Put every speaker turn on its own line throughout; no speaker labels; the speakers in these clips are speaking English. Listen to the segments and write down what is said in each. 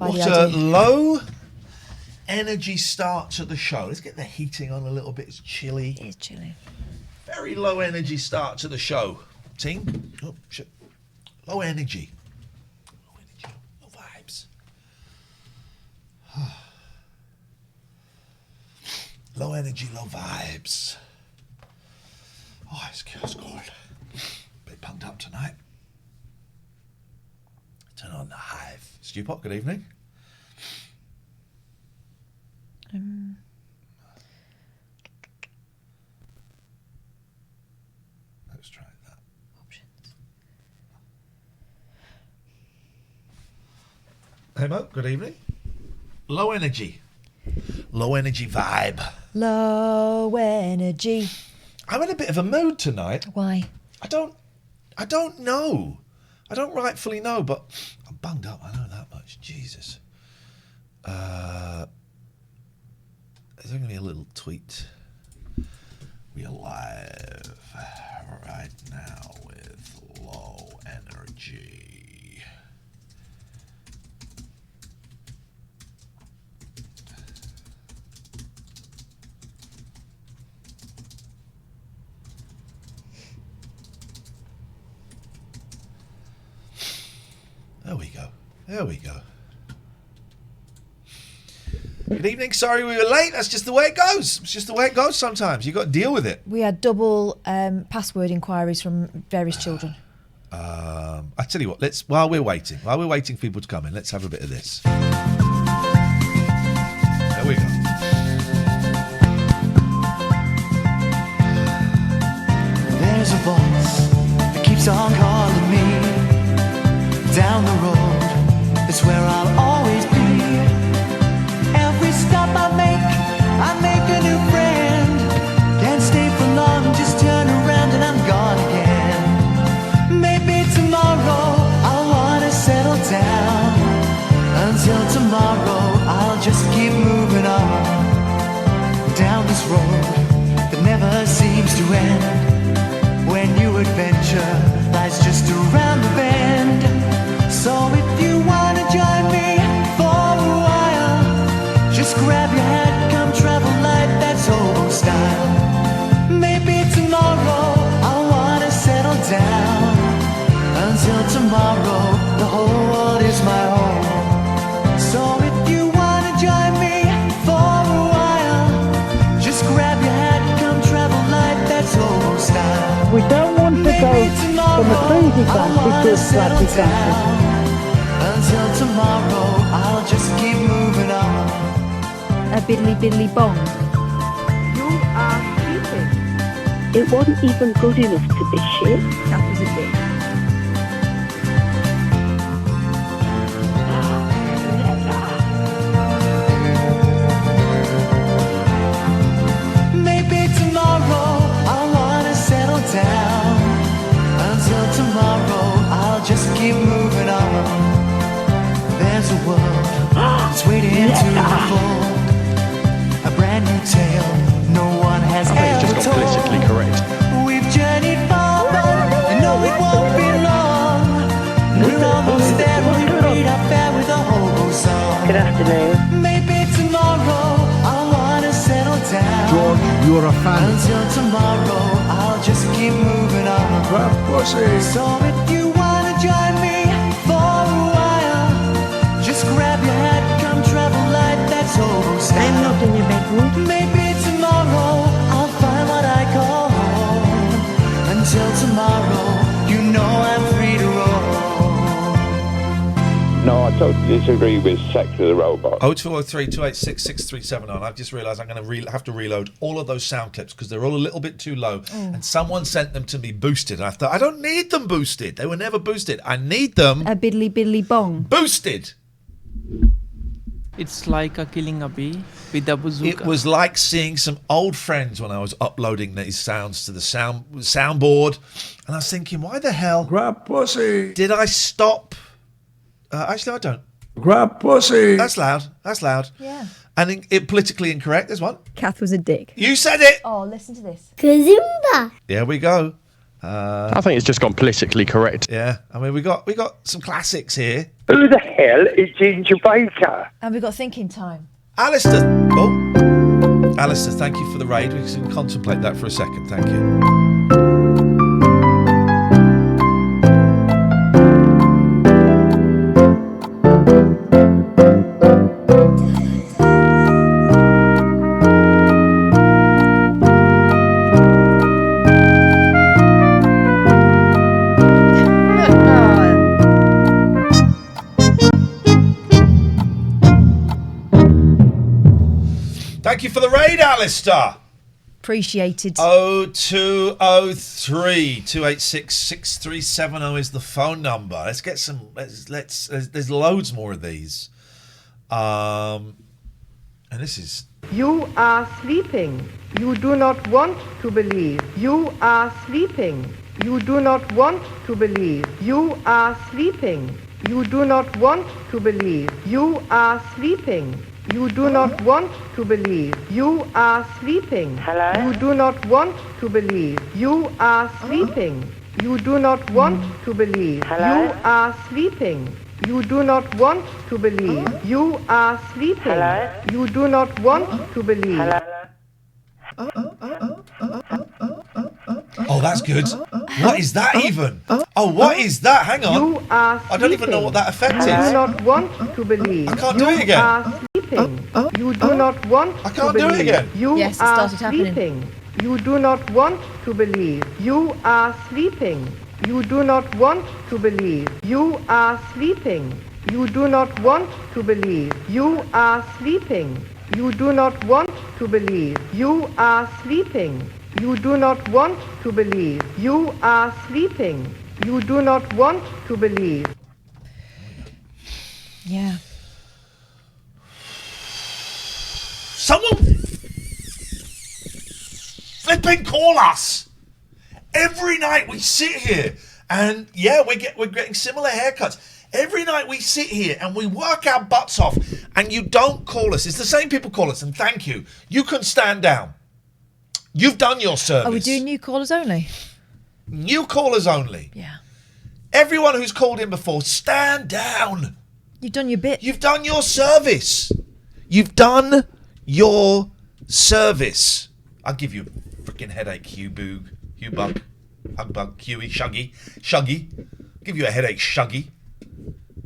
by the
What a
idea.
low energy start to the show. Let's get the heating on a little bit. It's chilly.
It is chilly.
Very low energy start to the show. Team? Oh, shit. Low energy. Low energy. Low vibes. Low energy, low vibes. Oh, it's cold. Bit pumped up tonight. Turn on the Hive. Stu Pop, good evening. Let's try that.
Options.
Hey Mo, good evening. Low energy. Low energy vibe.
Low energy.
I'm in a bit of a mood tonight.
Why?
I don't know. I don't rightfully know, but I'm bunged up. I know that much. Jesus. Is there going to be a little tweet? We are live right now with low energy. There we go. There we go. Good evening. Sorry we were late. That's just the way it goes. It's just the way it goes sometimes. You've got to deal with it.
We had double password inquiries from various children.
I tell you what, while we're waiting for people to come in, let's have a bit of this. There we go.
There's a voice that keeps on calling me. Down the road, it's where I'll always be. Every stop I make a new friend. Can't stay for long, just turn around and I'm gone again. Maybe tomorrow I'll wanna settle down. Until tomorrow I'll just keep moving on. Down this road that never seems to end. When new adventure lies just around the bend. So if you wanna join me for a while, just grab your hat, come travel light, that's old style. Maybe tomorrow I'll wanna settle down. Until tomorrow, the whole world is my home. So if you wanna join me for a while, just grab your hat, come travel light, that's old style.
We don't want to go from a crazy country to a flashy country.
Until tomorrow, I'll just keep moving on.
A biddly biddly bong.
You are stupid. It wasn't even good enough to be shit.
That was a dick.
Maybe tomorrow I'll wanna settle down. Until tomorrow, I'll just keep moving on. There's a world that's waiting to unfold. A brand new tale no one has ever told.
Politically correct.
We've journeyed far, but you know it won't be long. We're almost there, we read our fare with a hobo song.
Good afternoon.
Maybe tomorrow I'll wanna settle down.
George, you're a fan.
Until tomorrow, I'll just keep moving on.
Crap pussy.
So if you wanna join me for a while, just grab your hat, come travel light, that's old style.
I'm not in your bedroom.
Maybe tomorrow I'll find what I call home. Until tomorrow, you know I'm free to roll.
No, I totally disagree with Sex of the Robot.
0203 286 6379. I've just realised I'm going to have to reload all of those sound clips because they're all a little bit too low. And someone sent them to me boosted. And I thought, I don't need them boosted. They were never boosted. I need them
A biddly biddly bong.
boosted.
It's like a killing a bee with a bazooka.
It was like seeing some old friends when I was uploading these sounds to the soundboard. And I was thinking, why the hell
Grab pussy.
did I stop? Actually, I don't.
Grab pussy.
That's loud. That's loud.
Yeah.
And it politically incorrect. There's one.
Kath was a dick.
You said it.
Oh, listen to this.
Kazumba.
Here we go.
I think it's just gone politically correct.
Yeah, I mean, we got some classics here.
Who the hell is Ginger Baker?
And we've got thinking time.
Alistair. Oh, Alistair, thank you for the raid. We can contemplate that for a second. Thank you. Thank you for the raid, Alistair.
Appreciated.
0203 286 6370 is the phone number. Let's get some. There's loads more of these. And this is.
You are sleeping. You do not want to believe. You are sleeping. You do not want to believe. You are sleeping. You do not want to believe. You are sleeping. You do not want to believe. You are sleeping.
Hello?
You do not want to believe. You are sleeping. You do not want to believe.
Hello?
You are sleeping. You do not want to believe. You are sleeping.
Hello?
You do not want to believe.
Hello?
Oh, that's good. What is that even? Oh, what is that? Hang on.
You are sleeping.
I don't even know what that effect
You do
is.
not want to believe.
I can't do it again.
You are sleeping. You do not want
I can't
to
do it
believe.
again.
You
Yes, it
are
started happening.
sleeping. You do not want to believe. You are sleeping. You do not want to believe. You are sleeping. You do not want to believe. You are sleeping. You do not want to believe. You are sleeping. You do not want to believe. You are sleeping. You do not want to believe.
Yeah.
Someone flipping call us. Every night we sit here and yeah, we're getting similar haircuts. Every night we sit here and we work our butts off and you don't call us. It's the same people call us and thank you. You can stand down. You've done your service.
Are we doing new callers only?
New callers only.
Yeah.
Everyone who's called in before, stand down.
You've done your bit.
You've done your service. You've done your service. I'll give you a freaking headache, Hugh Boog, Hugh Bug, Hugbug, Huey, Shuggy. Give you a headache, Shuggy.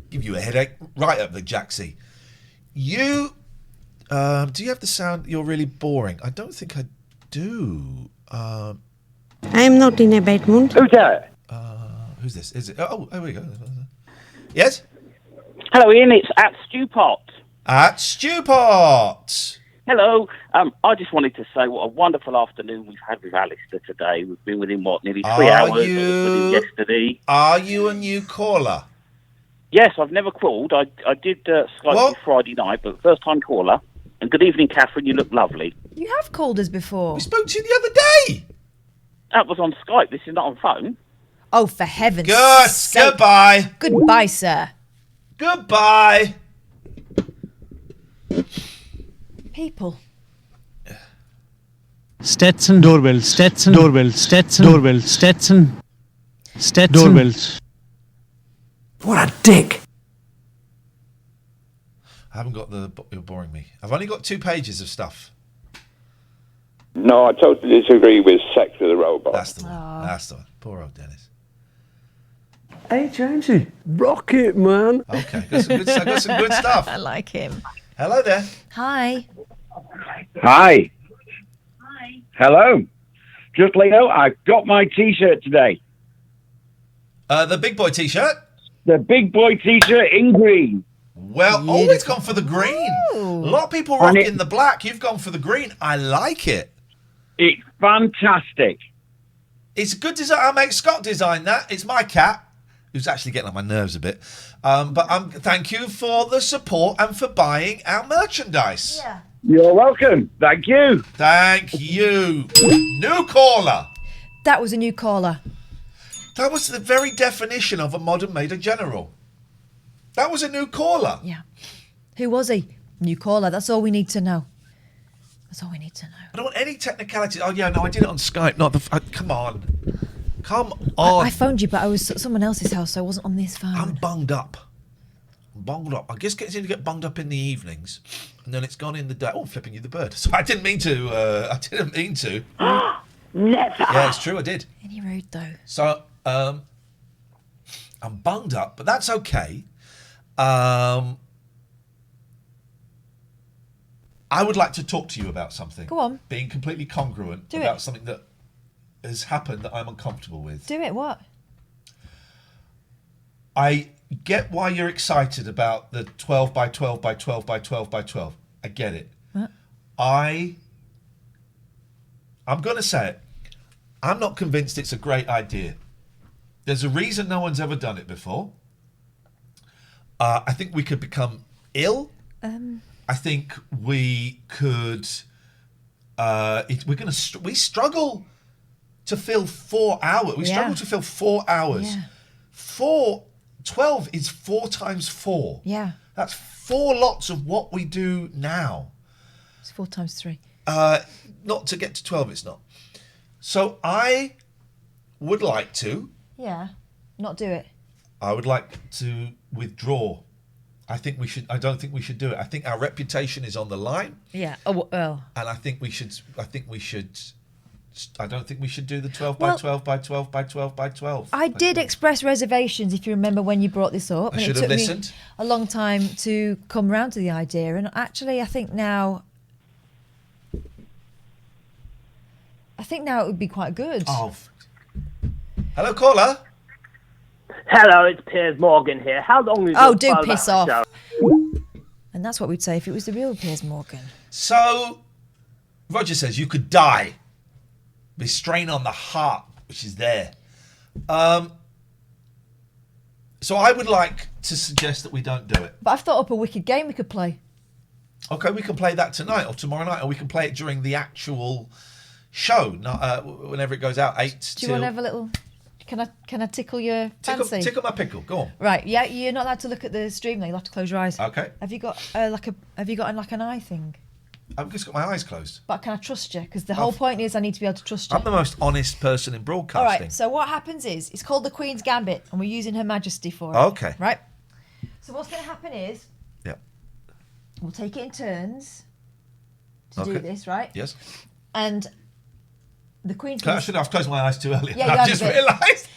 Give you a headache right up the jacksie. You, do you have the sound? You're really boring. I don't think I do.
I'm not in a bad mood.
Who's that?
Who's this? Is it? Oh, here we go. Yes?
Hello, Ian. It's at Stewpot.
At Stewpot.
Hello. I just wanted to say what a wonderful afternoon we've had with Alistair today. We've been with him, nearly 3 hours. I was with him yesterday.
Are you a new caller?
Yes, I've never called. I did Skype you Friday night, but first time caller. And good evening, Catherine. You look lovely.
You have called us before.
We spoke to you the other day.
That was on Skype. This is not on phone.
Oh, for heaven's sake.
Goodbye.
Goodbye, sir.
Goodbye.
People.
Stetson doorbell, Stetson doorbell, Stetson doorbell, Stetson doorbells.
What a dick.
I haven't got you're boring me. I've only got 2 pages of stuff.
No, I totally disagree with Sex of the Robot.
That's the one. That's the one. Poor old Dennis.
Hey, Jamesy. Rock it, man.
Okay, got some good stuff.
I like him.
Hello there.
Hi.
Hi. Hello. Just let you know, I got my T-shirt today.
The big boy T-shirt?
The big boy T-shirt in green.
Well, it's gone for the green. Ooh. A lot of people rock in the black. You've gone for the green. I like it.
It's fantastic.
It's a good design. Our mate Scott designed that. It's my cat, who's actually getting on my nerves a bit. But thank you for the support and for buying our merchandise.
Yeah.
You're welcome. Thank you.
Thank you. New caller.
That was a new caller.
That was the very definition of a modern Major General. That was a new caller.
Yeah. Who was he? New caller. That's all we need to know. That's all we need to know.
I don't want any technicalities. Oh, yeah, no, I did it on Skype. Not the... come on. Come on.
I phoned you, but I was at someone else's house, so I wasn't on this phone.
I'm bunged up. I guess it seems to get bunged up in the evenings, and then it's gone in the day. Oh, I'm flipping you the bird. So I didn't mean to.
Never.
Yeah, it's true. I did.
Any road though.
So I'm bunged up, but that's okay. I would like to talk to you about something.
Go on.
Being completely congruent
Do
about
it.
something that has happened that I'm uncomfortable with.
Do it. What?
I get why you're excited about the 12 by 12 by 12 by 12 by 12. I get it.
What?
I'm going to say it. I'm not convinced it's a great idea. There's a reason no one's ever done it before. I think we could become ill. I think we could. We struggle to fill 4 hours. We struggle to fill 4 hours.
Yeah.
12 is 4 times 4.
Yeah.
That's 4 lots of what we do now.
It's 4 times 3.
Not to get to 12, it's not. So I would like to.
Yeah. Not do it.
I would like to withdraw. I don't think we should do it. I think our reputation is on the line.
Yeah. Oh well.
And I think we should. I don't think we should do the 12 by 12 by 12 by 12 by 12.
I did express reservations, if you remember, when you brought this up.
I should have listened.
It took me a long time to come round to the idea, and actually, I think now it would be quite good.
Oh, hello, caller.
Hello, it's Piers Morgan here. How long is
do
your
piss
12-hour
off.
show?
And that's what we'd say if it was the real Piers Morgan.
So, Roger says you could die. Be strain on the heart, which is there. So I would like to suggest that we don't do it.
But I've thought up a wicked game we could play.
Okay, we can play that tonight or tomorrow night, or we can play it during the actual show, whenever it goes out, 8
Do
till...
you want to have a little... Can I tickle your fancy?
Tickle my pickle, go on.
Right, yeah, you're not allowed to look at the stream now, you'll have to close your eyes.
Okay.
Have you got an eye thing?
I've just got my eyes closed.
But can I trust you? Because the whole point is I need to be able to trust you.
I'm the most honest person in broadcasting.
All right, so what happens is, it's called the Queen's Gambit, and we're using Her Majesty for it.
Okay.
Right? So what's going to happen is,
yeah,
we'll take it in turns to do this, right?
Yes.
And the Queen's
I should have closed my eyes too early.
Yeah,
I've just realised.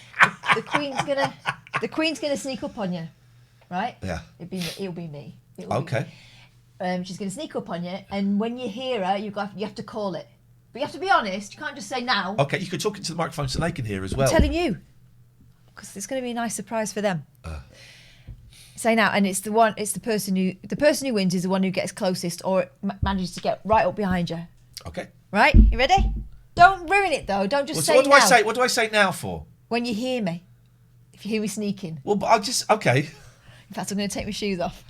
The Queen's gonna sneak up on you, right?
Yeah.
It'll be me.
Okay.
She's gonna sneak up on you, and when you hear her, you have to call it. But you have to be honest. You can't just say now.
Okay, you could talk into the microphone so they can hear as well.
I'm telling you, because it's going to be a nice surprise for them. Say now, and it's the person who wins is the one who gets closest or manages to get right up behind you.
Okay.
Right? You ready? Don't ruin it though. Don't just say
what do
now.
I say? What do I say now for?
When you hear me. If you hear me sneaking.
Well, but I'll just okay.
In fact, I'm going to take my shoes off.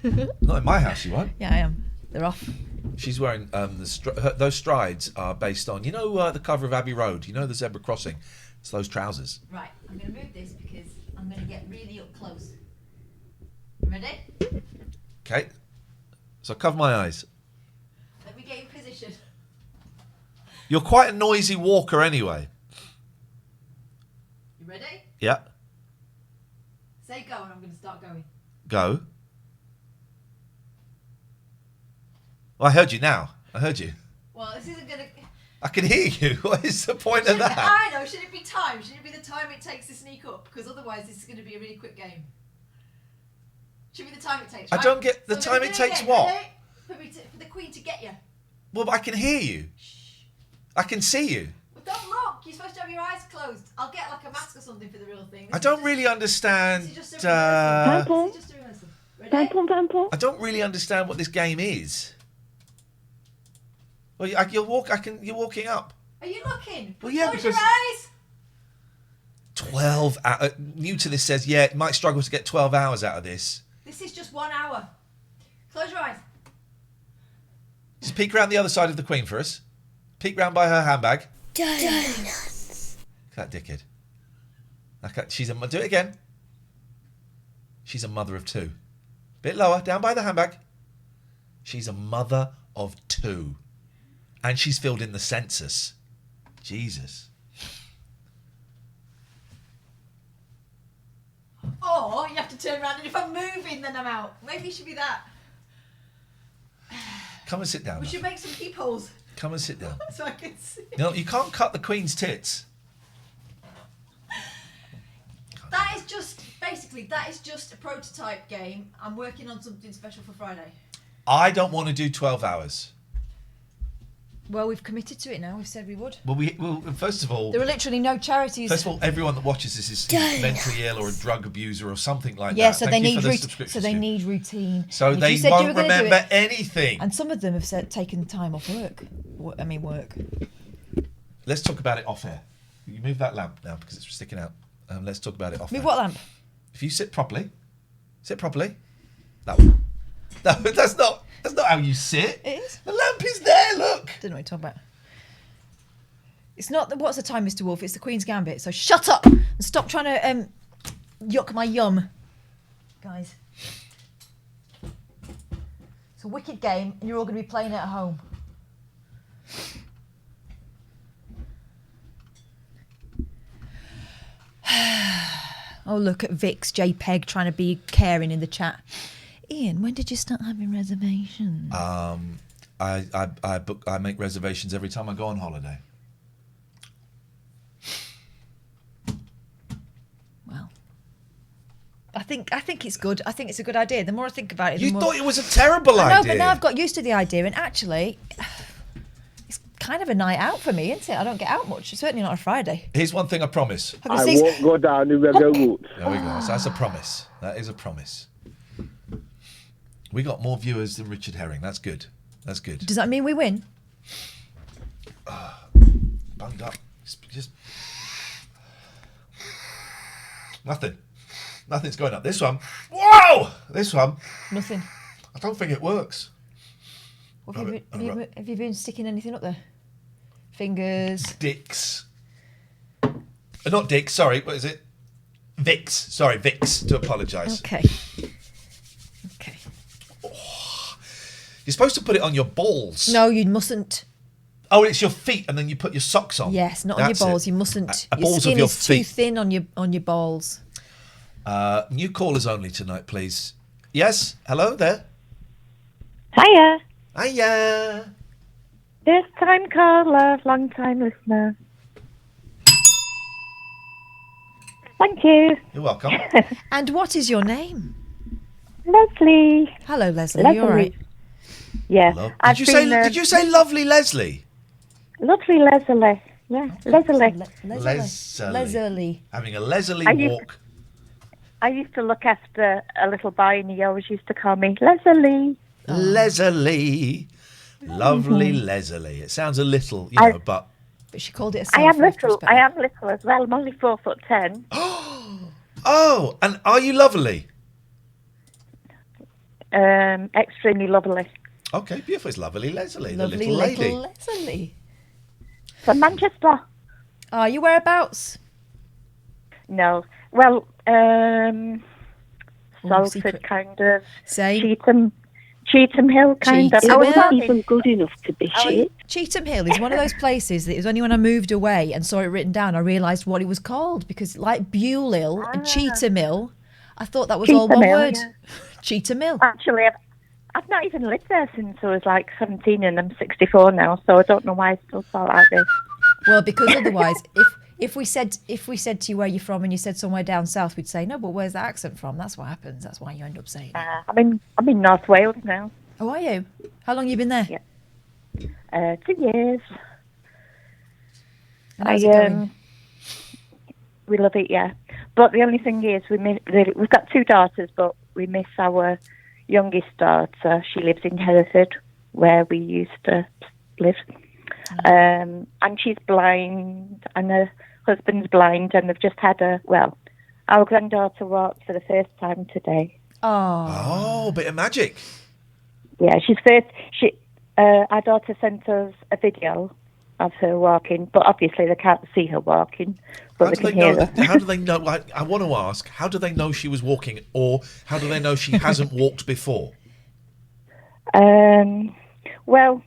Not in my house, you won't.
Yeah, I am. They're off.
She's wearing those strides are based on the cover of Abbey Road. You know the zebra crossing. It's those trousers.
Right, I'm going to move this because I'm going to get really up close. You ready?
Okay. So cover my eyes.
Let me get in position.
You're quite a noisy walker anyway.
You ready?
Yeah.
Say go and I'm going to start going.
Go. Well, I heard you now. I heard you.
Well, this isn't going to...
I can hear you. What is the point of that?
I know. Should it be time? Should it be the time it takes to sneak up? Because otherwise this is going to be a really quick game. Should be the time it takes, right?
I don't get the time it takes what?
For the Queen to get you.
Well, but I can hear you. I can see you.
Well, don't look. You're supposed to have your eyes closed. I'll get like a mask or something for the real thing.
I don't really understand.
This is just a rehearsal.
I don't really understand what this game is. Well, you're walking up.
Are you looking?
Well, yeah,
Close
because
your eyes.
12 hours. New to this says, yeah, it might struggle to get 12 hours out of this.
This is just 1 hour. Close your eyes.
Just peek around the other side of the Queen for us. Peek round by her handbag.
Donuts.
That dickhead. Do it again. She's a mother of 2. Bit lower, down by the handbag. She's a mother of 2. And she's filled in the census. Jesus.
Or you have to turn around and if I'm moving, then I'm out. Maybe it should be that.
Come and sit down.
We should make some peepholes
Come and sit down.
so I can see.
No, you can't cut the Queen's tits.
That is just a prototype game. I'm working on something special for Friday.
I don't want to do 12 hours.
Well, we've committed to it now. We've said we would.
Well, first of all,
There are literally no charities.
First of all, everyone that watches this is mentally ill or a drug abuser or something like
Yeah,
that.
so
Thank
they
you
need
for the subscription
so they
scheme.
need routine.
So
And if
they
you said you
won't
were gonna do
remember
it-
anything.
And some of them have taken time off work. Work.
Let's talk about it off air. You move that lamp now because it's sticking out. Let's talk about it off air.
Move what lamp?
If you sit properly. That one. No, that's not how you sit.
It is.
The lamp is there, look.
Don't know what you're talking about. It's not what's the time, Mr. Wolf? It's the Queen's Gambit. So shut up and stop trying to yuck my yum, guys. It's a wicked game, and you're all going to be playing it at home. Oh, look at Vix JPEG trying to be caring in the chat. Ian, when did you start having reservations?
I make reservations every time I go on holiday.
Well, I think it's good. I think it's a good idea. The more I think about it, the
You
more...
thought it was a terrible
I know,
idea.
but now I've got used to the idea, and actually, it's kind of a night out for me, isn't it? I don't get out much. Certainly not on a Friday.
Here's one thing I promise.
I won't
go down the regular route.
There we go. So that's a promise. That is a promise. We got more viewers than Richard Herring. That's good. That's good.
Does that mean we win?
Bunged up. Just nothing. Nothing's going up. This one. Whoa! This one.
Nothing.
I don't think it works.
What have you been sticking anything up there? Fingers.
Dicks. Not Dicks, sorry. What is it? Vicks. Sorry, Vicks. To apologise.
Okay.
You're supposed to put it on your balls.
No, you mustn't.
Oh, it's your feet, and then you put your socks on.
Yes, not
That's
on your balls.
it.
You mustn't.
Balls
Your
of
skin
your
is too
feet.
thin on your balls.
New callers only tonight, please. Yes, hello there.
Hiya.
Hiya.
First time caller, long time listener. Thank you.
You're welcome.
And what is your name?
Leslie.
Hello, Leslie.
Leslie.
You all right?
Yeah.
Did you say lovely Leslie?
Lovely Leslie. Yeah, Leslie.
Leslie.
Having a leisurely walk.
I used to look after a little boy, and he always used to call me Leslie.
Leslie. Lovely Leslie. It sounds a little, you know, but
she called it
I am little. I am little as well. I'm only 4'10".
Oh, and are you lovely?
Extremely lovely.
Okay, beautiful. It's lovely Leslie,
Lovely
the little lady.
Leslie.
From Manchester.
Are you whereabouts?
No. Well, Salford, kind of. Cheetham Hill, kind of.
It wasn't even good enough to be shit.
Cheetham Hill is one of those places that it was only when I moved away and saw it written down I realised what it was called, because like Bewlill and Cheetham Hill, I thought that was all
Cheetham
one
Hill,
word.
yeah.
Cheetham Hill.
Actually, I've not even lived there since I was like 17, and I'm 64 now, so I don't know why I still felt like this.
Well, because otherwise, if we said to you where you're from and you said somewhere down south, we'd say no. But where's the accent from? That's what happens. That's why you end up saying it.
I'm in North Wales now.
Oh, are you? How long have you been there?
Yeah. 2 years.
And how's it going?
We love it, yeah. But the only thing is, we've got 2 daughters, but we miss our youngest daughter. She lives in Hereford, where we used to live. And she's blind, and her husband's blind, and they've just had our granddaughter walked for the first time today.
Oh, bit of magic.
Yeah, our daughter sent us a video of her walking, but obviously they can't see her walking, but they can hear her.
How do they know? I want to ask, how do they know she was walking, or how do they know she hasn't walked before?
Well,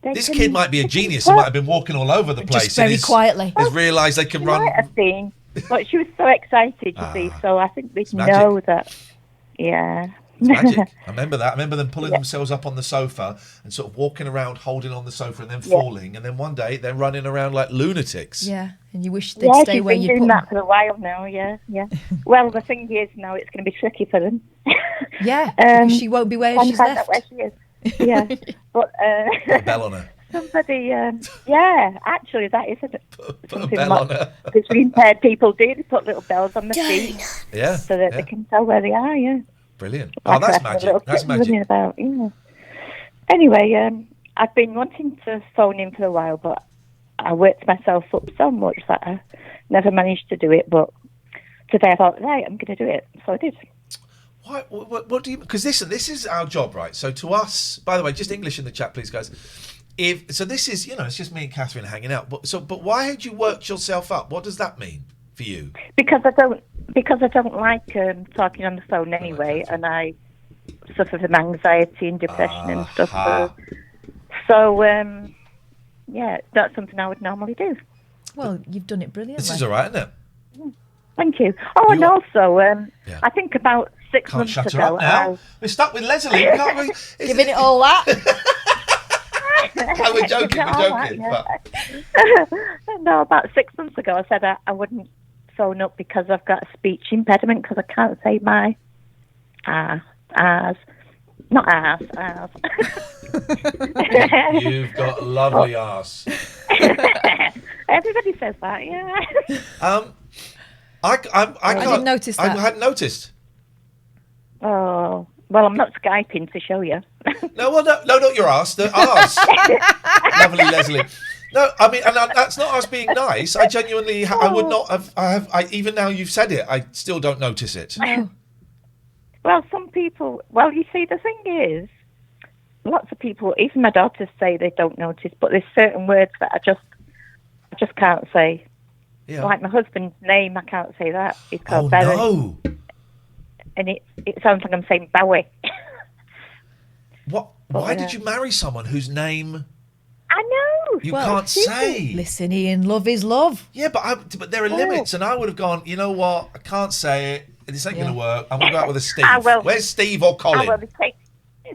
this kid might be a genius and might have been walking all over the place.
Just very quietly.
Has realised they can run.
But she was so excited, you see, so I think they know that, yeah.
It's magic. I remember that. I remember them pulling themselves up on the sofa and sort of walking around, holding on the sofa and then falling. And then one day they're running around like lunatics.
Yeah, and you wish they'd stay where you put them.
Yeah, she's been doing that for a while now, yeah. Well, the thing is now it's going to be tricky for them.
Yeah, because she won't be where she's left.
Where she is. Yeah, but...
Put a bell on her.
Somebody, yeah, actually that is
Put a bell on her.
Visually impaired people do. They put little bells on their feet.
Yeah.
So that they can tell where they are, yeah.
Brilliant. Oh, that's magic. That's magic.
About, yeah. Anyway, I've been wanting to phone in for a while, but I worked myself up so much that I never managed to do it. But today I thought, right, I'm going to do it. So I did.
What do you... Because this is our job, right? So to us... By the way, just English in the chat, please, guys. So this is, it's just me and Catherine hanging out. But why had you worked yourself up? What does that mean for you?
Because I don't like talking on the phone anyway, and I suffer from anxiety and depression and stuff. So yeah, that's something I would normally do.
Well, you've done it brilliantly.
This is all right, isn't it?
Thank you. Oh, and also, I think about 6 months
Can't shut
ago...
her up now. We're stuck with Leslie, can't we?
Giving it all that.
We're joking.
No, about 6 months ago, I said I wouldn't phone up because I've got a speech impediment because I can't say my not ass.
You've got a lovely ass.
Everybody says that, yeah.
I
didn't notice that.
I hadn't noticed.
Oh. Well, I'm not Skyping to show you.
No, not your ass. The arse. Lovely Leslie. No, I mean, and that's not us being nice. I genuinely, I would not have. Even now you've said it, I still don't notice it.
No.
Well, some people. Well, you see, the thing is, lots of people, even my daughters, say they don't notice, but there's certain words that I just can't say. Yeah. Like my husband's name, I can't say that. He's called Barry.
No.
And it sounds like I'm saying Bowie.
What? Why did you marry someone whose name
I know
you can't say?
Listen, Ian, love is love.
Yeah, but there are limits, and I would have gone. You know what? I can't say it. This ain't going to work. I'm going to go out with a Steve. Where's Steve or Colin?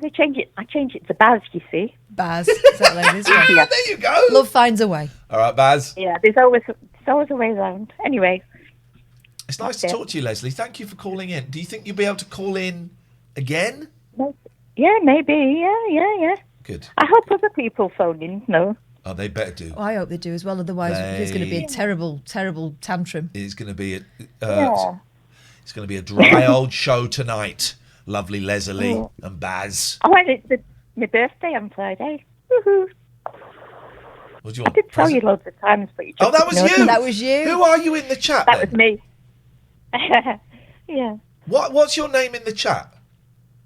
They change it. I change it to Baz. You see,
Baz. Is that like this?
Yeah, there you go.
Love finds a way.
All right, Baz.
Yeah, there's always a way around. Anyway.
It's nice to talk to you, Leslie. Thank you for calling in. Do you think you'll be able to call in again?
Yeah, maybe. Yeah.
Good.
I hope other people phone in. No.
Oh, they better do.
I hope they do as well. Otherwise, it's going to be a terrible, terrible tantrum.
It's going to be it's going to be a dry old show tonight. Lovely Leslie and Baz.
Oh, and it's my birthday on Friday. Woohoo!
What do you want?
I did tell you loads of times, but you just
that was you.
That was you.
Who are you in the chat?
That was me. Yeah.
What's your name in the chat?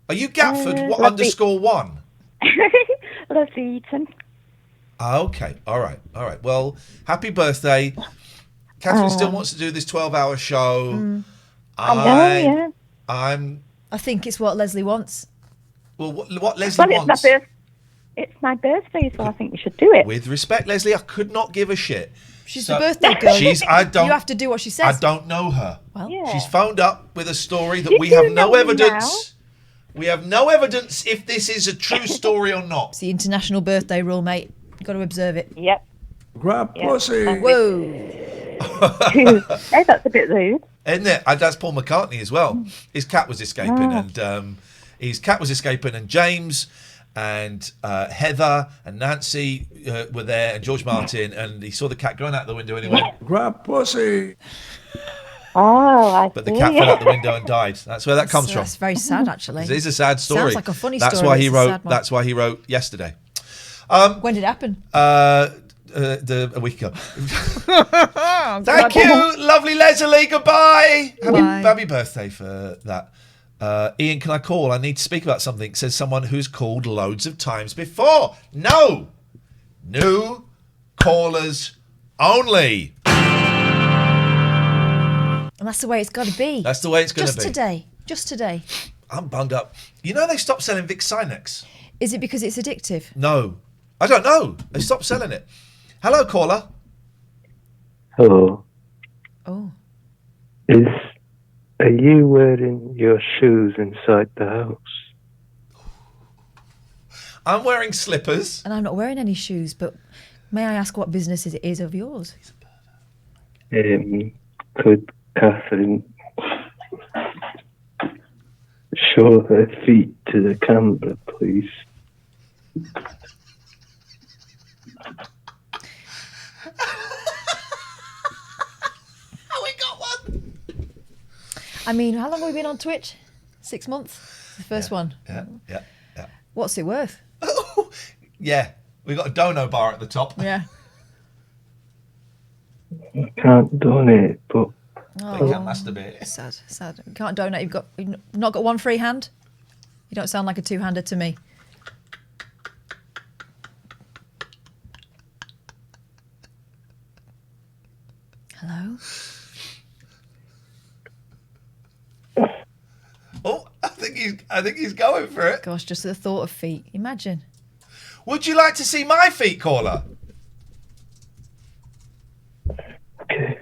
Are you Gatford _1?
Leslie Eaton.
Okay. All right. Well, happy birthday. Catherine still wants to do this 12-hour show.
I
think it's what Leslie wants.
Well, what Leslie wants...
It's my birthday, so I think we should do it.
With respect, Leslie, I could not give a shit.
She's the birthday girl.
You
have to do what she says.
I don't know her.
Well,
she's phoned up with a story that we have no evidence. We have no evidence if this is a true story or not.
It's the international birthday rule, mate. You've got to observe it.
Yep.
Grab pussy.
Whoa.
Hey, that's a bit rude.
Isn't it? That's Paul McCartney as well. His cat was escaping, and James and Heather and Nancy were there, and George Martin, and he saw the cat going out the window and he went,
grab pussy.
But the cat fell out the window and died. That's where that comes from.
That's very sad, actually.
It is a sad story.
Sounds like a funny story.
That's why he wrote yesterday.
When did it happen?
A week ago. Thank you, lovely Leslie. Goodbye. Happy birthday for that. Ian, can I call? I need to speak about something. Says someone who's called loads of times before. No. New callers only.
And that's the way it's got to be.
That's the way it's going to be.
Just today.
I'm bunged up. You know they stopped selling Vicks Sinex.
Is it because it's addictive?
No. I don't know. They stopped selling it. Hello, caller.
Hello.
Oh.
Are you wearing your shoes inside the house?
I'm wearing slippers.
And I'm not wearing any shoes, but may I ask what business it is of yours?
Could Catherine show her feet to the camera, please?
We got one.
I mean, how long have we been on Twitch? 6 months? The first one.
Yeah.
What's it worth?
Yeah, we got a dono bar at the top.
Yeah.
I can't donate, but
They can't masturbate.
Sad. You can't donate. You've not got one free hand. You don't sound like a two-hander to me. Hello.
Oh, I think he's going for it.
Gosh, just the thought of feet. Imagine.
Would you like to see my feet, caller?
Okay.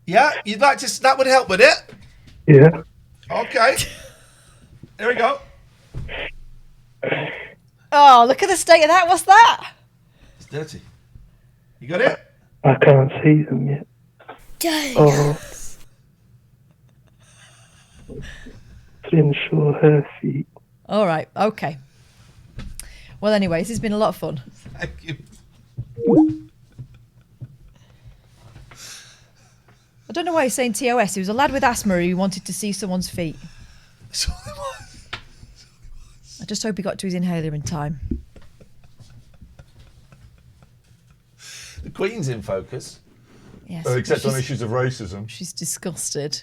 Yeah, you'd like to? That would help with it.
Yeah.
Okay. Here we go.
Oh, look at the state of that. What's that?
It's dirty. You got it?
I can't see them yet. Oh. Didn't show her feet.
All right. Okay. Well, anyway, this has been a lot of fun.
Thank you.
I don't know why he's saying TOS. He was a lad with asthma who wanted to see someone's feet. I just hope he got to his inhaler in time.
The Queen's in focus.
Yes.
Except on issues of racism.
She's disgusted.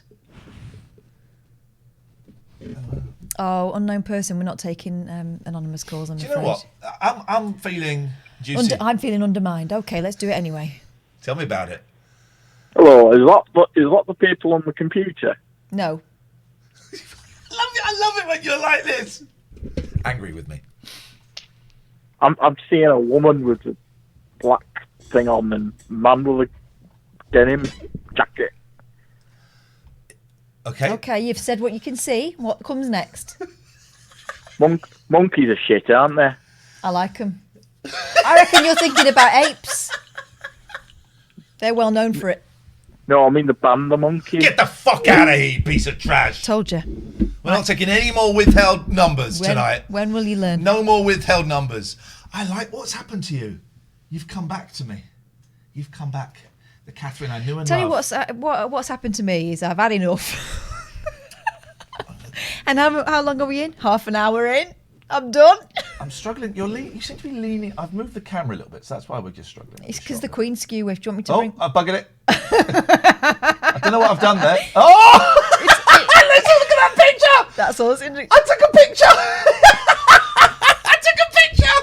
Oh, unknown person. We're not taking anonymous calls. I'm
Do you
afraid.
know what? I'm feeling juicy.
I'm feeling undermined. Okay, let's do it anyway.
Tell me about it.
Hello, is that the people on the computer?
No.
I love it when you're like this. Angry with me.
I'm seeing a woman with a black thing on and a man with a denim jacket.
Okay.
Okay, you've said what you can see. What comes next?
Monkeys are shit, aren't they?
I like them. I reckon you're thinking about apes. They're well known for it.
No, I mean the band, the Monkeys.
Get the fuck out of here, you piece of trash.
Told you.
We're not taking any more withheld numbers tonight.
When will you learn?
No more withheld numbers. I like what's happened to you. You've come back to me. You've come back. The Catherine I knew and
Tell you
loved.
what's happened to me is I've had enough. And how long are we in? Half an hour in. I'm done.
I'm struggling. You seem to be leaning. I've moved the camera a little bit, so that's why we're just struggling.
It's because the Queen's skew wave. Do you want me to
Oh,
bring?
I buggered it. I don't know what I've done there. Oh! Let's look at that picture.
That's all. I
took a picture. I took a picture.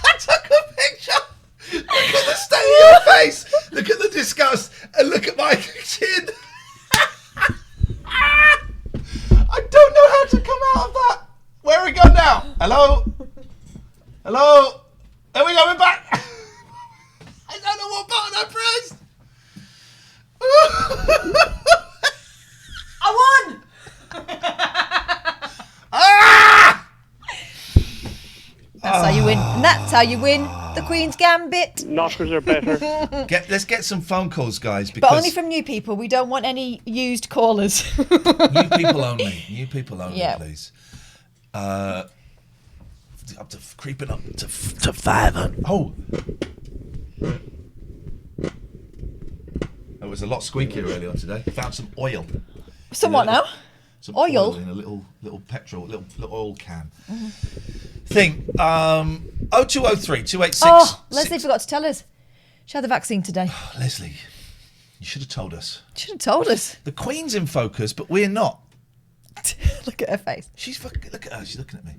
I took a picture. Look at the state of your face. Look at the disgust. And look at my chin. I don't know how to come out of that. Where are we going now? Hello? Hello? There we go, we're back. I don't know what button I pressed.
I won!
Ah!
That's how you win. And that's how you win the Queen's Gambit.
Knockers are better.
Let's get some phone calls, guys. Because
But only from new people. We don't want any used callers.
new people only. New people only,
Yeah.
please. Up to creeping up to 500. Oh. It was a lot squeakier earlier on today. Found some oil.
Somewhat now.
Some
Oil?
in a little petrol, little oil can. Thing. 0203 286.
Oh, Leslie forgot to tell us. She had the vaccine today.
Leslie, you should have told us.
She should have told us.
The Queen's in focus, but we're not.
Look at her face.
Look at her. She's looking at me.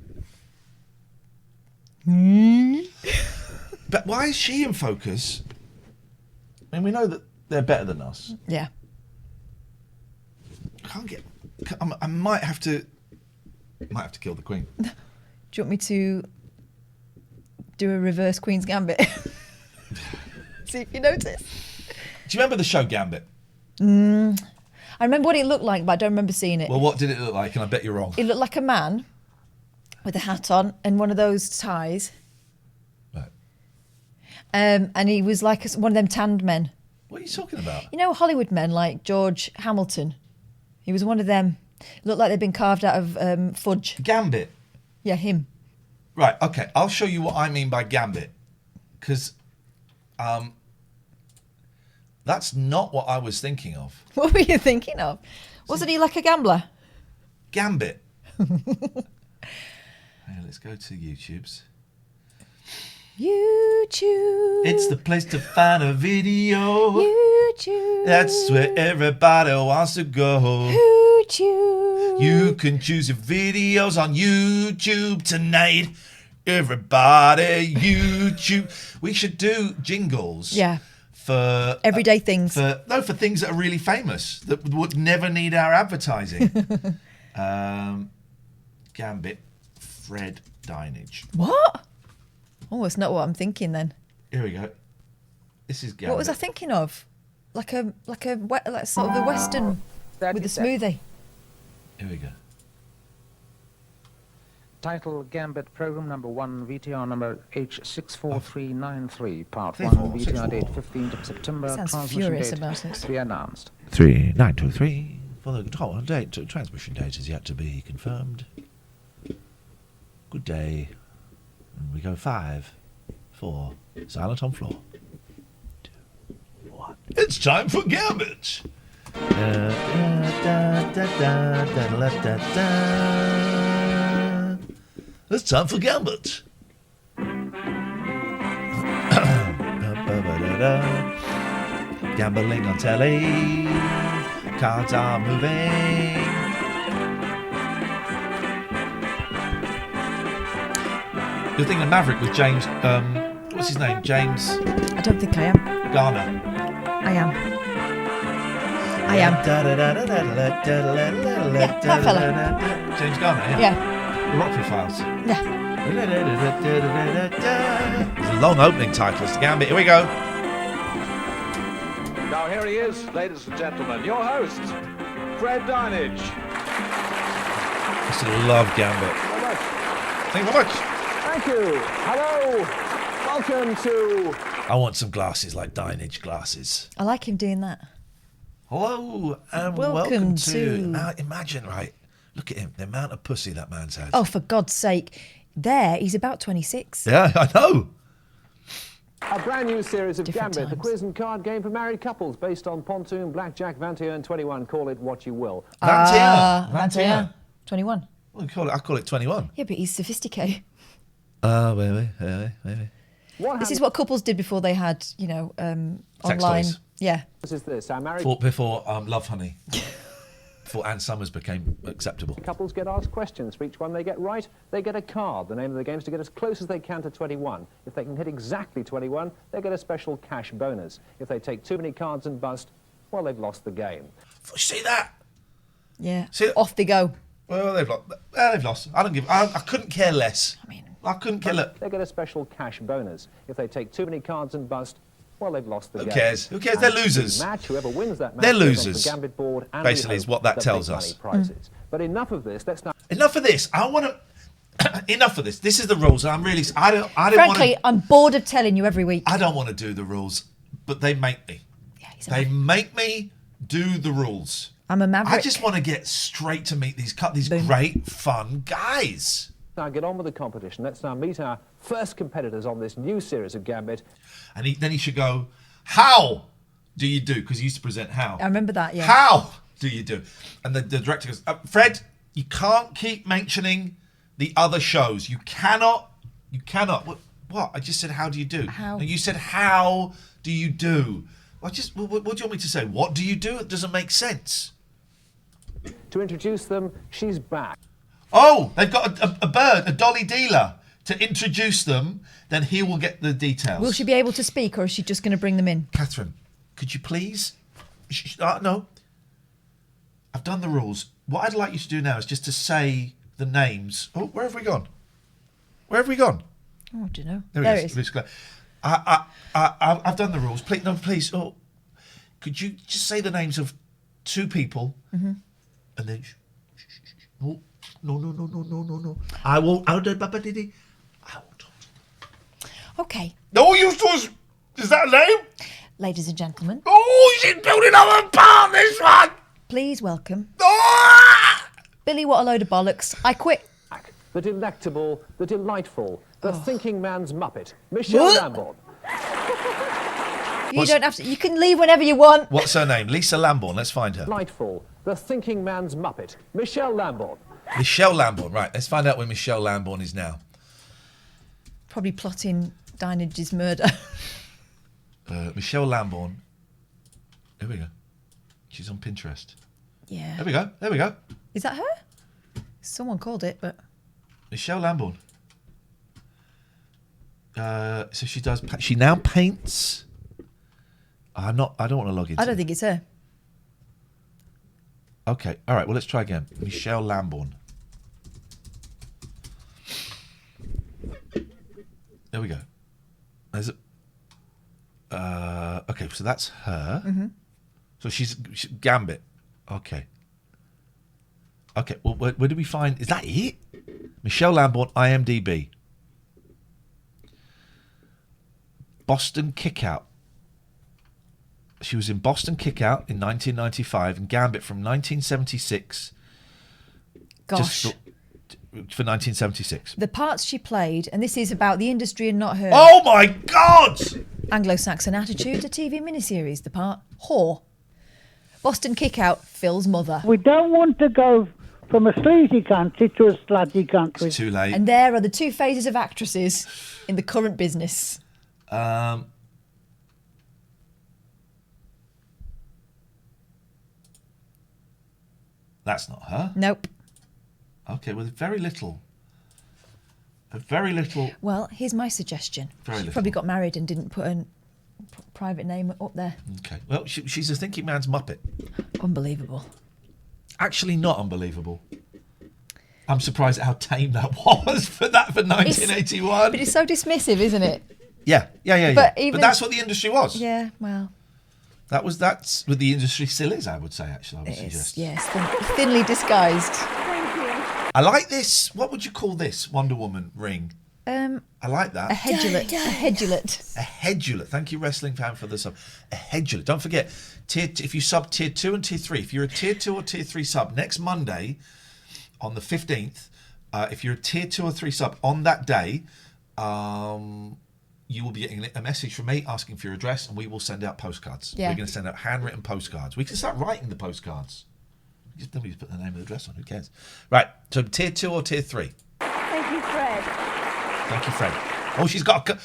Mm.
But why is she in focus? I mean, we know that they're better than us.
Yeah.
I might have to kill the Queen.
Do you want me to do a reverse Queen's Gambit? See if you notice.
Do you remember the show Gambit?
I remember what it looked like, but I don't remember seeing it.
Well, what did it look like? And I bet you're wrong.
It looked like a man with a hat on and one of those ties.
Right.
And he was like one of them tanned men.
What are you talking about?
You know, Hollywood men like George Hamilton. He was one of them. Looked like they'd been carved out of fudge.
Gambit?
Yeah, him.
Right, okay. I'll show you what I mean by Gambit. Because that's not what I was thinking of.
What were you thinking of? Wasn't he like a gambler?
Gambit. Let's go to YouTube's.
YouTube.
It's the place to find a video.
YouTube.
That's where everybody wants to go.
YouTube.
You can choose your videos on YouTube tonight. Everybody, YouTube. We should do jingles.
Yeah.
For
everyday things.
For things that are really famous that would never need our advertising. Gambit, Fred Dinage.
What? Oh, it's not what I'm thinking then.
Here we go. This is Gambit.
What was I thinking of? Like sort of a Western with a smoothie.
Here we go.
Title Gambit Program Number 1, VTR number H64393, Part 1,
34,
VTR date 15th of September.
Sounds
transmission
furious
date
about it.
to be announced.
3923. For the date, transmission date is yet to be confirmed. Good day. And we go 5, 4, silent on floor. 2, 1. It's time for Gambit. It's time for Gambit. Gambling on telly. Cards are moving. You're thinking of Maverick with James. What's his name? James.
I don't think I am.
Garner.
I am. Yeah, that fella.
James Garner. Yeah.
Yeah.
The Rockford Files.
Yeah.
It's a long opening title. It's the Gambit. Here we go.
Now here he is, ladies and gentlemen, your host, Fred Dinage.
I used to love Gambit. Thank you very much.
Thank you. Hello. Welcome to...
I want some glasses like Dinage glasses.
I like him doing that.
Hello and welcome to... Now imagine, right? Look at him. The amount of pussy that man's had.
Oh, for God's sake. There, he's about 26.
Yeah, I know.
A brand new series of
Different
Gambit, the
times.
quiz and card game for married couples based on Pontoon, Blackjack, 21, and 21. Call it what you will.
21.
21.
Well, I call it 21.
Yeah, but he's sophisticated.
Maybe.
This is what couples did before they had,
Sex
online.
toys.
Yeah.
This is this. Our married
Before Love Honey. Before Ann Summers became acceptable.
couples get asked questions. For each one they get right, they get a card. The name of the game is to get as close as they can to 21. If they can hit exactly 21, they get a special cash bonus. If they take too many cards and bust, well, they've lost the game.
See that?
Yeah.
See,
off they go.
Well, they've lost. I don't give. I couldn't care less. I couldn't care less.
They get a special cash bonus. If they take too many cards and bust, well, they've lost the
Who
game.
cares? Who cares? They're
And
losers.
Match, whoever wins that match
They're
goes onto
losers.
the Gambit board, and
Basically,
we
is
hope
what that
big
tells
money
us.
Prizes. But enough of this. Let's now.
Enough of this. I want to. Enough of this. This is the rules. And I'm really. I don't
Frankly,
want
I'm bored of telling you every week.
I don't want to do the rules, but they make me. They make me do the rules.
I'm a maverick.
I just want to get straight to meet these great, fun guys.
Now get on with the competition. Let's now meet our first competitors on this new series of Gambit.
And then he should go, how do you do? Because he used to present How.
I remember that, yeah.
How do you do? And the director goes, Fred, you can't keep mentioning the other shows. You cannot. What? I just said, how do you do?
How?
No, you said, how do you do? What do you want me to say? What do you do? It doesn't make sense.
To introduce them, she's back.
Oh, they've got a bird, a dolly dealer. To introduce them, then he will get the details.
Will she be able to speak, or is she just going to bring them in?
Catherine, could you please? No. I've done the rules. What I'd like you to do now is just to say the names. Oh, where have we gone?
Oh, I don't know.
There it is. I've done the rules. Please, no, please. Oh, Could you just say the names of 2 people, and then? Oh, no. I won't.
Okay.
No, you was. Is that a name?
Ladies and gentlemen.
Oh, she's building up apart this one.
Please welcome.
Ah!
Billy, what a load of bollocks. I quit.
The delectable, the delightful, the thinking man's Muppet, Michelle Lambourne.
You don't have to. You can leave whenever you want.
What's her name? Lisa Lambourne. Let's find her.
Delightful, the thinking man's Muppet, Michelle Lambourne.
Michelle Lambourne. Right. Let's find out where Michelle Lambourne is now.
Probably plotting Dynage's murder.
Michelle Lambourne. There we go. She's on Pinterest.
Yeah.
There we go.
Is that her? Someone called it, but.
Michelle Lambourne. So she does. She now paints. I don't want to log in.
I don't think it's her.
Okay. All right. Well, let's try again. Michelle Lambourne. There we go. There's a. Okay. So that's her.
Mm-hmm.
So she's Gambit. Okay. Okay. Well, where do we find? Is that it? Michelle Lambourne, IMDb. Boston Kickout. She was in Boston Kickout in 1995 and Gambit from 1976.
Gosh.
For 1976.
The parts she played, and this is about the industry and not her.
Oh my God!
Anglo-Saxon Attitude, a TV miniseries. The part, Whore. Boston Kickout, Phil's mother.
We don't want to go from a sleazy country to a slutty country.
It's too late.
And there are the 2 phases of actresses in the current business.
That's not her.
Nope.
Okay, well, very little. Very little.
Well, here's my suggestion.
Very
She
little.
probably got married and didn't put a private name up there.
Okay. Well, she's a thinking man's Muppet.
Unbelievable.
Actually, not unbelievable. I'm surprised at how tame that was for 1981.
But it's so dismissive, isn't it?
Yeah.
But
But that's what the industry was.
Yeah, well.
That's what the industry still is, I would say, actually, I would suggest.
Yes, thinly disguised.
I like this. What would you call this Wonder Woman ring? I like that.
A hedulet. A hedulet.
A hedulet. Thank you, wrestling fan, for the sub. A hedulet. Don't forget, if you sub tier 2 and tier 3, if you're a tier 2 or tier 3 sub, next Monday, on the 15th, if you're a tier 2 or 3 sub, on that day, you will be getting a message from me asking for your address, and we will send out postcards.
Yeah.
We're going to send out handwritten postcards. We can start writing the postcards. Just nobody put the name of the address on. Who cares? Right. So tier 2 or tier 3?
Thank you, Fred.
Thank you, Fred. Oh, she's got a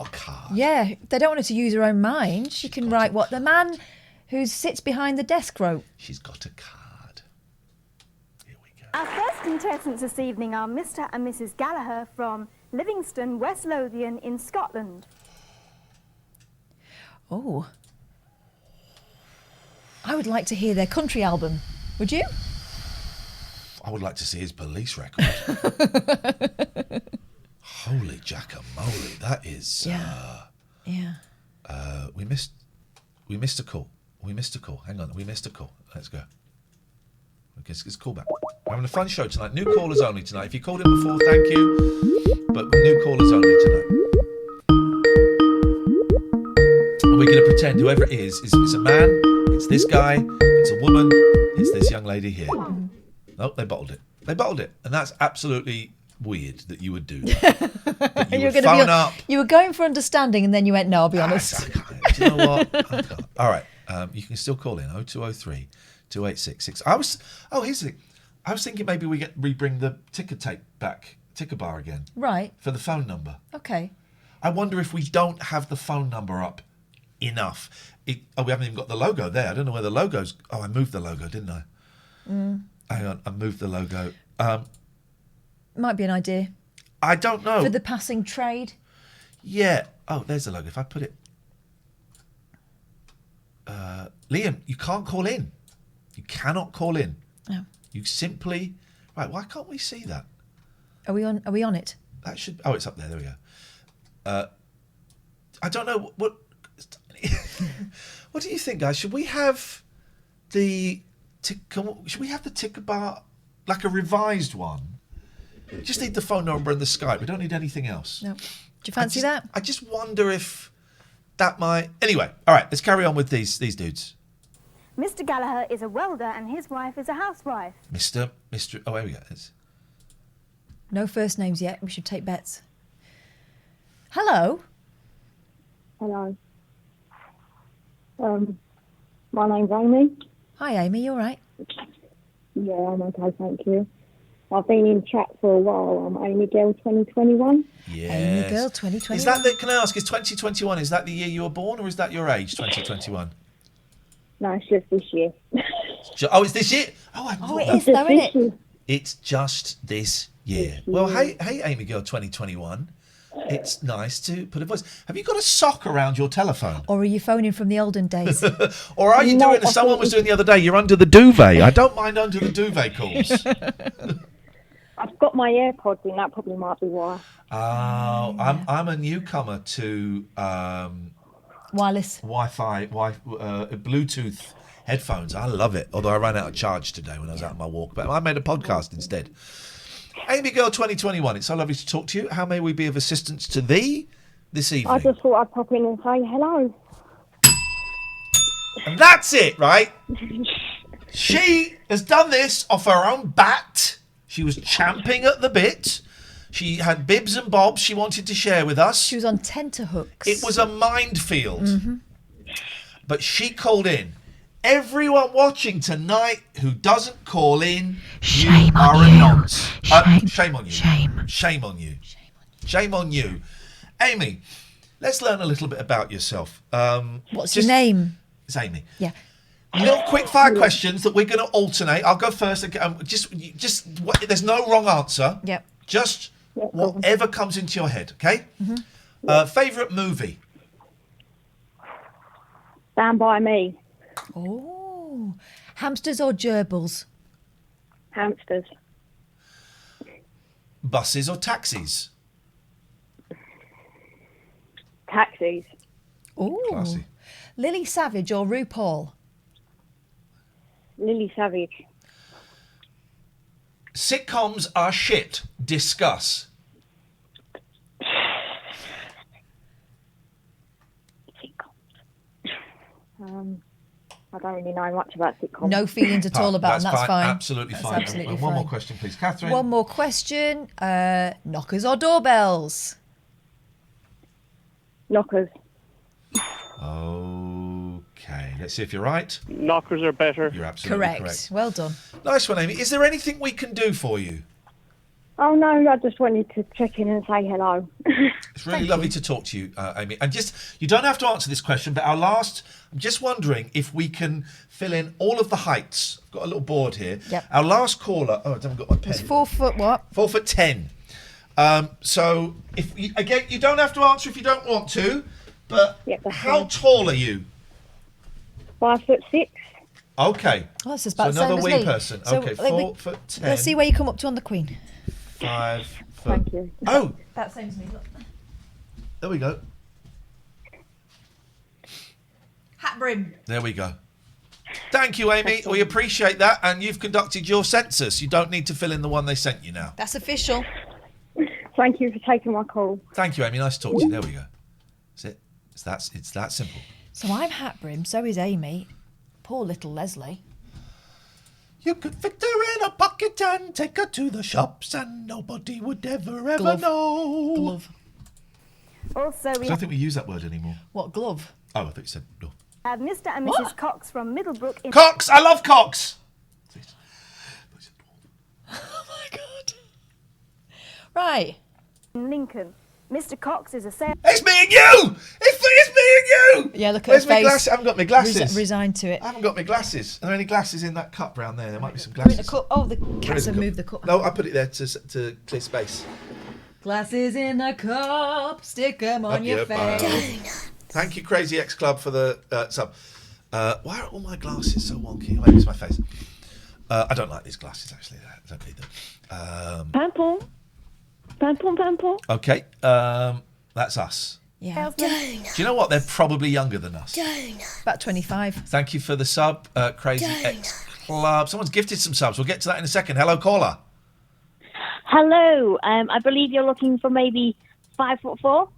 card.
Yeah, they don't want her to use her own mind. She can write what the man who sits behind the desk wrote.
She's got a card.
Our first contestants this evening are Mr. and Mrs. Gallagher from Livingston, West Lothian in Scotland.
Oh. I would like to hear their country album. Would you?
I would like to see his police record. Holy jackamoly, that is.
Yeah.
We missed a call. Hang on, we missed a call. Let's go. It's call back. We're having a fun show tonight. New callers only tonight. If you called in before, thank you. But new callers only tonight. And we're going to pretend whoever it is a man, it's this guy, it's a woman, it's this young lady here. No, they bottled it. And that's absolutely weird that you would do that. That you would phone up.
You were going for understanding and then you went, no, I'll be honest.
Do you know what? I can't. All right. You can still call in 0203 2866. Here's the thing. I was thinking maybe we bring the ticker tape back, ticker bar again.
Right.
For the phone number.
Okay.
I wonder if we don't have the phone number up enough. We haven't even got the logo there. I don't know where the logo's. Oh, I moved the logo, didn't I? Hang on, I moved the logo.
Might be an idea.
I don't know.
For the passing trade.
Yeah. Oh, there's the logo. If I put it. Liam, you can't call in. You cannot call in.
No.
You simply. Right, why can't we see that?
Are we on it?
That should. Oh, it's up there. There we go. I don't know what. What do you think, guys? Should we have the ticker bar, like a revised one? We just need the phone number and the Skype. We don't need anything else.
No. Do you fancy that?
I just wonder if that might... Anyway, all right, let's carry on with these dudes.
Mr. Gallagher is a welder and his wife is a housewife.
Mr. Oh, here we go.
No first names yet. We should take bets. Hello.
Hello. My name's Amy.
Hi, Amy. You all right?
Yeah, I'm okay, thank you. I've been in chat for a while. I'm Amy Girl 2021.
Yes.
Amy Girl 2021.
Is that can I ask, is 2021, is that the year you were born, or is that your age, 2021?
No, it's just this year.
Oh, it's this year? Oh,
it is though, isn't it?
It's just this year. Well, hey, Amy Girl 2021. It's nice to put a voice. Have you got a sock around your telephone?
Or are you phoning from the olden days?
Or are you doing as someone was doing the other day? You're under the duvet. I don't mind under the duvet calls.
I've got my AirPods in. That probably might be why.
Oh, I'm a newcomer to
wireless
Wi-Fi, Bluetooth headphones. I love it. Although I ran out of charge today when I was out on my walk, but I made a podcast instead. Amy Girl 2021, it's so lovely to talk to you. How may we be of assistance to thee this evening?
I just thought I'd pop in and say hello.
And that's it, right? She has done this off her own bat. She was champing at the bit. She had bibs and bobs she wanted to share with us.
She was on tenterhooks.
It was a minefield. But she called in. Everyone watching tonight who doesn't call in, you are a nonce. Shame on you. Shame on you. Shame on you. Amy, let's learn a little bit about yourself.
What's your name?
It's Amy.
Yeah.
Little quick fire questions that we're going to alternate. I'll go first. There's no wrong answer.
Yep.
Just whatever comes into your head, okay? Favourite movie?
Stand By Me.
Oh. Hamsters or gerbils?
Hamsters.
Buses or taxis?
Taxis.
Oh.
Classy.
Lily Savage or RuPaul?
Lily Savage.
Sitcoms are shit. Discuss.
I don't really know much about sitcoms.
No feelings at all about them. That's fine.
Absolutely
That's
fine.
absolutely
And one more
fine.
question, please. Catherine.
One more question. Knockers or doorbells?
Knockers.
Okay. Let's see if you're right.
Knockers are better.
You're absolutely correct.
Well done.
Nice one, Amy. Is there anything we can do for you?
Oh, no, I just wanted to check in and say hello.
It's really lovely to talk to you, Amy. And you don't have to answer this question, but I'm just wondering if we can fill in all of the heights. I've got a little board here.
Yep.
Our last caller, I haven't got my pen.
It's 4 foot what?
4'10". So, you don't have to answer if you don't want to, but how tall are you?
5'6".
Okay.
Oh, that's about
so
the
another
same as
wee
me.
person.
So,
Okay,
like,
4'10".
Let's see where you come up to on the Queen.
5 foot.
Thank you.
Oh,
That same as me. Look.
there we go.
Hat brim.
There we go. Thank you, Amy. We appreciate that. And you've conducted your census. You don't need to fill in the one they sent you now.
That's official.
Thank you for taking my call.
Thank you, Amy. Nice to talk to you. There we go. That's it. It's that simple.
So I'm hat brim. So is Amy. Poor little Leslie.
You could fit her in a pocket and take her to the shops, and nobody would ever know.
Glove.
Also,
I
we
don't think we use that word anymore.
What, glove?
Oh, I thought you said no.
have Mr. and Mrs. Cox from Middlebrook in
Cox! I love Cox!
Right.
Lincoln. Mr. Cox is a sales...
It's me and you! It's me and you!
Yeah, look at
Where's
his
my
face.
glasses? I haven't got my glasses.
Resigned to it.
I haven't got my glasses. Are there any glasses in that cup round there? There might be some
Put in
glasses.
the cup. Oh, the
Where
cats
is
have
the
moved the cup.
No, I put it there to clear space.
Glasses in the cup, stick them on
Up
your
your
face.
bum. Thank you, Crazy X Club, for the sub. Why are all my glasses so wonky? Maybe it's my face. I don't like these glasses, actually. I don't need them.
Pample. Pample, pample.
Okay, that's us.
Yeah.
Do you know what? They're probably younger than us.
About 25.
Thank you for the sub, Crazy X Club. Someone's gifted some subs. We'll get to that in a second. Hello, caller.
Hello. I believe you're looking for maybe 5'4".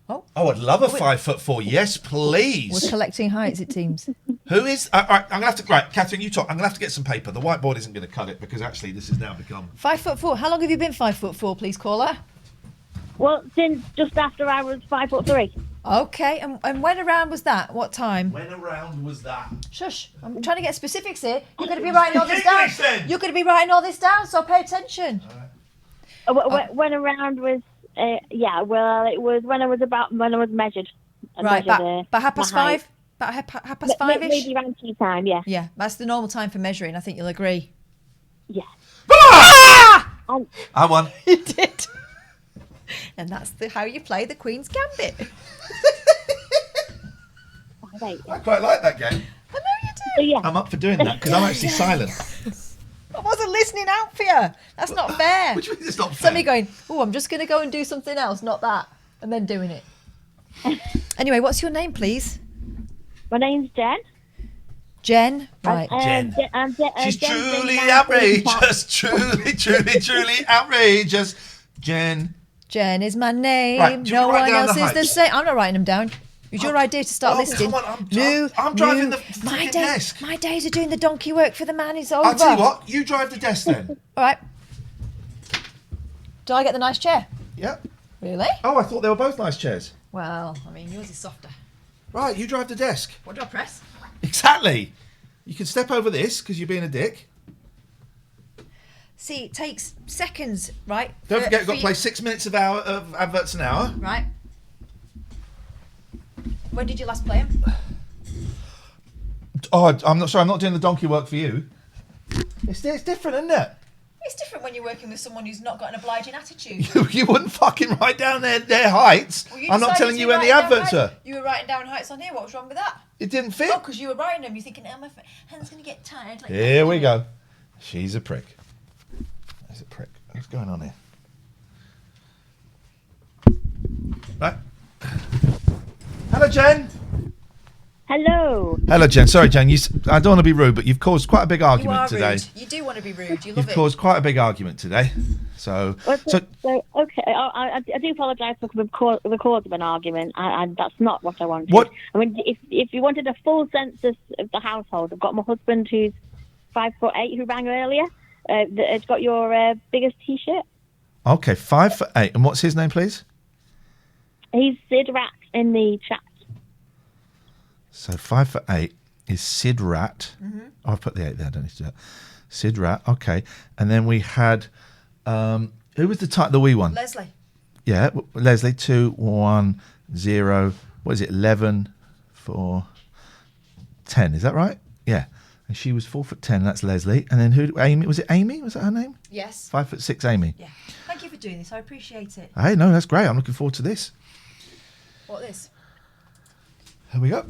Oh, I'd love a 5'4". Yes, please.
We're collecting heights, it seems.
Who is? All right, I'm gonna have to. Right, Catherine, you talk. I'm gonna have to get some paper. The whiteboard isn't going to cut it because actually this has now become
5'4". How long have you been 5'4", please, caller?
Well, since just after I was 5'3".
Okay, and when around was that? What time?
When around was that?
Shush! I'm trying to get specifics here. You're going to be writing all this down. You're going to be writing all this down, so pay attention.
When around was, yeah. Well, it was when I was measured.
Right, about 5:30. About half past 5-ish.
Maybe around tea time. Yeah.
Yeah, that's the normal time for measuring. I think you'll agree.
Yeah.
I won.
You did. And that's how you play the Queen's Gambit.
I quite like that game.
I know you do.
Yeah.
I'm up for doing that because I'm actually silent.
I wasn't listening out for you. That's not fair.
What do you mean it's not fair?
Somebody going, oh, I'm just going to go and do something else, not that, and then doing it. Anyway, what's your name, please?
My name's Jen.
Jen? Right.
Jen. She's
Jen
truly
Jen
outrageous. Truly outrageous.
Jen is my name.
Right, do you
no
write
one
down
else
the
is the
heights?
same. I'm not writing them down. It was your idea to start listing.
Come on, I'm driving the freaking desk.
My days of doing the donkey work for the man is over.
I'll tell you what, you drive the desk then.
All right. Do I get the nice chair?
Yeah.
Really?
Oh, I thought they were both nice chairs.
Well, I mean, yours is softer.
Right, you drive the desk.
What do I press?
Exactly. You can step over this because you're being a dick.
See, it takes seconds, right?
Don't forget, you've got to play 6 minutes of adverts an hour.
Right. When did you last play them?
Oh, I'm not sorry. I'm not doing the donkey work for you. It's different, isn't it?
It's different when you're working with someone who's not got an obliging attitude.
You wouldn't fucking write down their heights.
Well,
I'm not
decided
telling
to
you when
write
the
down
adverts
heights.
are.
You were writing down heights on here. What was wrong with that?
It didn't fit.
Oh, because you were writing them. You're thinking, oh, my hand's going to get tired. Like
Here we go. She's a prick. She's a prick. What's going on here? Right. Hello, Jen.
Hello.
Hello, Jen. Sorry, Jen. I don't want to be rude, but you've caused quite a big
You
argument
are
today.
rude. You do want to be rude. You love
You've
it.
caused quite a big argument today. So
Okay. I do apologise for the cause of an argument, and that's not what I wanted.
What?
I mean, if you wanted a full census of the household, I've got my husband who's 5'8", who rang earlier. It's got your biggest T-shirt.
Okay, 5'8", and what's his name, please?
He's Sid Rat in the chat.
So 5'8" is Sid Rat.
Mm-hmm.
Oh, I've put the 8 there. I don't need to do that. Sid Rat. Okay, and then we had who was the wee one?
Leslie.
Yeah, Leslie. 210. What is it? 11 for 10. Is that right? Yeah. And she was 4'10". That's Leslie. And then who? Amy. Was it Amy? Was that her name?
Yes.
5'6", Amy.
Yeah. Thank you for doing this. I appreciate it.
Hey, no, that's great. I'm looking forward to this.
What this?
Here we go.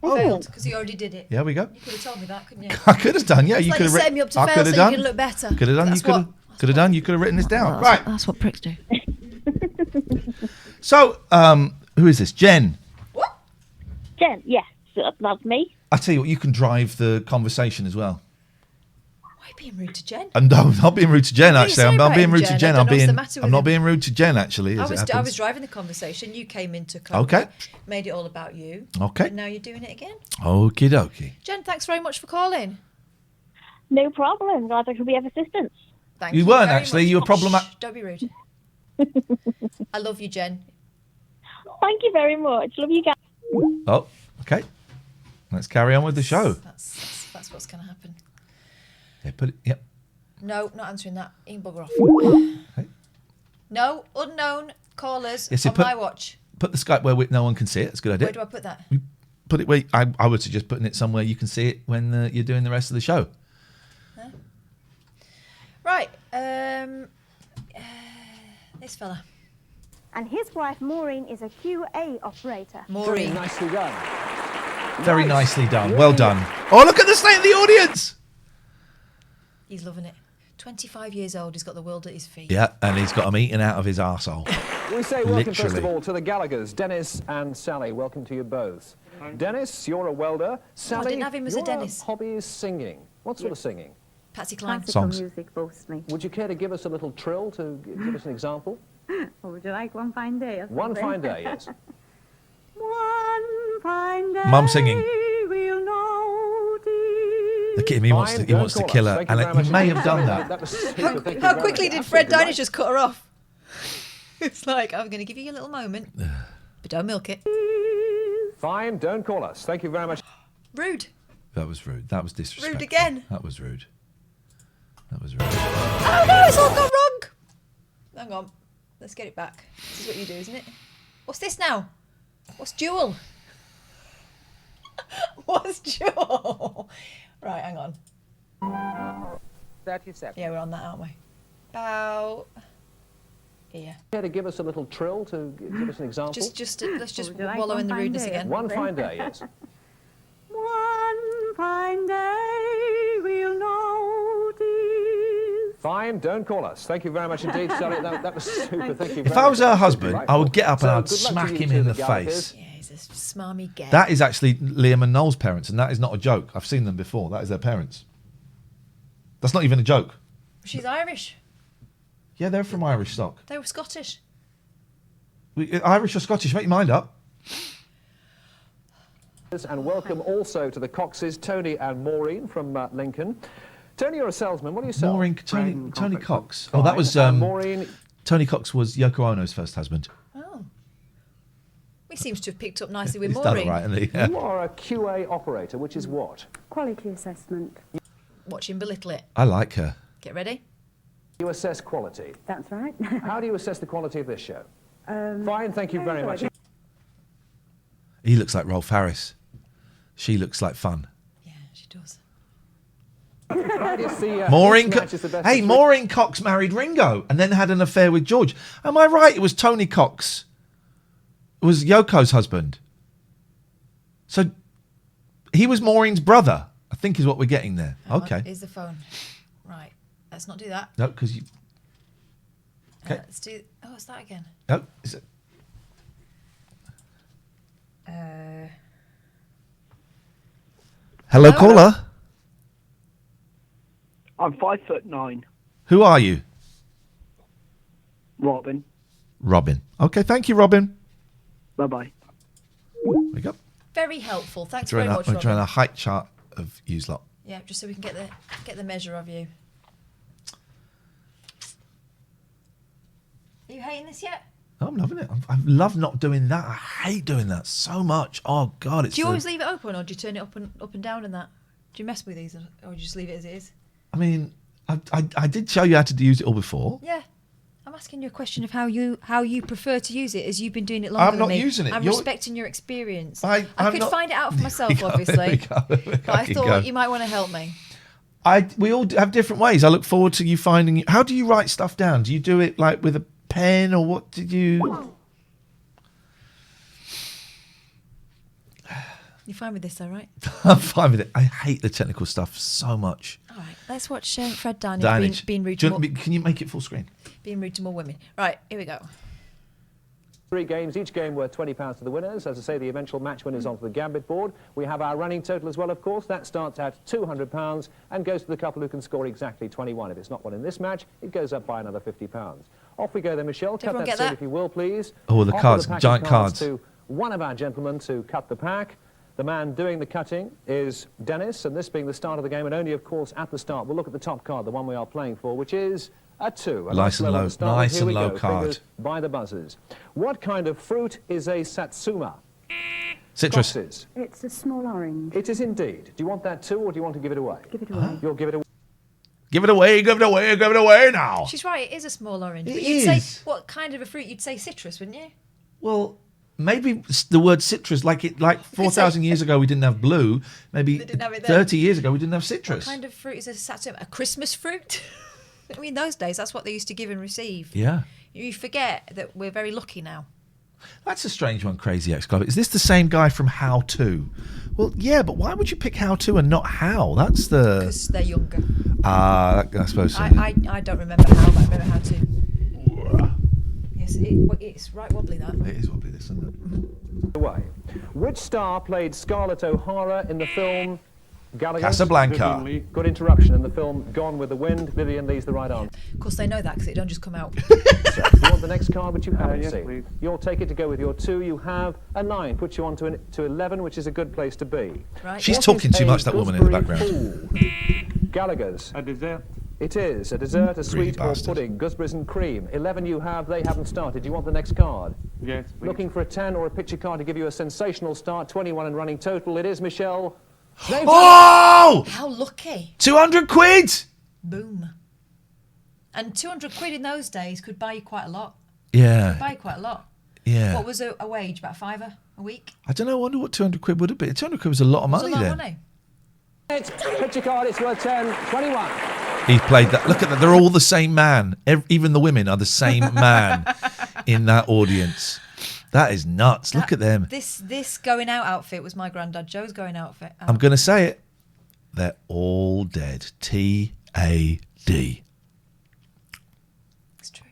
Failed because he already did it.
Yeah, we go.
You could have told me that, couldn't you?
I could have done. Yeah,
It's
you
like
could
you
have
set me up to fail so you can look better.
Could have done.
That's
Could have done. You could have written this down. Right.
That's what pricks do.
So, who is this? Jen.
What? Jen, yes, that's me.
I tell you what, you can drive the conversation as well.
Why are you being rude to Jen?
And I'm not being rude to Jen.
What are you
Actually, I'm not being rude to
celebrating,
Jen.
Jen? I
I'm
don't know what's
being.
the matter with
I'm not
him.
being rude to Jen. Actually,
I
as it
was
happens.
driving the conversation. You came into
Okay.
made it all about you.
Okay.
And now you're doing it again.
Okie dokie.
Jen, thanks very much for calling.
No problem. Glad I could be of assistance.
Thank
You weren't
very
actually.
much.
You were problematic.
Shh, don't be rude. I love you, Jen.
Thank you very much. Love you guys.
Oh, okay. Let's carry on with the show.
That's what's going to happen.
Yeah, put it. Yep.
No, not answering that. You can bugger off.
Okay.
No, unknown callers
Yes, you
on
put-
my watch.
Put the Skype where no one can see it. That's a good idea.
Where do I put that?
Put it where I would suggest putting it somewhere you can see it when you're doing the rest of the show.
Right. This fella.
And his wife Maureen is a QA operator.
Maureen.
Very nicely done.
Very nicely done. Well done. Oh, look at the state of the audience.
He's loving it. 25 years old. He's got the world at his feet.
Yeah, and he's got them eating out of his arsehole.
We say welcome first of
Literally.
all to the Gallaghers, Dennis and Sally. Welcome to you both. Dennis, you're a welder. Sally,
didn't have him as a
your
Dennis.
hobby is singing. What sort of singing?
Patsy Cline.
Songs.
music mostly.
Would you care to give us a little trill to give us an example?
Or would you like One Fine Day? or
One
something?
fine day, yes.
One fine day.
Mum singing.
We'll notice.
Look at him. He wants to, he wants to kill her, and he may have done that.
Was super. Thank you
How
very
quickly
much.
did Fred
Absolutely
Dynish just cut her off? It's like, I'm going to give you a little moment, but don't milk it.
Fine, don't call us. Thank you very much.
Rude.
That was rude. That was disrespectful.
Rude again.
That was rude. That was rude.
Oh no, it's all gone wrong. Hang on. Let's get it back. This is what you do, isn't it? What's this now? What's dual? What's dual? Right, hang on.
30 seconds.
Yeah, we're on that, aren't we? About here.
Care to give us a little trill to give us an example?
Let's just
Would you like
wallow
One
in the
Fine
rudeness
Day or
again.
One fine day, yes.
One fine day we'll notice.
Fine, don't call us. Thank you very much indeed, Sally. That was super. Thank you very
If I was
much.
her husband, I would get up and
So,
I'd
good luck to
smack
you
him
two,
in
the
the
Gallaghers.
face.
Yeah, he's a smarmy gay.
That is actually Liam and Noel's parents, and that is not a joke. I've seen them before. That is their parents. That's not even a joke.
She's Irish.
Yeah, they're from Irish stock.
They were Scottish.
Irish or Scottish, make your mind up.
And welcome also to the Coxes, Tony and Maureen from Lincoln. Tony, you're a salesman. What do you sell?
Maureen, Tony Cox. Oh, that was
Maureen.
Tony Cox was Yoko Ono's first husband.
Oh. He seems to have picked up nicely with
He's done it
Maureen.
right, hasn't he? Yeah.
You are a QA operator, which is what?
Quality assessment.
Watch him belittle it.
I like her.
Get ready.
You assess quality.
That's right.
How do you assess the quality of this show? Fine, thank you very much.
He looks like Rolf Harris. She looks like fun.
Yeah, she does.
Maureen, hey, Maureen Cox married Ringo and then had an affair with George. Am I right? It was Tony Cox. It was Yoko's husband. So he was Maureen's brother, I think is what we're getting there. Okay.
Here's the phone. Right. Let's not do that.
No, because you... Okay.
Let's do... Oh, it's that again.
No, is it... Hello, caller.
I'm 5'9".
Who are you?
Robin.
Robin. Okay, thank you, Robin.
Bye-bye.
There we go.
Very helpful. Thanks
We're
very much,
trying
Robin.
a height chart of yous lot.
Yeah, just so we can get the measure of you. Are you hating this yet?
Oh, I'm loving it. I love not doing that. I hate doing that so much. Oh, God. It's
Do you always leave it open, or do you turn it up and down and that? Do you mess with these, or do you just leave it as it is?
I mean, I did show you how to use it all before.
Yeah. I'm asking you a question of how you prefer to use it, as you've been doing it longer
I'm
than
not
me.
using it.
I'm
You're-
respecting your experience.
I'm
could
not-
find it out for myself,
There we
obviously.
go.
But I
can
thought
go.
you might want to help me.
We all have different ways. I look forward to you finding... How do you write stuff down? Do you do it like with a pen, or what did you...
You're fine with this, though, right?
I'm fine with it. I hate the technical stuff so much.
All right. Let's watch Fred Dynish
Dynish.
being rude
Do
to
you
more,
want me- Can you make it full screen?
being rude to more women. Right. Here we go.
3 games, each game worth £20 to the winners. As I say, the eventual match winners onto the gambit board. We have our running total as well, of course. That starts at £200 and goes to the couple who can score exactly 21. If it's not one in this match, it goes up by another £50. Off we go then, Michelle. Cut
everyone
that
get
seal
that?
if you will, please.
Oh, the
Offer
cards,
pack of
giant cards.
To one of our gentlemen to cut the pack. The man doing the cutting is Dennis, and this being the start of the game, and only, of course, at the start. We'll look at the top card, the one we are playing for, which is a 2. A
Nice and
level
low.
to start with.
Nice
Here
and
we
low
go.
card.
Fingers by the buzzers. What kind of fruit is a satsuma?
Citrus.
Foxes.
It's a small orange.
It is indeed. Do you want that too, or do you want to give it away?
Give it away.
You'll give it away.
Give it away, give it away, give it away now.
She's right. It is a small orange.
It
But you'd
is.
say what kind of a fruit? You'd say citrus, wouldn't you?
Well, maybe the word citrus, like 4,000 years ago we didn't have blue. Maybe
They didn't have it then.
30 years ago we didn't have
What
citrus.
kind of fruit is a satsuma? A Christmas fruit? I mean, those days, that's what they used to give and receive.
Yeah.
You forget that we're very lucky now.
That's a strange one, Crazy Ex-Club. Is this the same guy from How To? Well, yeah, but why would you pick How To and not How? That's the...
Because they're younger.
I suppose so.
I don't remember How, but I remember How To. Yes, it's right wobbly, that.
It is wobbly, this, isn't it?
Away. Which star played Scarlett O'Hara in the film Gallagher?
Casablanca.
Good interruption in the film Gone with the Wind. Vivian Lee's the right answer.
Of course, they know that because it don't just come out.
So, you want the next card, which you haven't
yes,
seen.
please.
You'll take it to go with your 2. You have a 9. Puts you on to 11, which is a good place to be.
Right.
She's
What
talking
is
too
a
much, that woman in the
gooseberry
background.
fool? Gallagher's.
A dessert.
It is a dessert, a sweet or
bastard.
pudding, gooseberries and cream. 11 you have, they haven't started. You want the next card?
Yes, please.
Looking for a 10 or a picture card to give you a sensational start. 21 and running total. It is Michelle. They've
Oh!
How lucky.
200 quid!
Boom. And 200 quid in those days could buy you quite a lot.
Yeah.
Could buy you quite a lot.
Yeah.
What was a wage? About £5 a week?
I don't know, I wonder what 200 quid would have been. 200 quid was a lot of
It was
money
a lot
then.
of money.
It's picture card, it's worth 10. 21.
He played that. Look at that. They're all the same man. Even the women are the same man in that audience. That is nuts. Look at them.
This going out outfit was my granddad Joe's going outfit.
I'm going to say it. They're all dead. T-A-D.
It's true.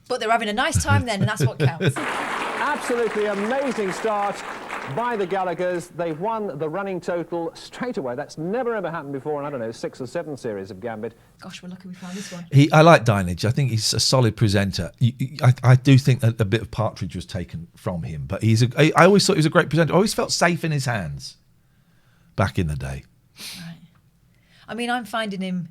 But they're having a nice time then, and that's what counts.
Absolutely amazing start by the Gallaghers. They've won the running total straight away. That's never ever happened before in, I don't know, 6 or 7 series of Gambit.
Gosh, we're lucky we found this one.
I like Dinage. I think he's a solid presenter. I do think that a bit of Partridge was taken from him, but I always thought he was a great presenter. I always felt safe in his hands back in the day.
Right. I mean, I'm finding him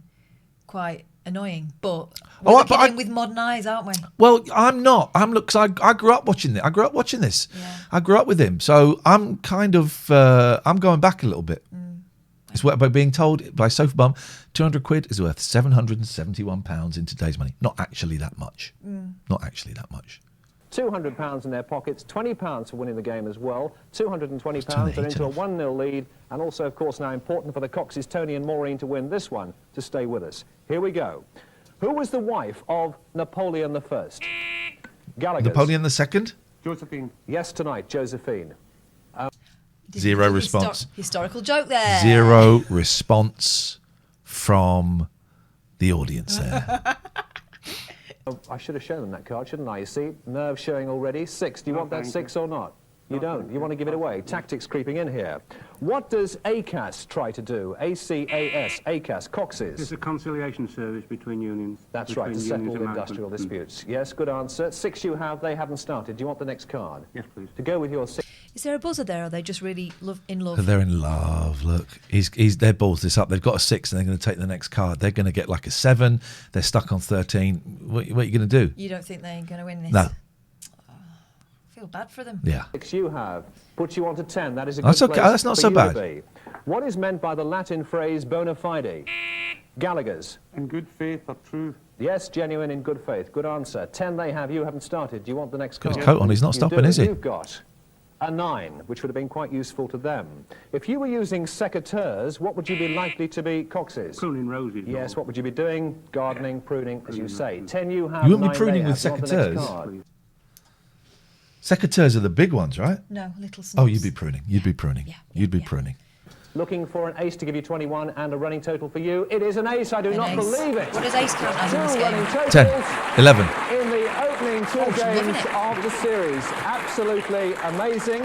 quite annoying, but we're looking at him with modern eyes, aren't we?
Well, I'm not. Cause I grew up watching this. I grew up watching this.
Yeah.
I grew up with him, so I'm kind of I'm going back a little bit. It's what by being told by Sofa Bum, 200 quid is worth £771 in today's money. Not actually that much. Not actually that much.
£200 in their pockets, £20 for winning the game as well, £220. They're into a 1-0 lead, and also, of course, now important for the Coxes, Tony and Maureen, to win this one to stay with us. Here we go. Who was the wife of Napoleon I? Gallagher.
Napoleon II?
Josephine.
Yes, tonight, Josephine.
Zero response.
Historical joke there.
Zero response from the audience there.
Oh, I should have shown them that card, shouldn't I? You see, nerves showing already. 6. Do you want that 6 or not? You don't. You want to give it away. Tactics creeping in here. What does ACAS try to do? A-C-A-S. ACAS. Coxes.
It's a conciliation service between unions.
That's right, to settle industrial disputes. Yes, good answer. 6 you have. They haven't started. Do you want the next card?
Yes, please.
To go with your 6.
Is there a buzzer there, or are they just really in love?
They're in love. Look, they're balls this up. They've got a 6 and they're going to take the next card. They're going to get like a 7. They're stuck on 13. What are you going to do?
You don't think they're going to win this?
No.
I feel bad for them.
Yeah.
6 you have. Puts you on to 10. That is a good
That's okay.
place
That's not
for
so
you
bad.
to be. What is meant by the Latin phrase bona fide? Gallagher's.
In good faith or true.
Yes, genuine in good faith. Good answer. 10 they have. You haven't started. Do you want the next
Got
card?
his coat on. He's not
You
stopping,
do.
is he?
You've got a 9, which would have been quite useful to them. If you were using secateurs, what would you be likely to be, Coxes?
Pruning roses.
Yes, what would you be doing? Gardening, pruning, as you say. 10 you have.
You wouldn't be
9 they
pruning
have.
with
Do you want the next
secateurs?
card?
Secateurs are the big ones, right?
No, little snobs.
Oh, you'd be pruning. You'd be pruning. You'd be pruning.
Looking for an ace to give you 21 and a running total for you. It is an ace. I do not
ace.
believe it.
What does ace count as in this
Two
game?
running totals
10, 11.
in the opening 2
Oh, she's loving
games
it.
of the series. Absolutely amazing.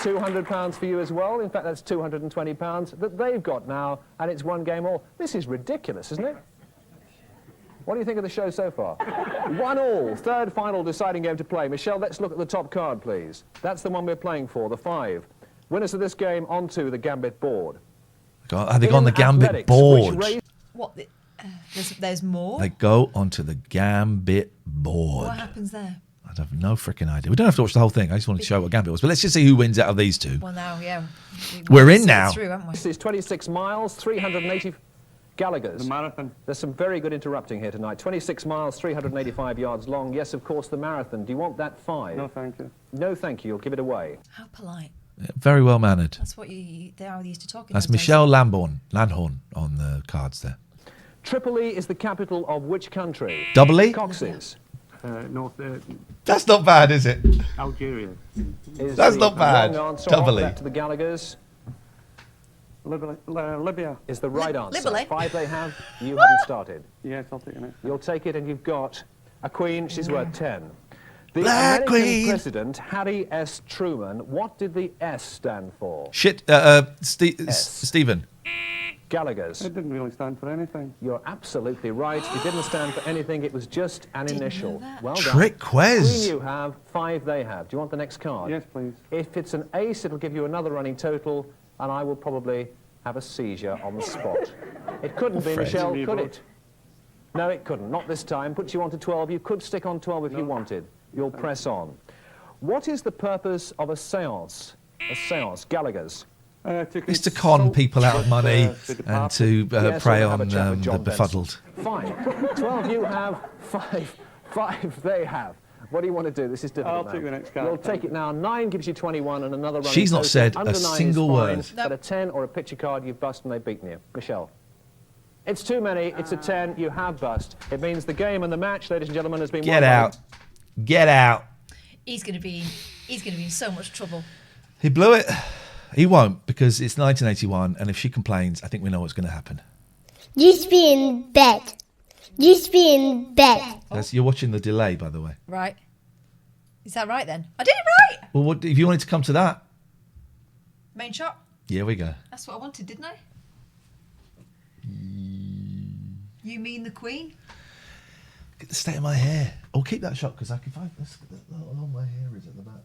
£200 for you as well. In fact, that's £220 that they've got now, and it's 1 game all. This is ridiculous, isn't it? What do you think of the show so far? 1-1, third final deciding game to play. Michelle, let's look at the top card, please. That's the one we're playing for, the 5. Winners of this game onto the Gambit board.
Have they gone on the
In
Gambit
athletics,
board?
which raised-
What? There's more?
They go onto the Gambit board.
What happens there?
I have no freaking idea. We don't have to watch the whole thing. I just wanted to show what Gambit was. But let's just see who wins out of these 2.
Well, now, yeah.
We're in
see it
now.
Through, haven't we?
This is 26 miles, 380 Gallagher's.
The marathon.
There's some very good interrupting here tonight. 26 miles, 385 yards long. Yes, of course, the marathon. Do you want that 5?
No, thank you.
No, thank you. You'll give it away.
How polite.
Very well mannered.
That's what they are used to talking.
That's
those days.
Michelle Landhorn on the cards there.
Tripoli is the capital of which country?
Double E?
Coxes.
North.
That's not bad, is it?
Algeria.
That's not bad. Doubly.
To the Gallaghers
Libya
is the right answer.
Libya.
5 they have. You haven't started.
Yes, I'll take it.
You'll take it, and you've got a queen. She's worth 10. The
Black
American
Queen.
President Harry S. Truman. What did the S stand for?
Shit, Stephen.
Gallaghers.
It didn't really stand for anything.
You're absolutely right. It didn't stand for anything. It was just an initial. Well done.
Trick quiz.
Queen you have, 5 they have. Do you want the next card?
Yes, please.
If it's an ace, it'll give you another running total, and I will probably have a seizure on the spot. It couldn't be,
Fred.
Michelle, could it? No, it couldn't. Not this time. Puts you on to 12. You could stick on 12 if you wanted. You'll press on. What is the purpose of a séance? A séance, Gallaghers.
It's to con people out of money and to
Yes,
prey
we'll have
on
a chat with
the
John
befuddled.
Fine. 12 you have, 5 they have. What do you want to do? This is difficult.
I'll
now.
take the next card.
You'll take it now. 9 gives you 21 and another running
She's not
total.
said
Under
a
9 is
single
fine,
word.
But a 10 or a picture card, you've bust and they've beaten you. Michelle. It's too many. It's a 10. You have bust. It means the game and the match, ladies and gentlemen, has been
Get
won by-
out. Get out.
He's going to be in so much trouble.
He blew it. He won't, because it's 1981, and if she complains, I think we know what's going to happen.
Just be in bed. Just be in bed.
You're watching the delay, by the way.
Right. Is that right then? I did it right.
Well, what if you wanted to come to that?
Main shot.
Here we go.
That's what I wanted, didn't I? You mean the Queen?
Get the state of my hair. Oh, keep that shot, because I can find this. All my hair is at the back.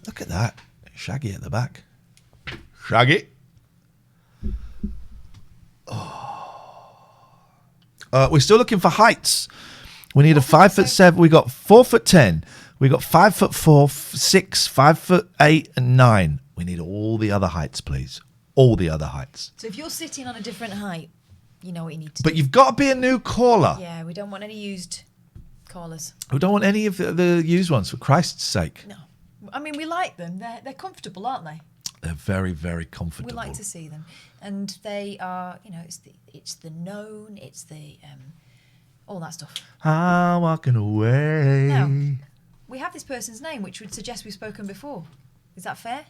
Look at that. Shaggy at the back. Shaggy. We're still looking for heights. We need a 5'7". We got 4'10". We got 5'4", 6, 5'8", and 9. We need all the other heights, please. All the other heights.
So if you're sitting on a different height, you know what you need to do.
But you've got to be a new caller.
Yeah, we don't want any used callers.
We don't want any of the used ones, for Christ's sake.
No. I mean, we like them. They're comfortable, aren't they?
They're very, very comfortable.
We like to see them. And they are, it's the known, it's the, all that stuff.
I'm walking away.
Now, we have this person's name, which would suggest we've spoken before. Is that fair?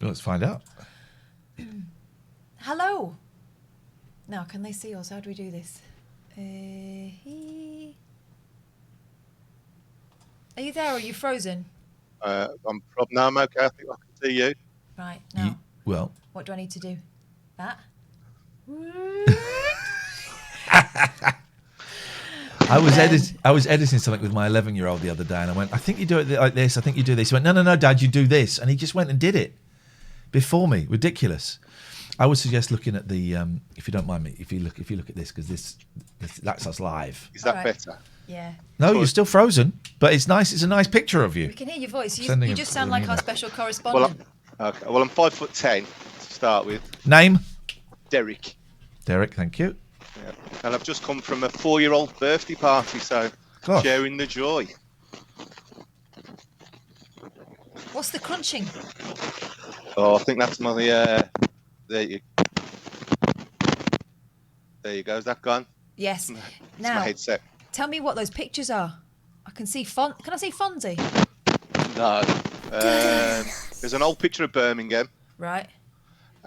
Let's find out.
Hello. Now, can they see us? How do we do this? Are you there or are you frozen?
I'm okay. I think I can see you.
Right, now.
Well.
What do I need to do? That?
I was editing something with my 11-year-old the other day, and I went, I think you do it like this. I think you do this. He went, no, Dad, you do this. And he just went and did it before me. Ridiculous. I would suggest looking at the, if you don't mind me, if you look at this, because that's us live.
Is that better?
Yeah.
No, you're still frozen, but it's nice. It's a nice picture of you.
We can hear your voice. You
Sending
just
a-
sound like our special correspondent.
I'm 5'10" to start with.
Name?
Derek.
Derek, thank you.
Yeah. And I've just come from a 4-year-old birthday party, so
Gosh.
sharing the joy.
What's the crunching?
Oh, I think that's my there you go. Is that gone?
Yes.
It's
Now,
my headset.
tell me what those pictures are. I can see Can I see Fonzie?
No. There's an old picture of Birmingham,
Right.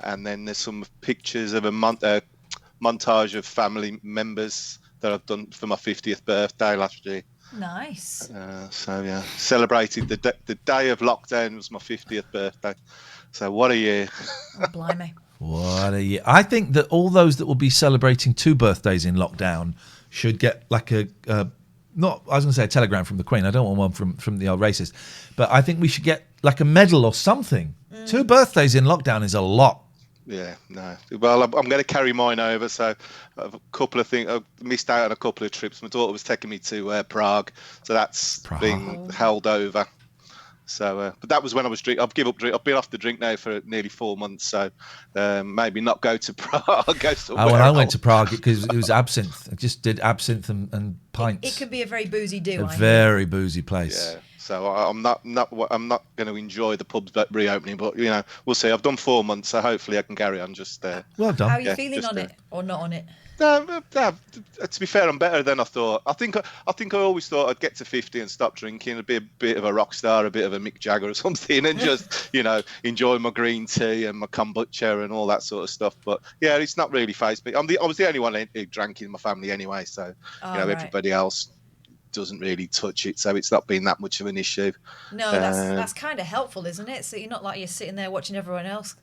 and then there's some pictures of a montage of family members that I've done for my 50th birthday last year.
Nice.
So yeah, celebrated the day of lockdown was my 50th birthday. So what a year!
Oh, blimey.
What a year. I think that all those that will be celebrating 2 birthdays in lockdown should get like a telegram from the Queen. I don't want one from the old racist. But I think we should get like a medal or something. 2 birthdays in lockdown is a lot.
Yeah, no. Well, I'm going to carry mine over. So a couple of things. I missed out on a couple of trips. My daughter was taking me to Prague. So that's been held over. So, but that was when I was drinking. I've given up drink. I've been off the drink now for nearly 4 months. So maybe not go to Prague. Go somewhere
When I
else.
went to Prague, because it was absinthe. I just did absinthe and pints.
It can be a very boozy do.
A very boozy place.
Yeah. So I'm not going to enjoy the pubs reopening, but
Oh,
we'll see. I've done 4 months, so hopefully I can carry on. Just
well done.
How are you feeling on it or not on it?
No, to be fair, I'm better than I thought. I think I always thought I'd get to 50 and stop drinking, I'd be a bit of a rock star, a bit of a Mick Jagger or something, and just enjoy my green tea and my kombucha and all that sort of stuff. But yeah, it's not really phased me. I was the only one who drank in my family anyway, so everybody else doesn't really touch it, so it's not been that much of an issue.
No, that's kind of helpful, isn't it? So you're not like you're sitting there watching everyone else.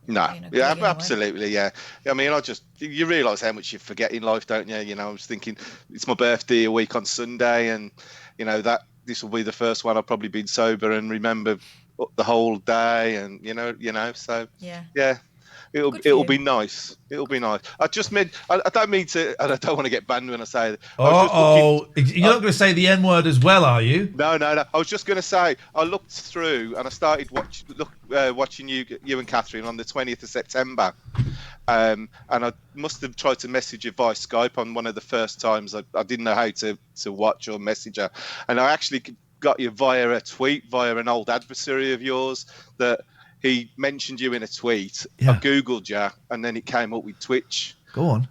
No, yeah, absolutely, yeah. I mean, you realise how much you forget in life, don't you? I was thinking it's my birthday a week on Sunday, and that this will be the first one I've probably been sober and remember the whole day, and so yeah. It'll be nice. It'll be nice. I don't mean to, and I don't want to get banned when I say that.
You're not going to say the N word as well, are you?
No. I was just going to say, I looked through and I started watching you and Catherine on the 20th of September. And I must have tried to message you via Skype on one of the first times. I didn't know how to watch or message her. And I actually got you via a tweet, via an old adversary of yours that he mentioned you in a tweet.
Yeah.
I Googled you, and then it came up with Twitch.
Go on.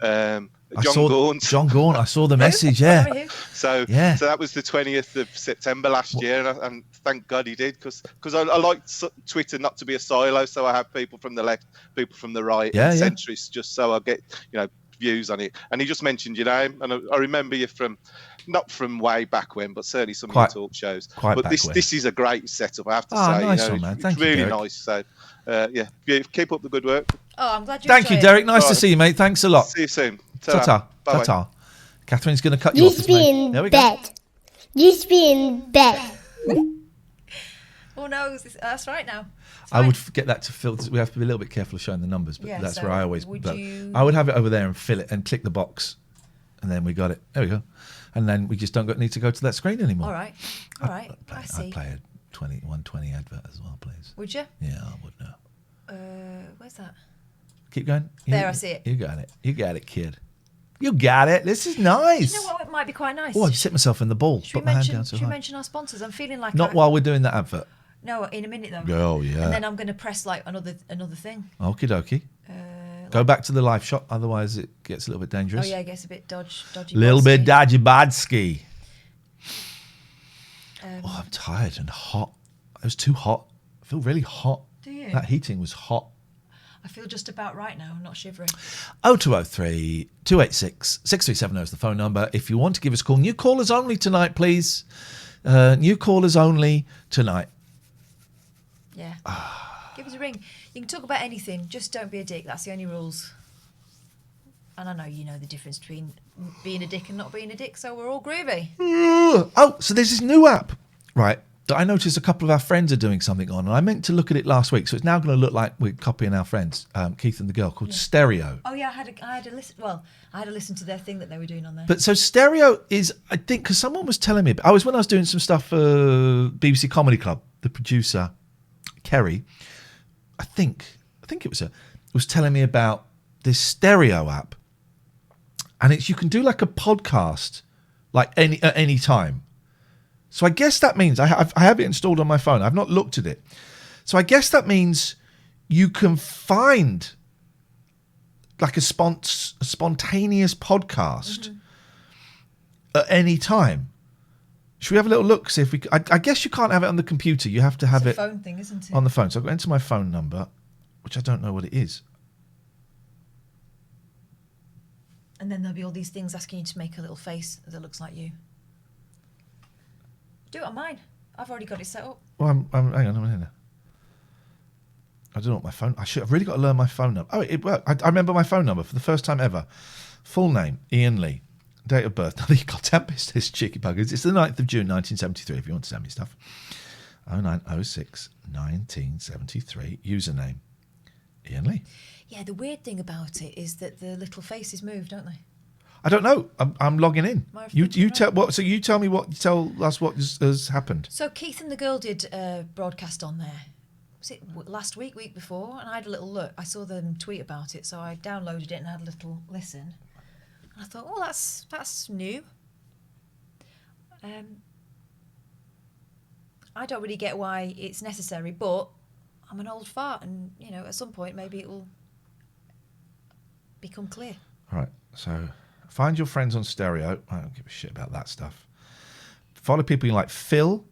John
Gaunt. I saw the message, yeah.
So that was the 20th of September last year, and thank God he did, because I like Twitter not to be a silo, so I have people from the left, people from the right, centrists, just so I get views on it. And he just mentioned your name, and I remember you not from way back when, but certainly some of your talk shows. But this is a great setup, I have to say.
Nice one, man. Thank you,
really
Derek.
Nice. So keep up the good work.
Oh, I'm glad you
Thank you, Derek. Nice to see you, mate. Thanks a lot.
See you soon.
Ta-ta.
Bye-bye.
Ta-ta. Catherine's going to cut you off.
Just be in bed. Just be in bed.
Oh no, that's right now.
I would get that to fill. We have to be a little bit careful of showing the numbers, but that's
so
where I always.
would
I would have it over there and fill it and click the box, and then we got it. There we go, and then we just don't need to go to that screen anymore.
All right. I see.
I'd play a 120 advert as well, please.
Would you?
Yeah, I would now.
Where's that?
Keep going.
I see it.
You got it. You got it, kid. You got it. This is nice.
You know what? It might be quite nice.
Oh, I've hit myself in the ball.
Should we mention our sponsors? I'm feeling like
not while we're doing that advert.
No, in a minute though.
Oh yeah.
And then I'm going to press like another thing.
Okie dokie. Go back to the live shot, otherwise it gets a little bit dangerous.
Oh yeah, it gets a bit dodgy.
Little bit dodgy badsky. I'm tired and hot. It was too hot. I feel really hot.
Do you?
That heating was hot.
I feel just about right now. I'm not shivering.
0203 286 6370 is the phone number. If you want to give us a call, new callers only tonight, please. New callers only tonight.
Yeah. Give us a ring. You can talk about anything. Just don't be a dick. That's the only rules. And I know you know the difference between being a dick and not being a dick, so we're all groovy.
Oh, so there's this new app, right, that I noticed a couple of our friends are doing something on, and I meant to look at it last week, so it's now going to look like we're copying our friends, Keith and the girl, called Stereo.
Oh yeah, I had a listen. Well, I had to listen to their thing that they were doing on there.
But so Stereo is, I think, because someone was telling me, when I was doing some stuff for BBC Comedy Club, the producer Kerry, I think it was her, was telling me about this Stereo app, and it's you can do like a podcast, like at any time. So I guess that means I have it installed on my phone. I've not looked at it. So I guess that means you can find like a spontaneous podcast at any time. Should we have a little look? See if we. I guess you can't have it on the computer. You have to have
it's
it
a phone thing, isn't it?
On the phone. So I'll go into my phone number, which I don't know what it is.
And then there'll be all these things asking you to make a little face that looks like you. Do it on mine. I've already got it set up.
Well, hang on a minute. I don't know what my phone. I've really got to learn my phone number. Oh, it worked. I remember my phone number for the first time ever. Full name: Ian Lee. Date of birth. Now you got tempest. This cheeky buggers. It's the 9th of June, 1973. If you want to send me stuff, 0906 1973. Username: Ian Lee.
Yeah, the weird thing about it is that the little faces move, don't they?
I don't know. I'm logging in. You tell what? So you tell me what. Tell us what has happened.
So Keith and the girl did a broadcast on there. Was it last week before? And I had a little look. I saw them tweet about it, so I downloaded it and had a little listen. And I thought, oh, that's new. I don't really get why it's necessary, but I'm an old fart, and at some point maybe it will become clear.
All right. So, find your friends on stereo. I don't give a shit about that stuff. Follow people you like. Phil.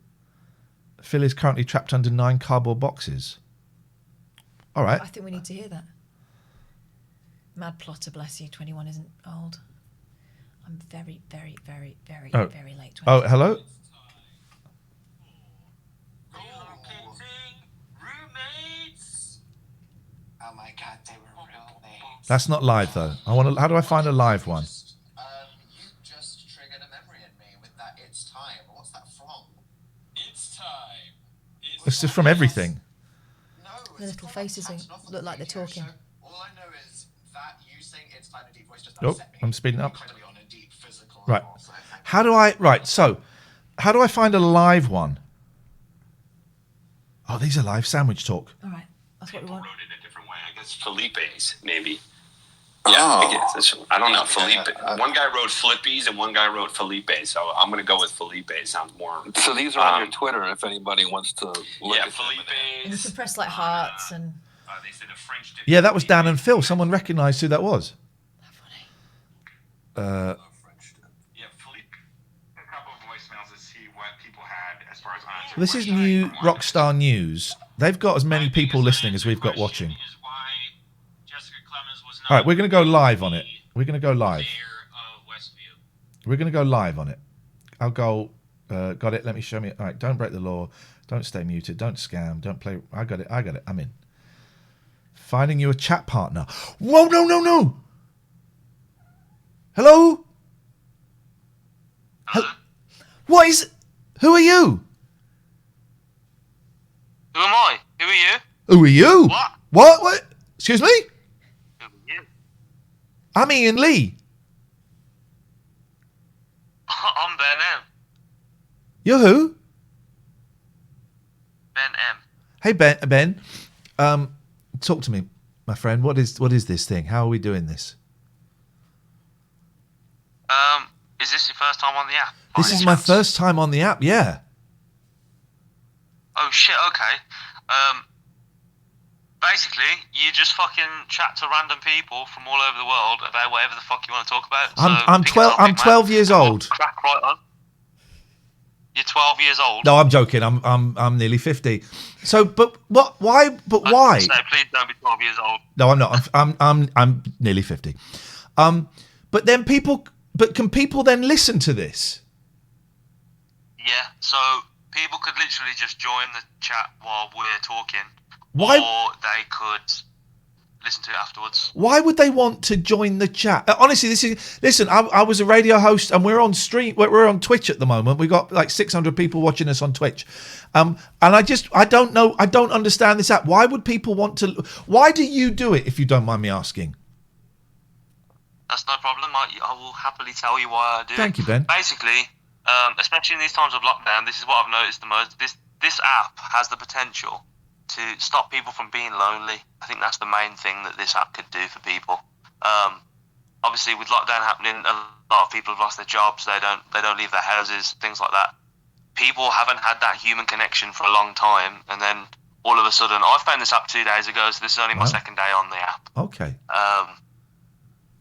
Phil is currently trapped under 9 cardboard boxes. All right.
I think we need to hear that. Mad plotter, bless you. 21 isn't old. I'm very, very, very, very, very late. 20s.
Oh, hello?
Oh my God, they were roommates.
That's not live, though. How do I find a live one?
You just triggered a memory in me with that It's Time. What's that from? It's Time.
It's just from everything.
The little faces look like they're talking.
All I know is that you saying It's Time in a deep voice just
Oh,
upset me.
I'm speeding up.
Incredibly on a deep physical
Right.
level, so
How do I find a live one? Oh, these are live sandwich talk.
All right. That's what we want.
I guess Felipe's, maybe. Yeah, I guess. I don't know. Felipe. One guy wrote Flippies and one guy wrote Felipe, so I'm going to go with Felipe. Sounds more.
So these are on your Twitter if anybody wants to look at
Felipe.
And you can press like hearts and.
They said a French.
Yeah, that was Dan and Phil. Someone recognised who that was.
Yeah, Felipe. A couple of voicemails to see what people had as far as answers.
This is new Rockstar News. They've got as many people listening as we've got watching. All right, we're going to go live on it. We're going to go live. We're going to go live on it. I'll go. Got it. Let me show me. All right, don't break the law. Don't stay muted. Don't scam. Don't play. I got it. I'm in. Finding you a chat partner. Whoa, no. Hello? What is... Who are you?
Who am I? Who are you?
Who are you?
What?
What? Excuse me?
Who are you?
I'm Ian Lee.
I'm Ben M.
You're who?
Ben M.
Hey, Ben. Talk to me, my friend. What is this thing? How are we doing this?
Is this your first time on the app?
This is my first time on the app, yeah.
Oh shit, okay. Basically, you just fucking chat to random people from all over the world about whatever the fuck you want to talk about.
I'm 12 years old.
Crack right on. You're 12 years old.
No, I'm joking. I'm nearly 50. So, but what? Why? But why?
So please don't be 12 years old.
No, I'm not. I'm nearly 50. But then can people then listen to this?
Yeah. So people could literally just join the chat while we're talking.
Why?
Or they could listen to it afterwards.
Why would they want to join the chat? Honestly, listen. I was a radio host, and we're on stream. We're on Twitch at the moment. We got like 600 people watching us on Twitch, and I don't know. I don't understand this app. Why would people want to? Why do you do it? If you don't mind me asking.
That's no problem. I will happily tell you why I do.
Thank you, Ben.
Basically, especially in these times of lockdown, this is what I've noticed the most. This app has the potential to stop people from being lonely. I think that's the main thing that this app could do for people. Obviously, with lockdown happening, a lot of people have lost their jobs. They don't leave their houses, things like that. People haven't had that human connection for a long time, and then all of a sudden, I found this app 2 days ago, so this is only my second day on the app.
Okay.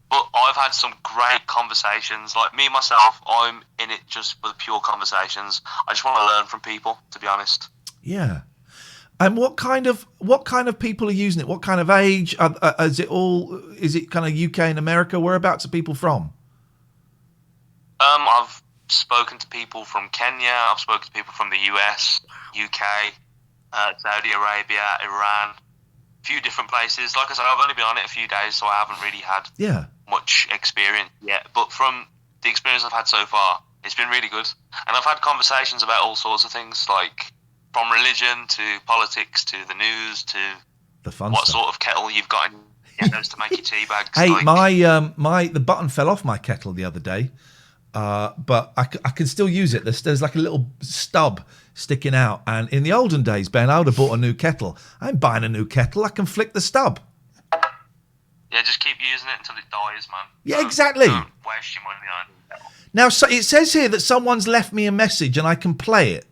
But I've had some great conversations. Like me, myself, I'm in it just for the pure conversations. I just want to learn from people, to be honest.
Yeah. And what kind of people are using it? What kind of age? Is it kind of UK and America? Whereabouts are people from?
I've spoken to people from Kenya. I've spoken to people from the US, UK, Saudi Arabia, Iran, a few different places. Like I said, I've only been on it a few days, so I haven't really had much experience yet. But from the experience I've had so far, it's been really good. And I've had conversations about all sorts of things, like from religion to politics to the news to
the fun
what
stuff.
sort of kettle you've got in your house to make your tea bags.
Hey,
like,
the button fell off my kettle the other day, but I can still use it. There's like a little stub sticking out, and in the olden days, Ben, I would have bought a new kettle. I'm buying a new kettle. I can flick the stub.
Yeah, just keep using it until it dies, man.
Yeah, exactly.
Don't waste your money on it.
Now, so it says here that someone's left me a message, and I can play it.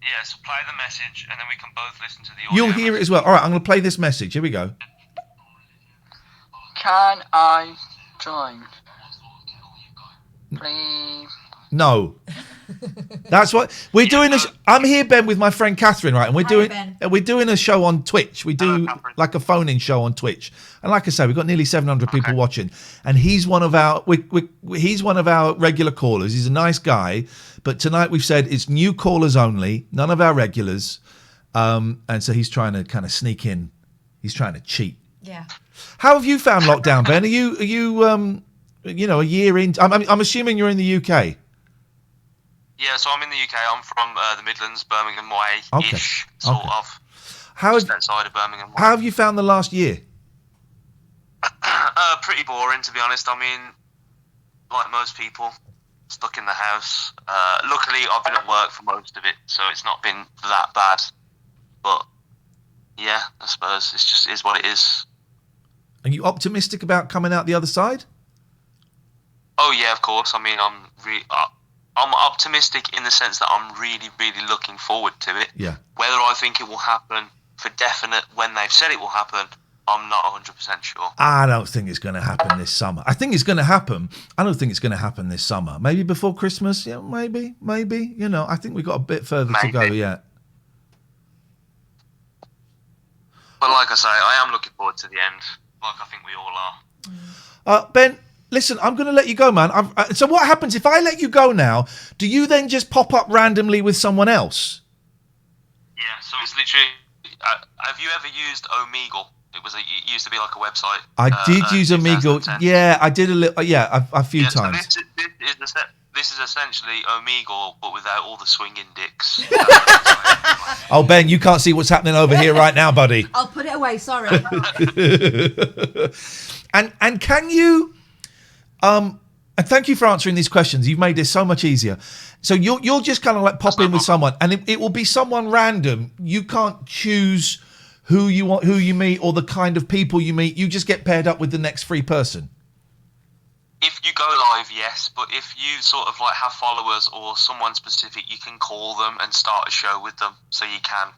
Yeah, so play the message, and then we can both listen to the audio.
You'll hear it as well. All right, I'm going to play this message. Here we go.
Can I
Join. Play.
No. That's what we're doing. I'm here, Ben, with my friend Catherine, right? And we're doing a show on Twitch. We do like a phone-in show on Twitch. And like I say, we've got nearly 700 people watching. And he's one of our he's one of our regular callers. He's a nice guy. But tonight we've said it's new callers only, none of our regulars. And so he's trying to kind of sneak in. He's trying to cheat.
Yeah.
How have you found lockdown, Ben? Are you a year in? I'm assuming you're in the UK.
Yeah, so I'm in the UK. I'm from the Midlands, Birmingham way-ish, sort of. Just outside of Birmingham way.
How have you found the last year?
Pretty boring, to be honest. I mean, like most people, stuck in the house. Luckily, I've been at work for most of it, so it's not been that bad. But yeah, I suppose it just is what it is.
Are you optimistic about coming out the other side?
Oh yeah, of course. I mean, I'm optimistic in the sense that I'm really, really looking forward to it.
Yeah.
Whether I think it will happen for definite when they've said it will happen, I'm not 100% sure.
I don't think it's going to happen this summer. I think it's going to happen. I don't think it's going to happen this summer. Maybe before Christmas. Yeah, maybe. You know, I think we've got a bit further to go yet.
But like I say, I am looking forward to the end, like I think we all are.
Ben, listen, I'm going to let you go, man. So what happens if I let you go now? Do you then just pop up randomly with someone else?
Yeah, so it's literally... have you ever used Omegle? It used to be like a website.
I did use Omegle. Yeah, I did a little. Yeah, a few times.
So this is essentially Omegle, but without all the swinging dicks.
Oh, Ben, you can't see what's happening over here right now, buddy.
I'll put it away. Sorry.
And can you? And thank you for answering these questions. You've made this so much easier. So you'll just kind of like pop in with someone, and it will be someone random. You can't choose who you meet, or the kind of people you meet. You just get paired up with the next free person.
If you go live, yes, but if you sort of like have followers or someone specific, you can call them and start a show with them, so you can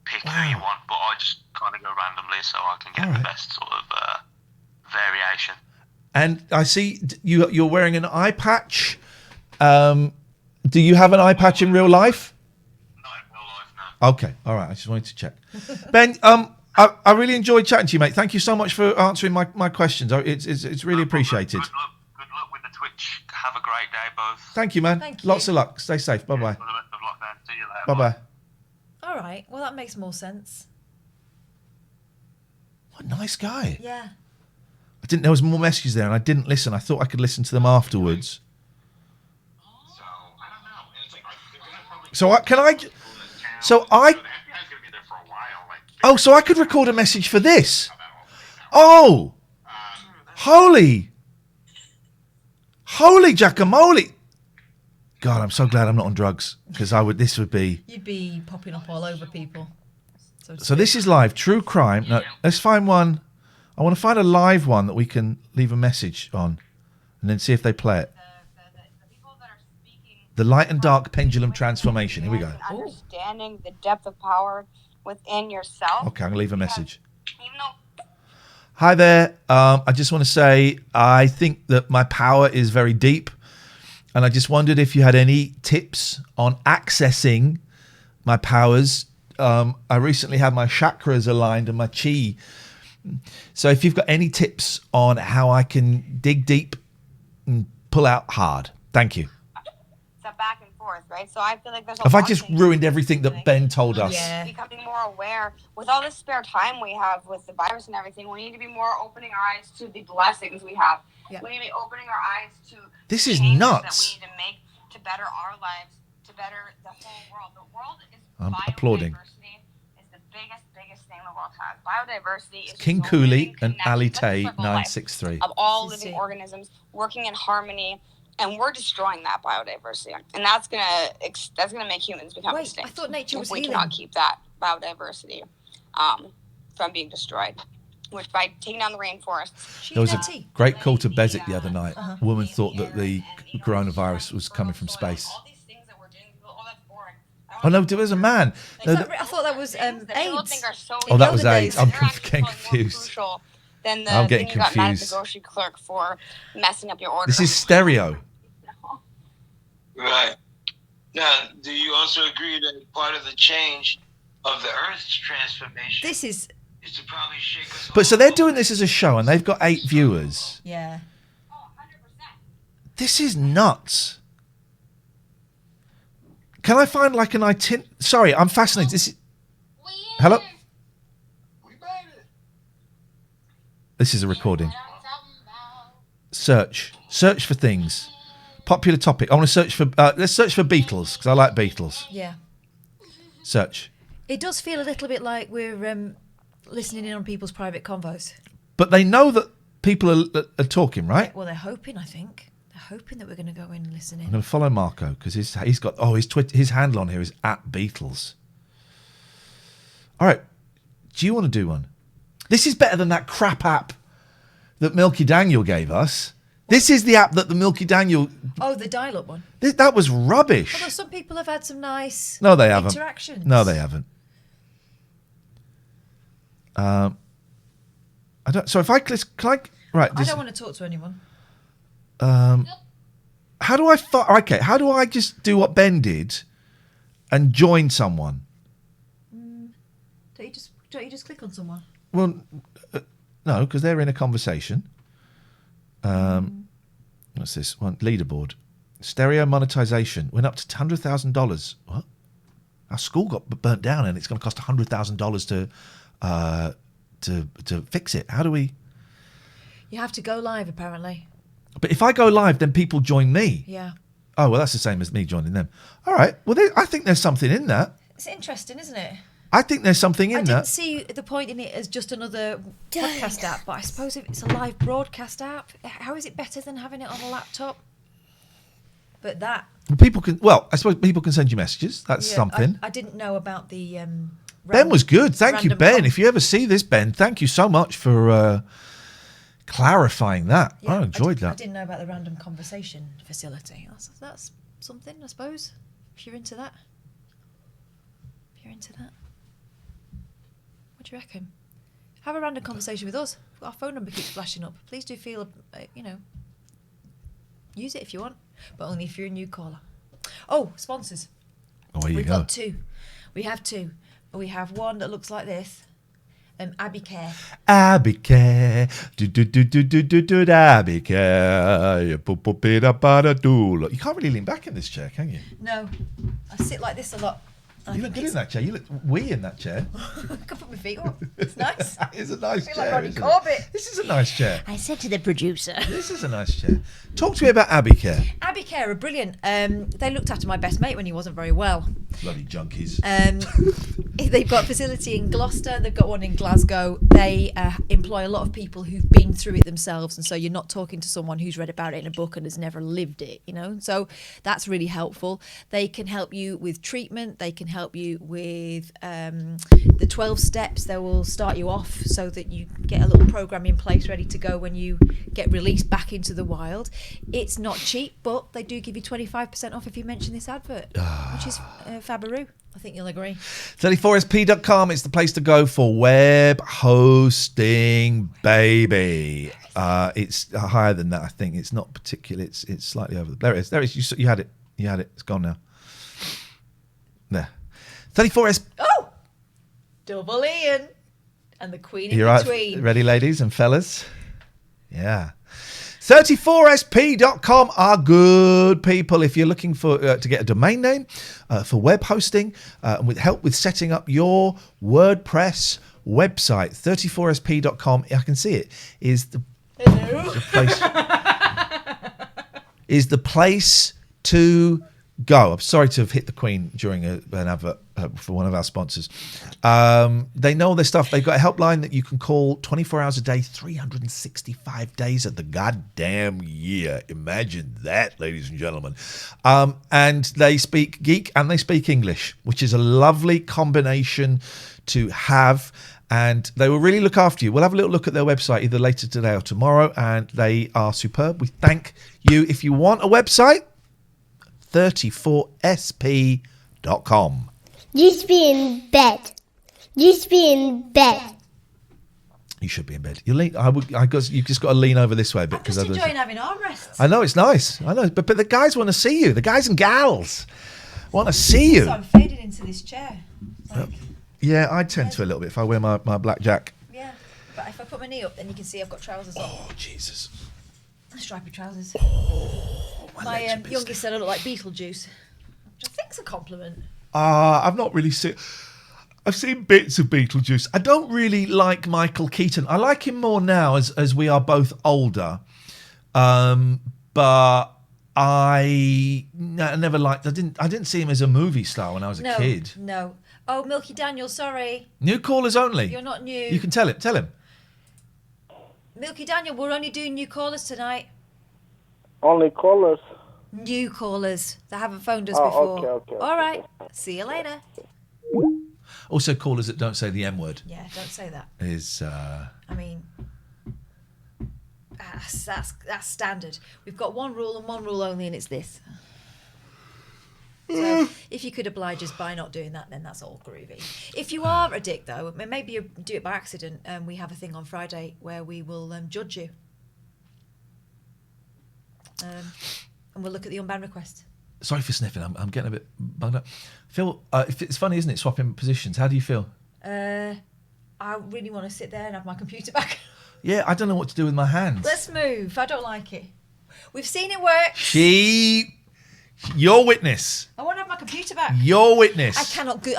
pick who you want. But I just kind of go randomly, so I can get the best sort of variation.
And I see you're wearing an eye patch. Do you have an eye patch in real life?
No, in real life, no.
Okay, all right. I just wanted to check. Ben, I really enjoyed chatting to you, mate. Thank you so much for answering my questions. It's really appreciated.
Good luck with the Twitch. Have a great day, both.
Thank you, man.
Thank you.
Lots of luck. Stay safe. Bye bye.
For the rest of lockdown. See you later.
Bye bye.
All right. Well, that makes more sense.
What a nice guy.
Yeah.
I didn't. There was more messages there, and I didn't listen. I thought I could listen to them afterwards. So I could record a message for this. Oh, holy guacamole! God, I'm so glad I'm not on drugs, because this would be.
You'd be popping up all over people.
So this is live, true crime. No, let's find one. I want to find a live one that we can leave a message on, and then see if they play it. The light and dark pendulum transformation. Here we go.
Understanding the depth of power within yourself.
Okay, I'm going to leave a message. Hi there. I just want to say I think that my power is very deep, and I just wondered if you had any tips on accessing my powers. I recently had my chakras aligned and my chi. So if you've got any tips on how I can dig deep and pull out hard. Thank you.
It's a back and forth, right? So I feel like there's a
Have
lot
I just
of things
ruined everything that Ben told us?
Yeah. Becoming more aware with all this spare time we have with the virus and everything. We need to be more opening our eyes to the blessings we have. Yeah. We need to be opening our eyes to
this is
changes
nuts.
that we need to make to better our lives, to better the whole world. The world is
I'm applauding.
is the biggest thing the world has. Biodiversity is
King
so
Cooley and Ali
connected.
Tay
Let's circle life
963.
of all living organisms working in harmony, and we're destroying that biodiversity, and that's gonna make humans become extinct.
I thought nature was
if we
healing.
cannot keep that biodiversity from being destroyed, which by taking down the rainforests.
There was a great call to Bezic the other night. A woman thought that the coronavirus was coming from space. Oh no, there was a man. No,
I thought that was AIDS.
Oh, that was AIDS. I'm getting confused.
Crucial than
I'm
the
getting
thing you got mad at the
confused.
grocery clerk for messing up your order.
This is stereo.
Right. Now, do you also agree that part of the change of the Earth's transformation
This is
is to probably shake us
But so they're doing this as a show, and they've got 8 viewers.
yeah.
This is nuts. Can I find like an itinerary? Sorry, I'm fascinated. This is... Hello? This is a recording. Search for things. Popular topic. I want to search for. Let's search for Beatles because I like Beatles.
Yeah.
Search.
It does feel a little bit like we're listening in on people's private convos.
But they know that people are talking, right?
Well, they're hoping. I think they're hoping that we're going to go in and listen in.
I'm going to follow Marco because he's got his handle on here is @Beatles. All right, do you want to do one? This is better than that crap app that Milky Daniel gave us. This is the app that the Milky Daniel.
Oh, the dial-up one.
That was rubbish.
Although some people have had some nice
No, they haven't.
interactions.
No, they haven't. I don't. So if I click, right?
I don't want to talk to anyone.
How do I? Okay, how do I just do what Ben did, and join someone?
Don't you just click on someone?
Well, no, because they're in a conversation. What's this one? Leaderboard. Stereo monetization went up to $100,000. What? Our school got burnt down, and it's going to cost $100,000 to fix it. How do we?
You have to go live, apparently.
But if I go live, then people join me.
Yeah.
Oh well, that's the same as me joining them. All right. Well, I think there's something in that.
It's interesting, isn't it?
I think there's something in
I didn't
that.
see the point in it as just another podcast app, but I suppose if it's a live broadcast app, how is it better than having it on a laptop? But that...
People can... Well, I suppose people can send you messages. That's something.
I didn't know about the...
Ben was good. Thank you,
random
Ben. If you ever see this, Ben, thank you so much for clarifying that.
Yeah,
I enjoyed
I
that.
didn't know about the random conversation facility. That's something, I suppose, if you're into that. If you're into that. What do you reckon? Have a random conversation with us. Our phone number keeps flashing up. Please do feel, use it if you want, but only if you're a new caller. Oh, sponsors.
Oh, there you
We've
go.
got 2. We have 2. We have one that looks like this. Abbycare.
Abbycare. Abbycare. You can't really lean back in this chair, can you?
No, I sit like this a lot.
You look good in that chair. You look wee in that chair.
I can put my feet up. It's nice.
It's a nice
I feel
chair.
like Ronnie
isn't it?
Corbett.
This is a nice chair.
I said to the producer.
This is a nice chair. Talk to me about Abbycare.
Abbycare are brilliant. They looked after my best mate when he wasn't very well.
Bloody junkies.
They've got a facility in Gloucester. They've got one in Glasgow. They employ a lot of people who've been through it themselves, and so you're not talking to someone who's read about it in a book and has never lived it, So that's really helpful. They can help you with treatment. They can help you with the 12 steps. They will start you off so that you get a little program in place ready to go when you get released back into the wild. It's not cheap, but they do give you 25% off if you mention this advert, which is Fabaroo. I think you'll agree.
34sp.com is the place to go for web hosting, baby. It's higher than that, I think. It's not particularly. It's slightly over. There it is. You had it. It's gone now. There. 34S.
Oh! Double Ian. And the Queen in
You're
between.
right. Ready, ladies and fellas? Yeah. 34sp.com are good people if you're looking for to get a domain name for web hosting and with help with setting up your WordPress website. 34sp.com, I can see it, is the place to go. I'm sorry to have hit the Queen during an advert for one of our sponsors. They know their stuff. They've got a helpline that you can call 24 hours a day, 365 days of the goddamn year. Imagine that, ladies and gentlemen. And they speak geek and they speak English, which is a lovely combination to have. And they will really look after you. We'll have a little look at their website either later today or tomorrow, and they are superb. We thank you. If you want a website, 34sp.com.
Used to be in bed. Used to be in bed.
You should be in bed. You lean. You've just got to lean over this way a bit.
I'm just enjoying having armrests.
I know, it's nice. I know. But the guys want to see you. The guys and gals want to see you.
So I'm faded into this chair.
Yeah, I tend to a little bit if I wear my black jack.
Yeah, but if I put my knee up, then you can see I've got trousers on.
Oh, Jesus.
Stripy trousers.
My
youngest said I look like Beetlejuice, which I think's a compliment.
I've not really seen... I've seen bits of Beetlejuice. I don't really like Michael Keaton. I like him more now as we are both older. But I never liked... I didn't see him as a movie star when I was a kid.
No. Oh, Milky Daniel, sorry.
New callers only.
You're not new.
You can tell him. Tell him.
Milky Daniel, we're only doing new callers tonight.
Only callers?
New callers that haven't phoned us before.
Okay.
All right. See you later.
Also, callers that don't say the M word.
Yeah, don't say that.
I
mean, that's standard. We've got one rule and one rule only, and it's this. So if you could oblige us by not doing that, then that's all groovy. If you are a dick, though, maybe you do it by accident, and we have a thing on Friday where we will judge you. And we'll look at the unbanned request.
Sorry for sniffing. I'm getting a bit bummed up. Phil, it's funny, isn't it, swapping positions? How do you feel?
I really want to sit there and have my computer back.
Yeah, I don't know what to do with my hands.
Let's move. I don't like it. We've seen it work.
Your witness.
I want to have my computer back.
Your witness.
I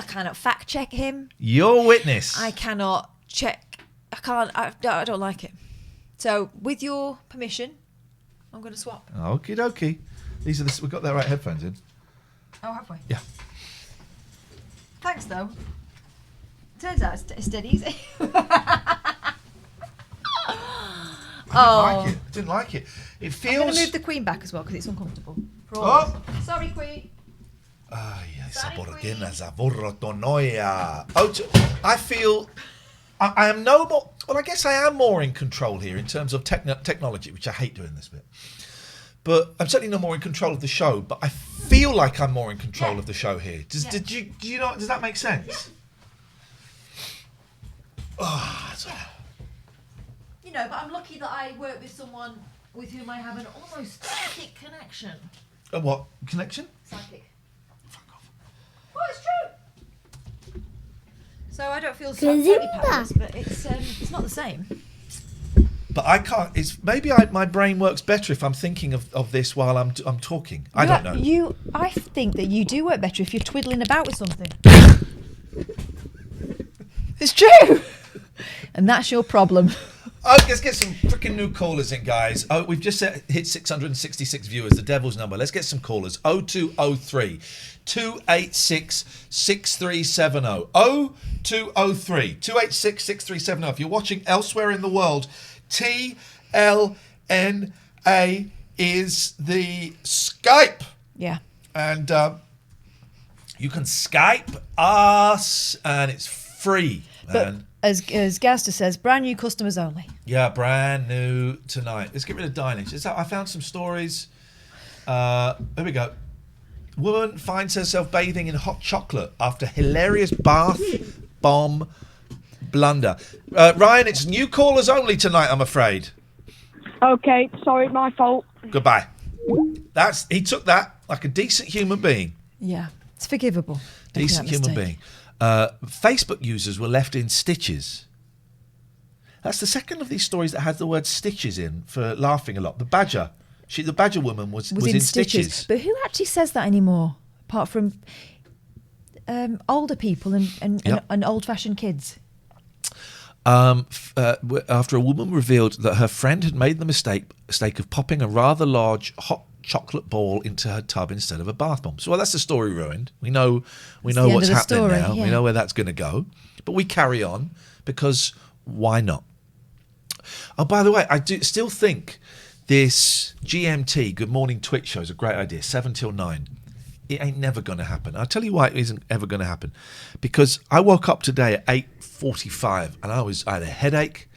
cannot fact check him.
Your witness.
I cannot check. I don't like it. So, with your permission, I'm going to swap.
Okie dokie. These are we've got the right headphones in.
Oh, have we?
Yeah.
Thanks, though. Turns out it's dead easy.
I didn't like it. It feels...
I'm going to move the Queen back as well because it's uncomfortable. Sorry, Queen.
I feel I am no more... Well, I guess I am more in control here in terms of technology, which I hate doing this bit. But I'm certainly no more in control of the show, but I feel like I'm more in control of the show here. Does that make sense?
You know, but I'm lucky that I work with someone with whom I have an almost psychic connection.
A what? Connection?
Psychic. Fuck off. Well, it's true. So I don't feel so powerless, but it's not the same.
But I can't. It's maybe my brain works better if I'm thinking of this while I'm talking. I don't know.
I think that you do work better if you're twiddling about with something. It's true, and that's your problem.
Oh, let's get some freaking new callers in, guys. Oh, we've just hit 666 viewers, the devil's number. Let's get some callers. 0203 286 6370. 0203 286 6370. If you're watching elsewhere in the world, TLNA is the Skype.
Yeah.
And you can Skype us, and it's free.
But as Gazda says, brand new customers only.
Yeah, brand new tonight. Let's get rid of Dinage. I found some stories. Here we go. Woman finds herself bathing in hot chocolate after hilarious bath bomb blunder. Ryan, it's new callers only tonight, I'm afraid.
Okay, sorry, my fault.
Goodbye. He took that like a decent human being.
Yeah, it's forgivable.
Decent human being. Facebook users were left in stitches. That's the second of these stories that has the word stitches in for laughing a lot. The Badger. The Badger woman was in stitches.
But who actually says that anymore? Apart from older people and old-fashioned kids.
After a woman revealed that her friend had made the mistake of popping a rather large hot chocolate ball into her tub instead of a bath bomb. So that's the story ruined. We know what's happening now. Yeah. We know where that's going to go. But we carry on because why not? Oh, by the way, I do still think this GMT, Good Morning Twitch show, is a great idea. 7 till 9. It ain't never going to happen. I'll tell you why it isn't ever going to happen. Because I woke up today at 8:45 and I had a headache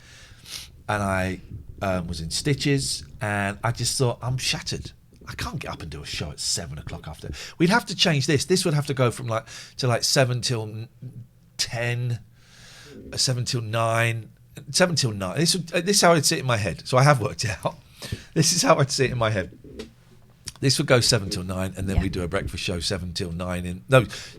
and I was in stitches and I just thought, I'm shattered. I can't get up and do a show at 7 o'clock after. We'd have to change this. This would have to go from to 7 till 10, 7 till 9. 7 till 9. This is how I'd see it in my head. So I have worked it out. This is how I'd see it in my head. This would go 7 till 9, and then we do a breakfast show 7 till 9.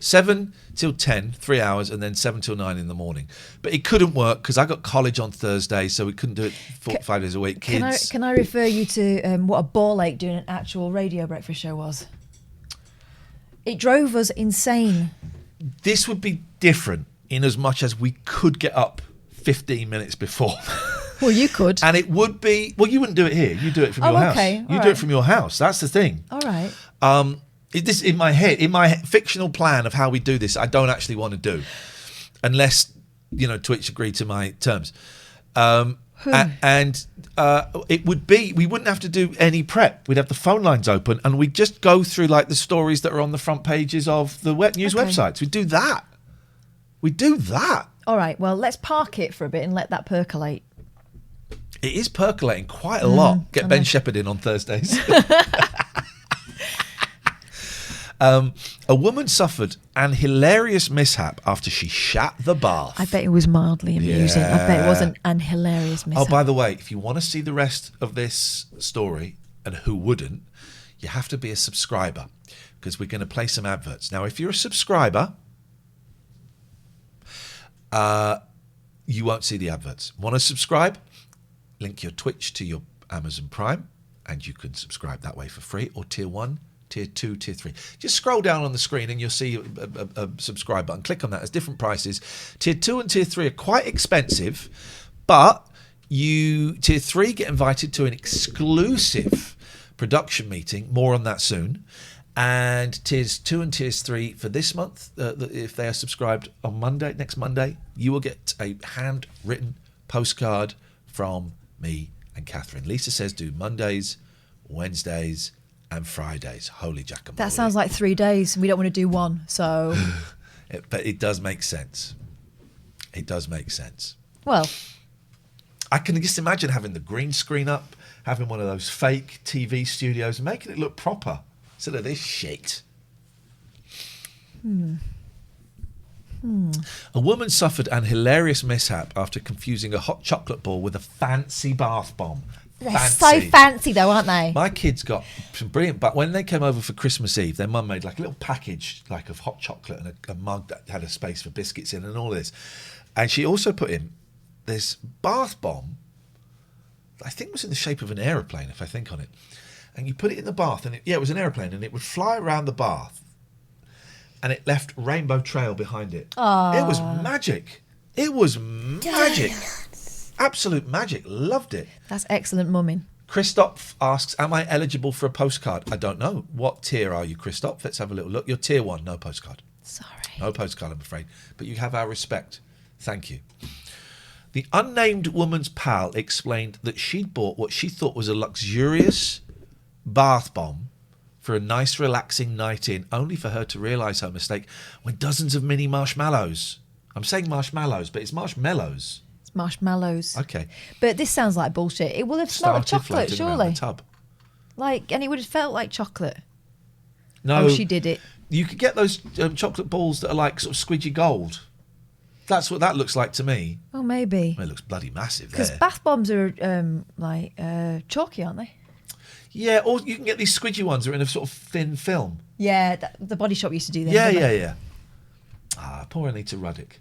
7 till 10, 3 hours, and then 7 till 9 in the morning. But it couldn't work because I got college on Thursday, so we couldn't do it 5 days a week. Kids.
Can I refer you to what a ball ache doing an actual radio breakfast show was? It drove us insane.
This would be different in as much as we could get up 15 minutes before.
Well, you could.
And it would be... Well, you wouldn't do it here. You do it from your house.
Okay.
You do it from your house. That's the thing.
All right.
This in my head, in my fictional plan of how we do this, I don't actually want to do. Unless, Twitch agree to my terms. And it would be... We wouldn't have to do any prep. We'd have the phone lines open and we'd just go through like the stories that are on the front pages of the news websites. We'd do that. We'd do that.
All right. Well, let's park it for a bit and let that percolate.
It is percolating quite a lot. Get Ben Shepherd in on Thursdays. A woman suffered an hilarious mishap after she shat the bath.
I bet it was mildly amusing.
Yeah.
I bet it wasn't an hilarious mishap.
Oh, by the way, if you want to see the rest of this story, and who wouldn't, you have to be a subscriber because we're going to play some adverts. Now, if you're a subscriber, you won't see the adverts. Want to subscribe? Link your Twitch to your Amazon Prime, and you can subscribe that way for free, or Tier 1, Tier 2, Tier 3. Just scroll down on the screen and you'll see a subscribe button. Click on that. There's different prices. Tier 2 and Tier 3 are quite expensive, but Tier 3 get invited to an exclusive production meeting. More on that soon. And Tiers 2 and Tiers 3 for this month, if they are subscribed on next Monday, you will get a handwritten postcard from me and Catherine. Lisa says do Mondays, Wednesdays, and Fridays. Holy jackamole.
That sounds like 3 days. We don't want to do one, so...
But it does make sense. It does make sense.
Well...
I can just imagine having the green screen up, having one of those fake TV studios, and making it look proper instead of this shit. A woman suffered an hilarious mishap after confusing a hot chocolate ball with a fancy bath bomb.
They're so fancy though, aren't they?
My kids got some brilliant, but when they came over for Christmas Eve, their mum made like a little package like of hot chocolate and a mug that had a space for biscuits in and all this. And she also put in this bath bomb, I think it was in the shape of an aeroplane, if I think on it. And you put it in the bath, and it was an aeroplane, and it would fly around the bath, and it left rainbow trail behind it.
Aww.
It was magic. It was magic. Absolute magic. Loved it.
That's excellent mumming.
Christoph asks, am I eligible for a postcard? I don't know. What tier are you, Christoph? Let's have a little look. You're tier 1, no postcard.
Sorry.
No postcard, I'm afraid. But you have our respect. Thank you. The unnamed woman's pal explained that she'd bought what she thought was a luxurious bath bomb for a nice, relaxing night in, only for her to realise her mistake when dozens of mini marshmallows. I'm saying marshmallows, but it's marshmallows.
It's marshmallows.
Okay.
But this sounds like bullshit. It will have smelled of chocolate,
floating around
surely.
the tub.
And it would have felt like chocolate.
No.
Oh, she did it.
You could get those chocolate balls that are like sort of squidgy gold. That's what that looks like to me.
Oh, maybe.
Well, it looks bloody massive
Because
there.
bath bombs are chalky, aren't they?
Yeah, or you can get these squidgy ones that are in a sort of thin film.
Yeah, the Body Shop used to do them.
Yeah. Ah, poor Anita Ruddick.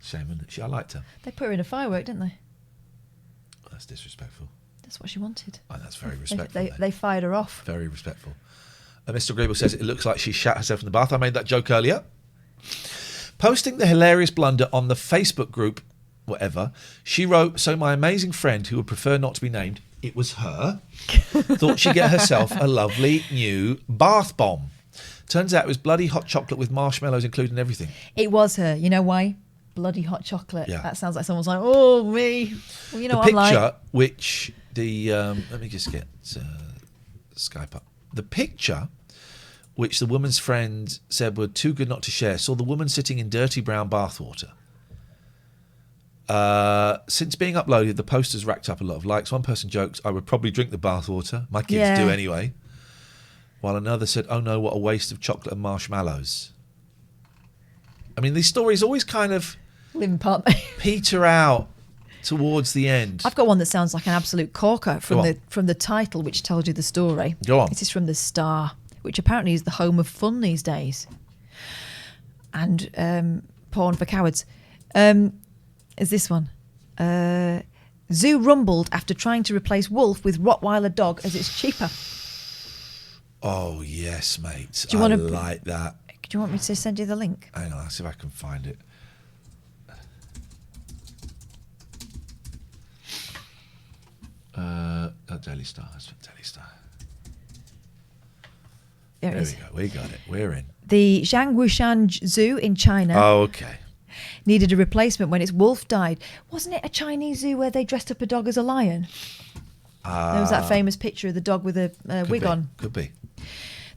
Shame, isn't it? I liked her.
They put her in a firework, didn't they?
That's disrespectful.
That's what she wanted.
Oh, that's very respectful.
They fired her off.
Very respectful. Mr. Grable says it looks like she shat herself in the bath. I made that joke earlier. Posting the hilarious blunder on the Facebook group, whatever, she wrote, so my amazing friend, who would prefer not to be named, it was her, thought she'd get herself a lovely new bath bomb. Turns out it was bloody hot chocolate with marshmallows included and everything.
It was her. You know why? Bloody hot chocolate.
Yeah.
That sounds like someone's like, oh, me. Well, you know
the
what I'm like.
picture, which the... let me just get Skype up. The picture, which the woman's friend said were too good not to share, saw the woman sitting in dirty brown bathwater. Since being uploaded, the post has racked up a lot of likes. One person joked, I would probably drink the bathwater. My kids do anyway. While another said, oh no, what a waste of chocolate and marshmallows. I mean, these stories always kind of
living part
peter out towards the end.
I've got one that sounds like an absolute corker
Go on.
from the title, which tells you the story.
Go on.
This is from The Star, which apparently is the home of fun these days. And porn for cowards. Is this one. Zoo rumbled after trying to replace wolf with Rottweiler dog as it's cheaper.
Oh, yes, mate.
Do you wanna-
like that.
Do you want me to send you the link?
Hang on, I'll see if I can find it. Daily Star. That's from Daily Star.
There it
There
is.
we go. We got it. We're in.
The Zhangwushan Zoo in China
Oh, okay.
needed a replacement when its wolf died. Wasn't it a Chinese zoo where they dressed up a dog as a lion? There was that famous picture of the dog with a wig on.
Could be.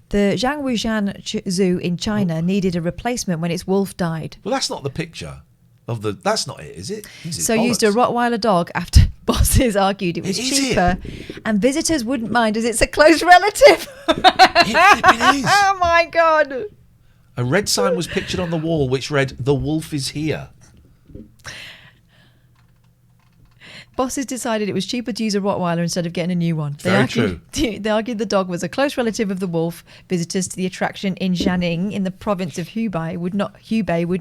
The Zhangwushan Zoo in China needed a replacement when its wolf died.
Well, that's not the picture of the. That's not it, is it?
So used a Rottweiler dog after bosses argued it was
It is
cheaper and visitors wouldn't mind as it's a close relative.
It is.
Oh my God.
A red sign was pictured on the wall which read, "The wolf is here."
Bosses decided it was cheaper to use a Rottweiler instead of getting a new one.
Very true.
They argued the dog was a close relative of the wolf. Visitors to the attraction in Jianing in the province of Hubei would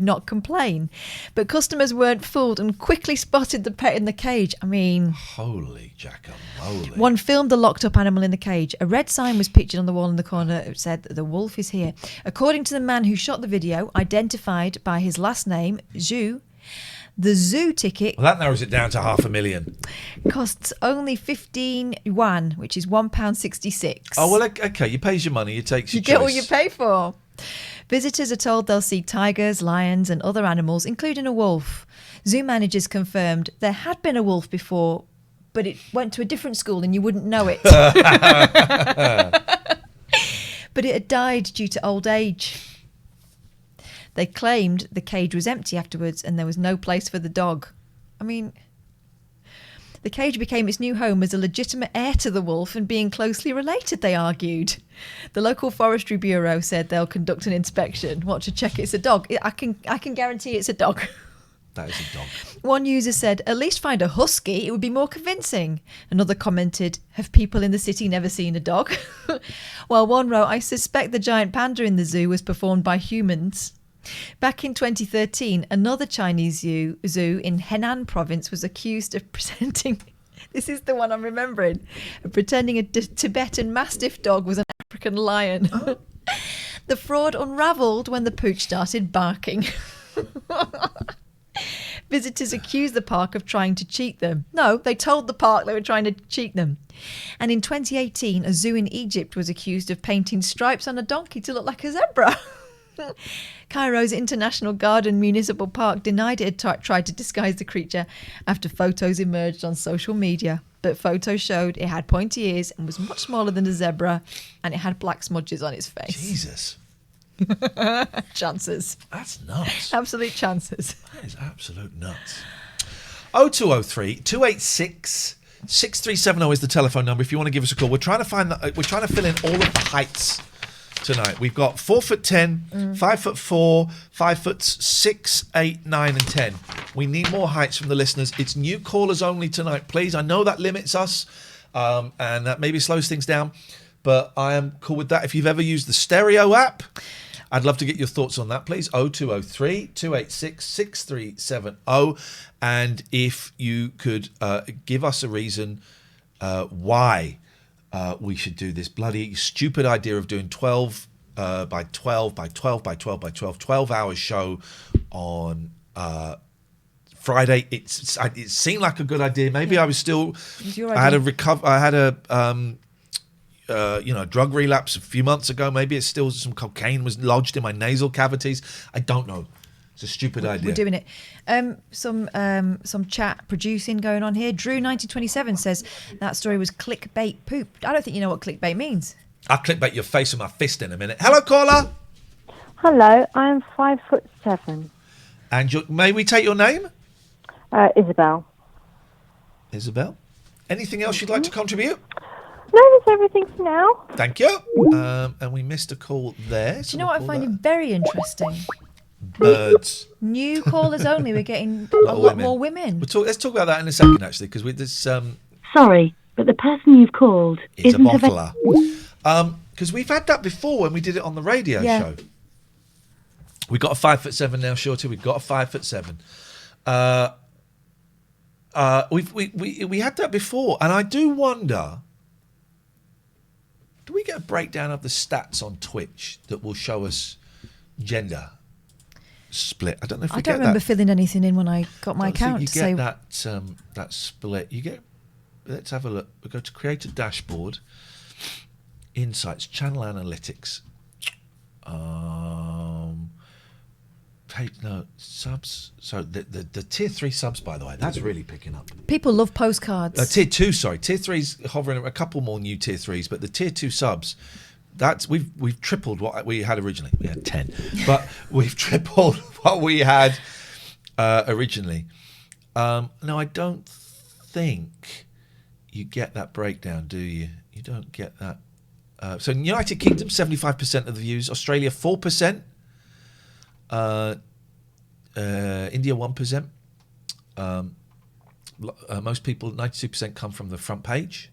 not complain. But customers weren't fooled and quickly spotted the pet in the cage. I mean...
Holy jackamoly.
One filmed the locked-up animal in the cage. A red sign was pictured on the wall in the corner. It said, "The wolf is here." According to the man who shot the video, identified by his last name, Zhu, the zoo ticket
Well, that narrows it down to $500,000.
costs only 15 yuan, which is £1.66.
Oh, well, okay. You pays your money. You takes your
You get what
choice.
you pay for. Visitors are told they'll see tigers, lions and other animals, including a wolf. Zoo managers confirmed there had been a wolf before, but it went to a different school and you wouldn't know it. But it had died due to old age. They claimed the cage was empty afterwards and there was no place for the dog. I mean, the cage became its new home as a legitimate heir to the wolf and being closely related, they argued. The local forestry bureau said they'll conduct an inspection. What, to check it's a dog? I can guarantee it's a dog.
That is a dog.
One user said, "At least find a husky, it would be more convincing." Another commented, "Have people in the city never seen a dog?" While one wrote, "I suspect the giant panda in the zoo was performed by humans." Back in 2013, another Chinese zoo in Henan province was accused of presenting, this is the one I'm remembering, of pretending a Tibetan Mastiff dog was an African lion. The fraud unravelled when the pooch started barking. Visitors accused the park of trying to cheat them. No, they told the park they were trying to cheat them. And in 2018, a zoo in Egypt was accused of painting stripes on a donkey to look like a zebra. Cairo's International Garden Municipal Park denied it had tried to disguise the creature after photos emerged on social media. But photos showed it had pointy ears and was much smaller than a zebra, and it had black smudges on its face.
Jesus.
Chances.
That's nuts.
Absolute chances.
That is absolute nuts. 0203 286 6370 is the telephone number if you want to give us a call. We're trying to fill in all of the heights tonight. We've got 4'10", 5'4", 5'6", 8, 9, and 10. We need more heights from the listeners. It's new callers only tonight, please. I know that limits us, and that maybe slows things down, but I am cool with that. If you've ever used the Stereo app, I'd love to get your thoughts on that, please. 0203 286 6370. And if you could give us a reason why we should do this bloody stupid idea of doing 12 by 12 by 12 by 12 by 12 hours show on Friday. It seemed like a good idea. Maybe I was still. I had a drug relapse a few months ago. Maybe it's still some cocaine was lodged in my nasal cavities. I don't know. It's a stupid idea.
We're doing it. Some chat producing going on here. Drew1927 says that story was clickbait poop. I don't think you know what clickbait means.
I'll clickbait your face with my fist in a minute. Hello, caller.
Hello, I am 5'7".
And may we take your name?
Isabel.
Isabel. Anything else you'd like to contribute?
No, that's everything for now.
Thank you. And we missed a call there.
Do you know what I find very interesting?
Birds.
New callers only. We're getting
lot
a
of
lot
women.
more women.
Let's talk about that in a second, actually, because with this
Sorry, but the person you've called
is a
isn't
bottler. Because we've had that before when we did it on the radio show. We got a 5'7" now, Shorty. We've got a 5'7". We had that before, and I do wonder. Do we get a breakdown of the stats on Twitch that will show us gender split? I don't know if we
I
get
don't remember
that.
filling anything in when I got my
I don't think
account.
you
to
get
say
that split. You get. Let's have a look. We go to create a dashboard. Insights, channel analytics. Subs. So the tier 3 subs, by the way, that's really picking up.
people love postcards.
Tier 2, sorry, tier 3's hovering a couple more new tier 3s, but the tier 2 subs, that's we've tripled what we had originally. We had 10, but we've tripled what we had originally. No, I don't think you get that breakdown, do you? You don't get that. So in United Kingdom, 75% of the views. Australia, 4%. India, 1%. Most people, 92% come from the front page.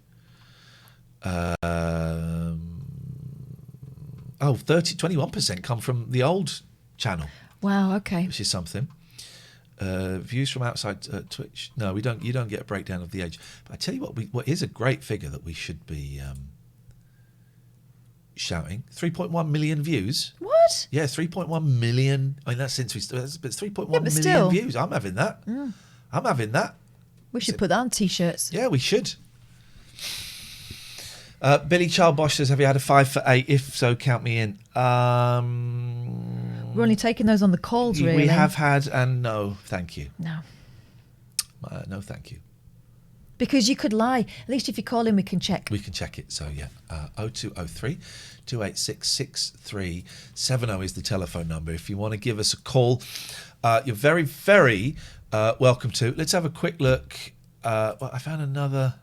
21% come from the old channel.
Wow, okay.
Which is something. Views from outside Twitch. No, we don't. You don't get a breakdown of the age. But I tell you what is a great figure that we should be shouting. 3.1 million views.
What?
Yeah, 3.1 million. I mean, that's since it's 3.1 million
still.
views. I'm having that. I'm having that.
We should put that on t-shirts.
Yeah, we should. Billy Child Bosch says, have you had a 5 for 8? If so, count me in.
We're only taking those on the calls, really.
We have had, and no, thank you.
No.
No, thank you.
Because you could lie. At least if you call in, we can check.
We can check it. So, yeah. 0203 286 6370 is the telephone number. If you want to give us a call, you're very, very welcome to. Let's have a quick look. Well, I found another.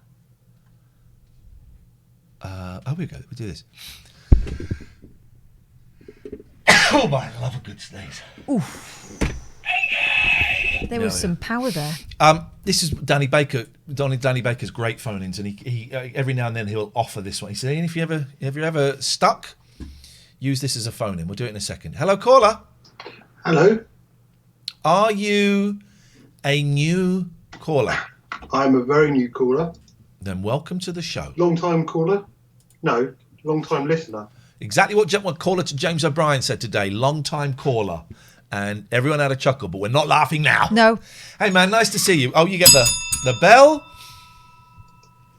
Oh, we go. We'll do this. Oh, my, I love a good sneeze.
Oof. There was some power there.
This is Danny Baker. Danny Baker's great phone-ins, and he every now and then he'll offer this one. He said, "If you ever stuck, use this as a phone-in." We'll do it in a second. Hello, caller.
Hello.
Are you a new caller?
I'm a very new caller.
Then welcome to the show.
Long-time caller? No, long-time listener.
Exactly what caller to James O'Brien said today. Long-time caller. And everyone had a chuckle, but we're not laughing now.
No.
Hey, man, nice to see you. Oh, you get the bell?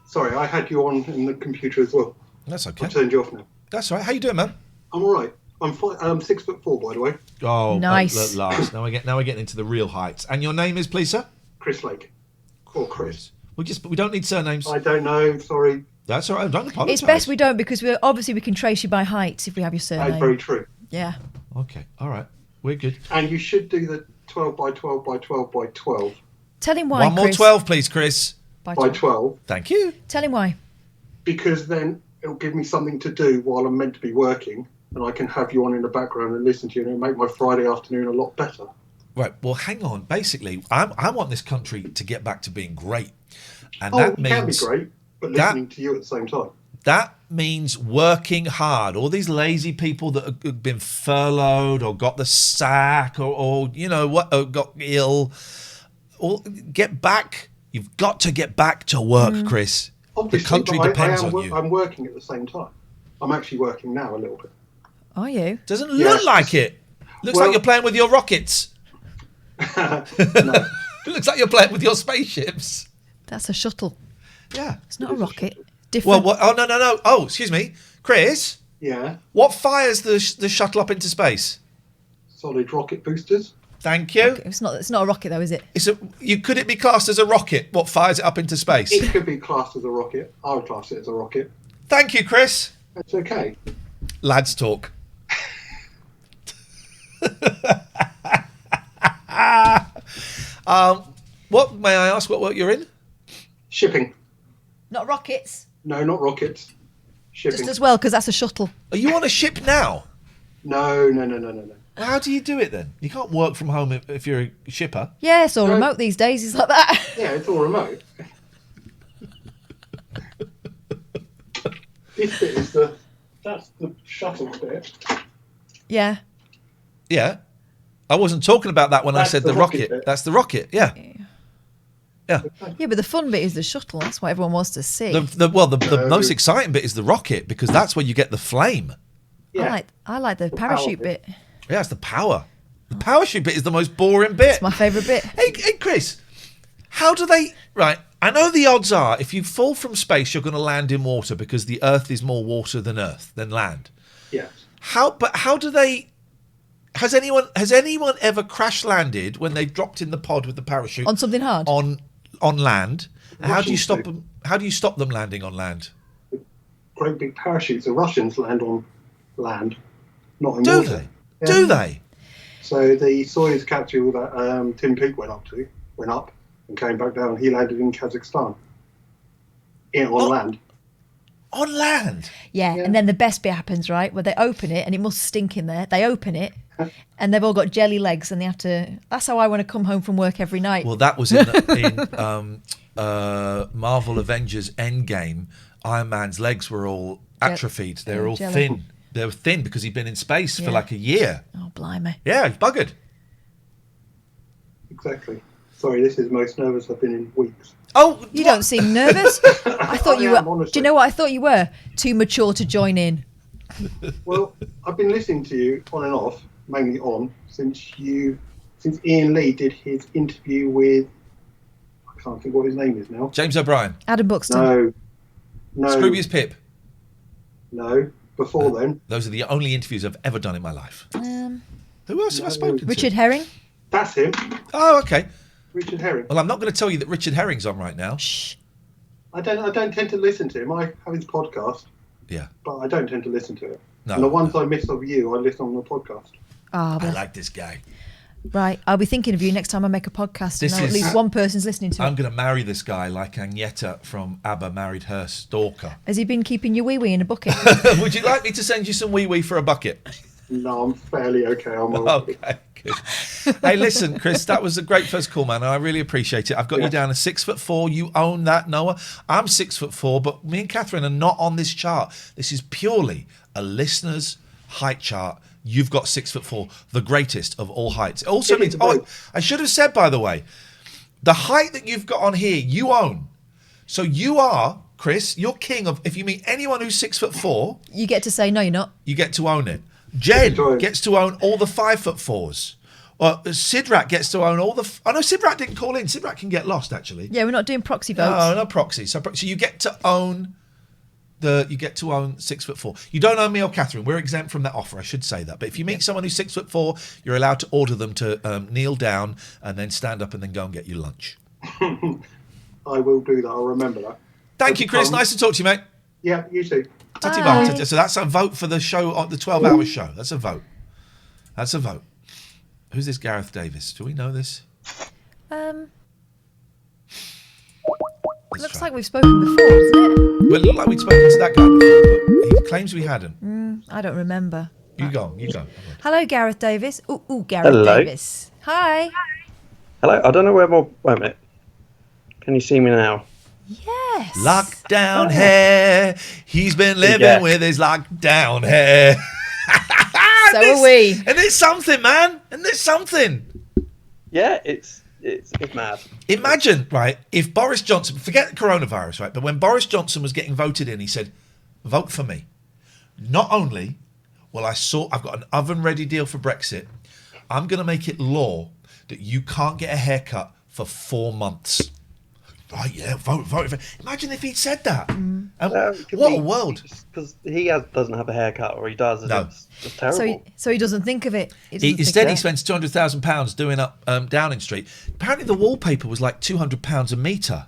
Sorry, I had you on in the computer as well.
That's okay.
I've turned you off now.
That's all right. How you doing, man?
I'm all right. I'm 6'4", by the way.
Oh,
nice.
At last. Now we're getting into the real heights. And your name is, please, sir?
Chris Lake. Or Chris.
We don't need surnames.
I don't know. Sorry.
That's all right. Don't apologise.
It's best we don't, because we can trace you by height if we have your surname.
That's very true.
Yeah.
Okay. All right. We're good.
And you should do the 12 by 12 by 12 by 12.
Tell him why,
One more
Chris.
12, please, Chris.
By 12.
Thank you.
Tell him why.
Because then it'll give me something to do while I'm meant to be working, and I can have you on in the background and listen to you, and it'll make my Friday afternoon a lot better.
Right. Well, hang on. Basically, I want this country to get back to being great. And
it
that
can
means
be great, but listening to you at the same time.
That means working hard. All these lazy people that have been furloughed or got the sack or you know what, or got ill, or get back. You've got to get back to work, Chris.
Obviously,
the country
but
depends on you.
I'm working at the same time. I'm actually working now a little bit.
Are you?
Doesn't look like it. Looks like you're playing with your rockets. It looks like you're playing with your spaceships.
That's a shuttle.
Yeah.
It's not a rocket. Different.
Well, what? Oh, no. Oh, excuse me. Chris?
Yeah?
What fires the shuttle up into space?
Solid rocket boosters.
Thank you.
Okay, it's not a rocket, though, is it?
Could it be classed as a rocket? What fires it up into space?
It could be classed as a rocket. I would class it as a rocket.
Thank you, Chris.
That's okay.
Lads talk. What may I ask? What work you're in?
Shipping.
Not rockets.
No, not rockets. Shipping.
Just as well, because that's a shuttle.
Are you on a ship now?
No.
Well, how do you do it then? You can't work from home if you're a shipper.
Yeah, it's all remote these days. It's like that.
Yeah, it's all remote. This bit is that's the shuttle bit.
Yeah.
Yeah. I wasn't talking about that when I
That's
said
the
the
rocket
rocket.
bit.
That's the rocket, yeah. Yeah.
Yeah, but the fun bit is the shuttle. That's what everyone wants to see.
The most exciting bit is the rocket because that's where you get the flame.
I like the parachute bit.
Yeah, it's the power. The parachute bit is the most boring bit.
It's my favourite bit.
Hey, Chris, how do they... Right, I know the odds are if you fall from space, you're going to land in water because the Earth is more water than land.
Yeah.
How do they... Has anyone ever crash landed when they dropped in the pod with the parachute
On something hard?
on land? And how do you
Russians
stop
do.
them? How do you stop them landing on land?
Great big parachutes. The Russians land on land, not in
Do
water.
they?
Yeah.
Do they?
So the Soyuz capsule that Tim Peake went up and came back down. He landed in Kazakhstan. On land.
On land?
Yeah, and then the best bit happens, right? Where they open it, and it must stink in there. They open it, and they've all got jelly legs, and they have to... That's how I want to come home from work every night.
Well, that was in Marvel Avengers Endgame. Iron Man's legs were all atrophied. They were all
jelly.
thin. They were thin because he'd been in space for
Yeah.
like a year.
Oh, blimey.
Yeah, he's buggered.
Exactly. Sorry, this is the most nervous I've been in weeks.
Oh,
you don't seem nervous. I thought you
am,
were...
honestly.
Do you know what I thought you were? Too mature to join in.
Well, I've been listening to you on and off, mainly on, since Ian Lee did his interview with... I can't think what his name is now.
James O'Brien.
Adam Buxton.
No.
Scroobius Pip.
No. Before then.
Those are the only interviews I've ever done in my life. Who else have I spoken to?
Richard Herring.
That's him.
Oh, okay.
Richard Herring.
Well, I'm not going to tell you that Richard Herring's on right now.
Shh.
I don't tend to listen to him. I have his podcast,
Yeah.
but I don't tend to listen to it.
No,
And the ones I miss of you, I listen on the podcast.
Ah,
I like this guy.
Right, I'll be thinking of you next time I make a podcast,
This
and at
is-
least one person's listening to
I'm
it.
going to marry this guy like Agneta from ABBA married her stalker.
Has he been keeping your wee-wee in a bucket?
Would you like me to send you some wee-wee for a bucket?
No, I'm fairly okay. I'm all right.
Okay, good. Hey, listen, Chris, that was a great first call, man. I really appreciate it. I've got you down as 6'4". You own that, Noah. I'm 6'4", but me and Catherine are not on this chart. This is purely a listener's height chart. You've got 6'4", the greatest of all heights. It also means, I should have said, by the way, the height that you've got on here, you own. So you are, Chris, you're king of, if you meet anyone who's 6'4",
You get to say, no, you're not.
you get to own it. Jen gets to own all the 5'4s. Sidrak gets to own all the... I know Sidrak didn't call in. Sidrak can get lost, actually.
Yeah, we're not doing proxy votes.
No, no proxy. So you get to own... You get to own 6'4". You don't own me or Catherine. We're exempt from that offer. I should say that. But if you meet someone who's 6'4", you're allowed to order them to kneel down and then stand up and then go and get you lunch.
I will do that. I'll remember that.
Thank you, Chris. Nice to talk to you, mate.
Yeah, you too.
Tatty bye. So that's a vote for the show, the 12-hour show. That's a vote. That's a vote. Who's this Gareth Davis? Do we know this?
Looks like we've spoken before, doesn't it?
Well, it looked like we'd spoken to that guy before, but he claims we hadn't.
I don't remember.
You go. You go.
Hello, Gareth Davis. Ooh, Gareth
Hello.
Davis. Hi.
Hello, I don't know where my... Wait a minute. Can you see me now?
Yes.
Lockdown hair. He's been living
Yeah.
with his lockdown hair.
So are we.
And it's something, man. And it's something.
Yeah, it's mad.
Imagine, right, if Boris Johnson, forget coronavirus, right, but when Boris Johnson was getting voted in, he said, vote for me. Not only will I've got an oven-ready deal for Brexit, I'm going to make it law that you can't get a haircut for 4 months. Right, yeah, vote. Imagine if he'd said that. And what a world.
Because he doesn't have a haircut, or he does. And
No.
It's just terrible.
So he doesn't think of it. He doesn't think
Instead,
of
he
it.
spends £200,000 doing up Downing Street. Apparently, the wallpaper was like £200 a metre.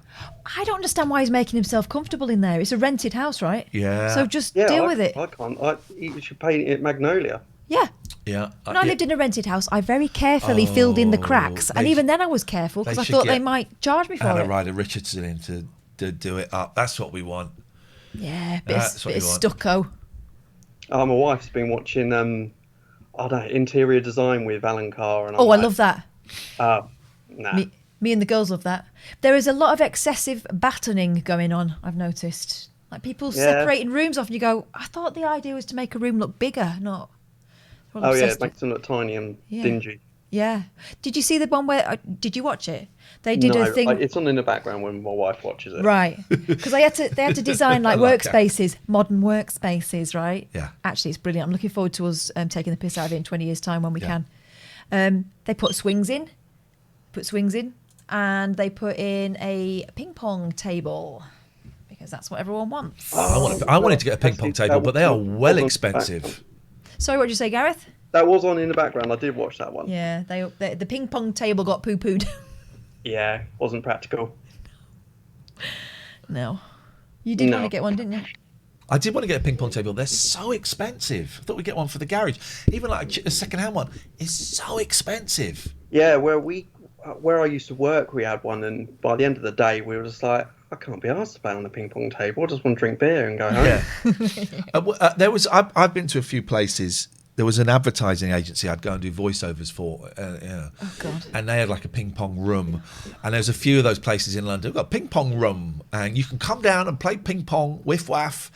I don't understand why he's making himself comfortable in there. It's a rented house, right?
Yeah.
So just deal with it.
I can't. You should paint it magnolia.
Yeah.
Yeah.
When I lived in a rented house, I very carefully filled in the cracks. And
they-
even then I was careful because
they
I
should
thought they
get
might charge me for
Anna
it.
Ryder Richardson in to do it up. That's what we want.
Yeah,
That's what
bit of
you want.
stucco.
My wife's been watching I don't know, interior design with Alan Carr. And
Oh, I love that.
Nah.
Me and the girls love that. There is a lot of excessive battening going on, I've noticed. Like people separating rooms off and you go, I thought the idea was to make a room look bigger, not...
Oh, yeah, it makes them look tiny and dingy.
Yeah. Did you see the one where... did you watch it? They did a thing...
it's on in the background when my wife watches it.
Right. Because they had to design like workspaces, modern workspaces, right?
Yeah.
Actually, it's brilliant. I'm looking forward to us taking the piss out of it in 20 years' time when we can. They put swings in, and they put in a ping pong table because that's what everyone wants.
I wanted to get a ping pong table, but they are well expensive.
Sorry, what did you say, Gareth?
That was on in the background. I did watch that one.
Yeah, the ping pong table got poo-pooed.
Yeah, wasn't practical.
No. You did want to get one, didn't you?
I did want to get a ping pong table. They're so expensive. I thought we'd get one for the garage. Even like a second-hand one is so expensive.
Yeah, where I used to work, we had one, and by the end of the day, we were just like, I can't be asked to play on the ping pong table. I just want to drink beer and go home.
Yeah. I've been to a few places. There was an advertising agency I'd go and do voiceovers for.
Oh, God.
And they had like a ping pong room. And there's a few of those places in London. We've got a ping pong room. And you can come down and play ping pong, whiff waff,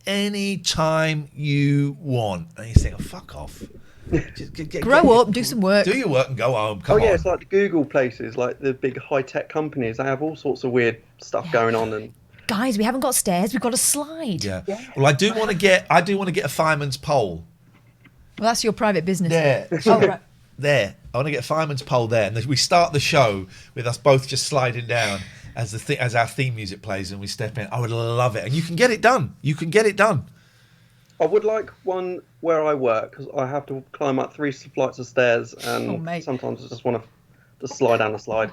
any time you want. And you think, oh, fuck off.
Grow up, do some work.
Do your work and go home. Come on.
It's like the Google places, like the big high-tech companies. They have all sorts of weird stuff going on. And
guys, we haven't got stairs. We've got a slide.
Yeah. Well, I do want to get a fireman's pole.
Well, that's your private business.
There.
Oh, right.
There. I want to get a fireman's pole there. And we start the show with us both just sliding down as our theme music plays and we step in. I would love it. And you can get it done.
I would like one where I work because I have to climb up 3 flights of stairs and sometimes I just want to just slide down the slide.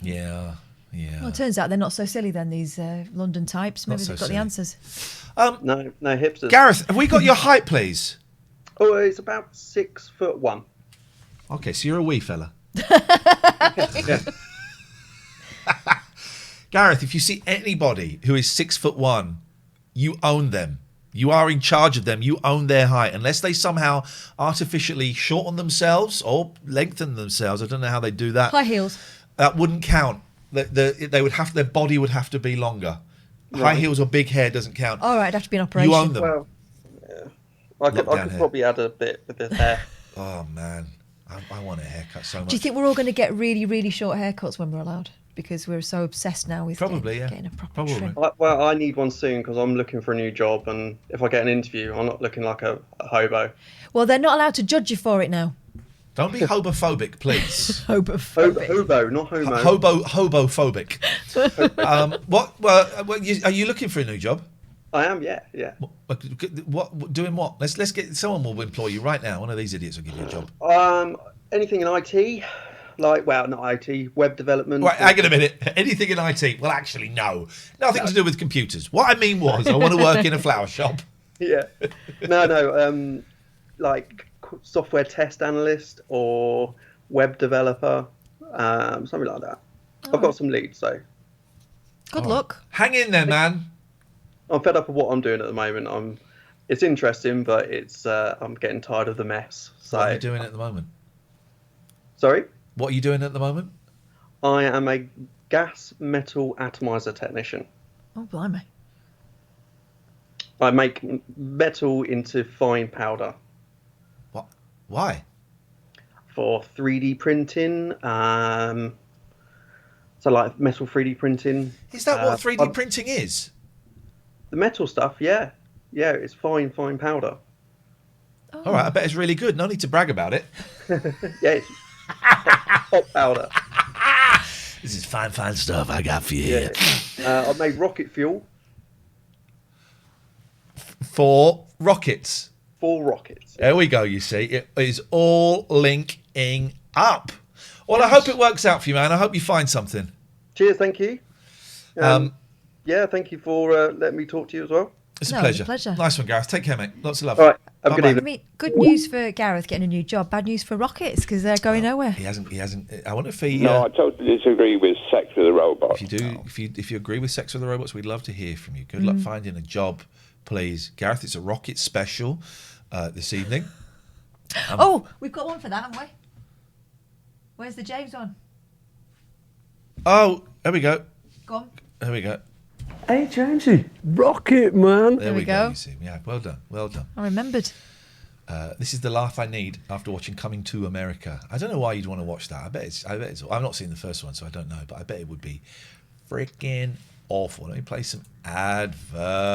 Yeah.
Well, it turns out they're not so silly then, these London types. Maybe they've got the answers.
No hipsters.
Gareth, have we got your height, please?
Oh, it's about 6'1".
Okay, so you're a wee fella. Gareth, if you see anybody who is 6'1", you own them. You are in charge of them. You own their height. Unless they somehow artificially shorten themselves or lengthen themselves. I don't know how they do that.
High heels.
That wouldn't count. They would have, their body would have to be longer.
Right.
High heels or big hair doesn't count.
All right, it'd have to be an operation.
You own them.
Well, yeah. I could probably add a bit with the hair.
Oh, man. I want a haircut so much.
Do you think we're all going to get really, really short haircuts when we're allowed? Because we're so obsessed now with getting a proper trim.
Well, I need one soon because I'm looking for a new job, and if I get an interview, I'm not looking like a hobo.
Well, they're not allowed to judge you for it now.
Don't be hobophobic, please.
Hobophobic.
Hobo, not homo.
Hobophobic. Are you looking for a new job?
I am, yeah.
What doing what? Let's get someone will employ you right now. One of these idiots will give you a job.
Anything in IT. Not IT, web development.
Right, hang on a minute. Anything in IT? Well, actually, no. Nothing to do with computers. What I mean was, I want to work in a flower shop.
Yeah. No. Like software test analyst or web developer, something like that. I've got some leads, so.
Good luck.
Hang in there, man.
I'm fed up of what I'm doing at the moment. It's interesting, but I'm getting tired of the mess. So.
What are you doing at the moment?
Sorry?
What are you doing at the moment?
I am a gas metal atomizer technician.
Oh, blimey.
I make metal into fine powder.
What? Why?
For 3D printing. So like metal 3D printing.
Is that what 3D printing is?
The metal stuff, yeah. Yeah, it's fine powder.
Oh.
All right, I bet it's really good. No need to brag about it.
Yeah, it's hot powder.
This is fine stuff I got for you.
Yeah. I made rocket fuel.
For rockets.
For rockets.
There we go, you see. It is all linking up. Well, I hope it works out for you, man. I hope you find something.
Cheers, thank you. Yeah, thank you for letting me talk to you as well.
It's a pleasure. Nice one, Gareth. Take care, mate. Lots of love.
All right. Have a good evening.
I mean, good news for Gareth getting a new job. Bad news for Rockets because they're going nowhere.
He hasn't. I wonder if he.
No, I totally disagree with Sex with the Robots.
If you agree with Sex with the Robots, we'd love to hear from you. Good luck finding a job, please, Gareth. It's a Rocket special this evening.
Oh, we've got one for that, haven't we? Where's the James one?
Oh, there we go.
Go on.
There we go.
Hey, Jamesy. Rocket, man.
There we go. You see. Yeah, well done. Well done.
I remembered.
This is the laugh I need after watching Coming to America. I don't know why you'd want to watch that. I bet it's. I've not seen the first one, so I don't know. But I bet it would be freaking awful. Let me play some adverts.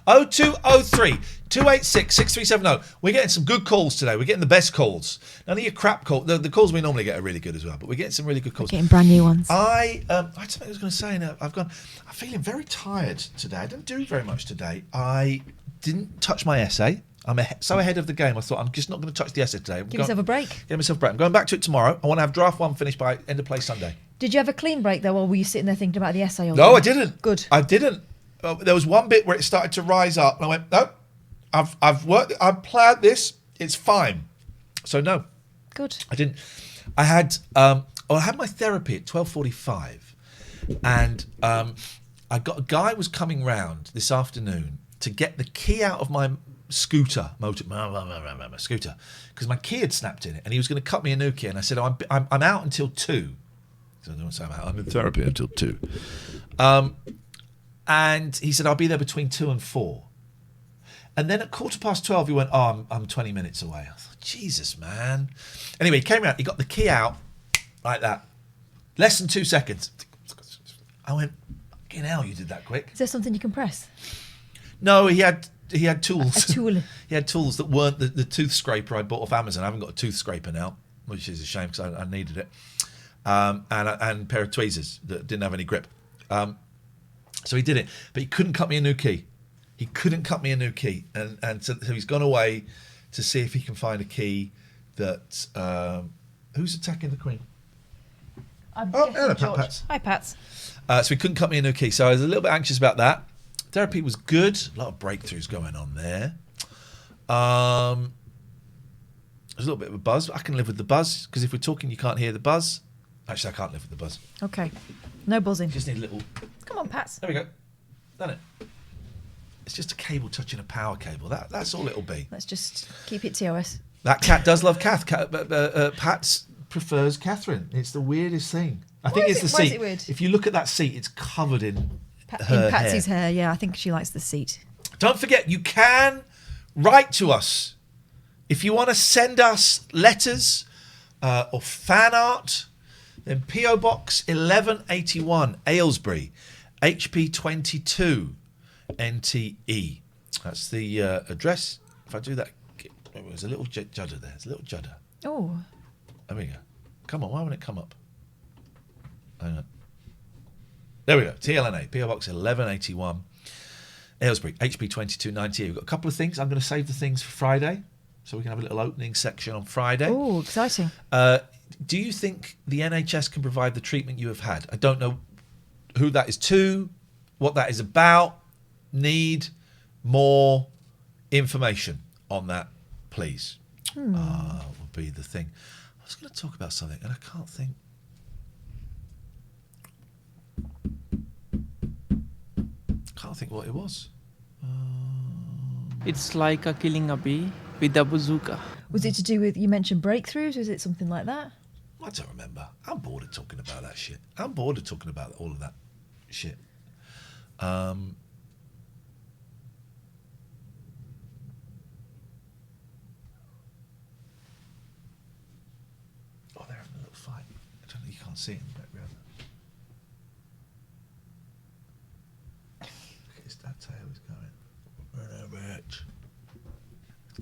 0203 286 6370. We're getting some good calls today. We're getting the best calls. None of your crap calls. The calls we normally get are really good as well, but we're getting some really good calls.
Getting brand new ones.
I don't know what I was going to say. Now I'm feeling very tired today. I didn't do very much today. I didn't touch my essay. I'm so ahead of the game. I thought I'm just not going to touch the essay today.
Give yourself a break.
Give myself a break. I'm going back to it tomorrow. I want to have draft 1 finished by end of play Sunday.
Did you have a clean break though, or were you sitting there thinking about the essay? All
No,
day?
I didn't.
Good.
I didn't. There was one bit where it started to rise up, and I went, no, I've worked, I've planned this. It's fine. So no.
Good.
I didn't. I had I had my therapy at 12:45, and a guy was coming round this afternoon to get the key out of my scooter, because my key had snapped in it, and he was going to cut me a new key, and I said, I'm out until 2. So I don't say I'm in therapy until 2. And he said, I'll be there between 2 and 4. And then at 12:15, he went, oh, I'm 20 minutes away. I thought, Jesus, man. Anyway, he came around, he got the key out like that. Less than 2 seconds. I went, fucking hell, you did that quick.
Is there something you can press?
No, he had tools.
A tool.
He had tools that weren't the tooth scraper I bought off Amazon. I haven't got a tooth scraper now, which is a shame because I needed it. And a pair of tweezers that didn't have any grip. So he did it, but he couldn't cut me a new key. He couldn't cut me a new key, and so he's gone away to see if he can find a key that. Who's attacking the Queen? Hello, Pats.
Hi, Pats.
So he couldn't cut me a new key, so I was a little bit anxious about that. Therapy was good. A lot of breakthroughs going on there. There's a little bit of a buzz. I can live with the buzz, because if we're talking, you can't hear the buzz. Actually, I can't live with the buzz.
Okay. No buzzing.
You just need a little...
Come on, Pats.
There we go. Done it. It's just a cable touching a power cable. That's all it'll be.
Let's just keep it TOS.
That cat does love Kath. Pats prefers Catherine. It's the weirdest thing. I think it's the seat.
Why is it weird?
If you look at that seat, it's covered in her
Patsy's
hair.
hair. Yeah, I think she likes the seat.
Don't forget, you can write to us. If you want to send us letters or fan art, then P.O. Box 1181, Aylesbury, HP 22, NTE. That's the address. If I do that, there's a little judder there. There's a little judder.
Oh.
There we go. Come on, why won't it come up? Hang on. There we go. TLNA, P.O. Box 1181, Aylesbury, HP 2290. We've got a couple of things. I'm going to save the things for Friday, so we can have a little opening section on Friday.
Oh, exciting.
Do you think the NHS can provide the treatment you have had? I don't know who that is to, what that is about. Need more information on that, please. Would be the thing. I was going to talk about something, and I can't think. What it was.
It's like killing a bee with a bazooka.
Was it to do with, you mentioned breakthroughs? Was it something like that?
I don't remember. I'm bored of talking about that shit. I'm bored of talking about all of that shit. Oh, they're having a little fight. I don't know, you can't see it in the background. That's how he's going.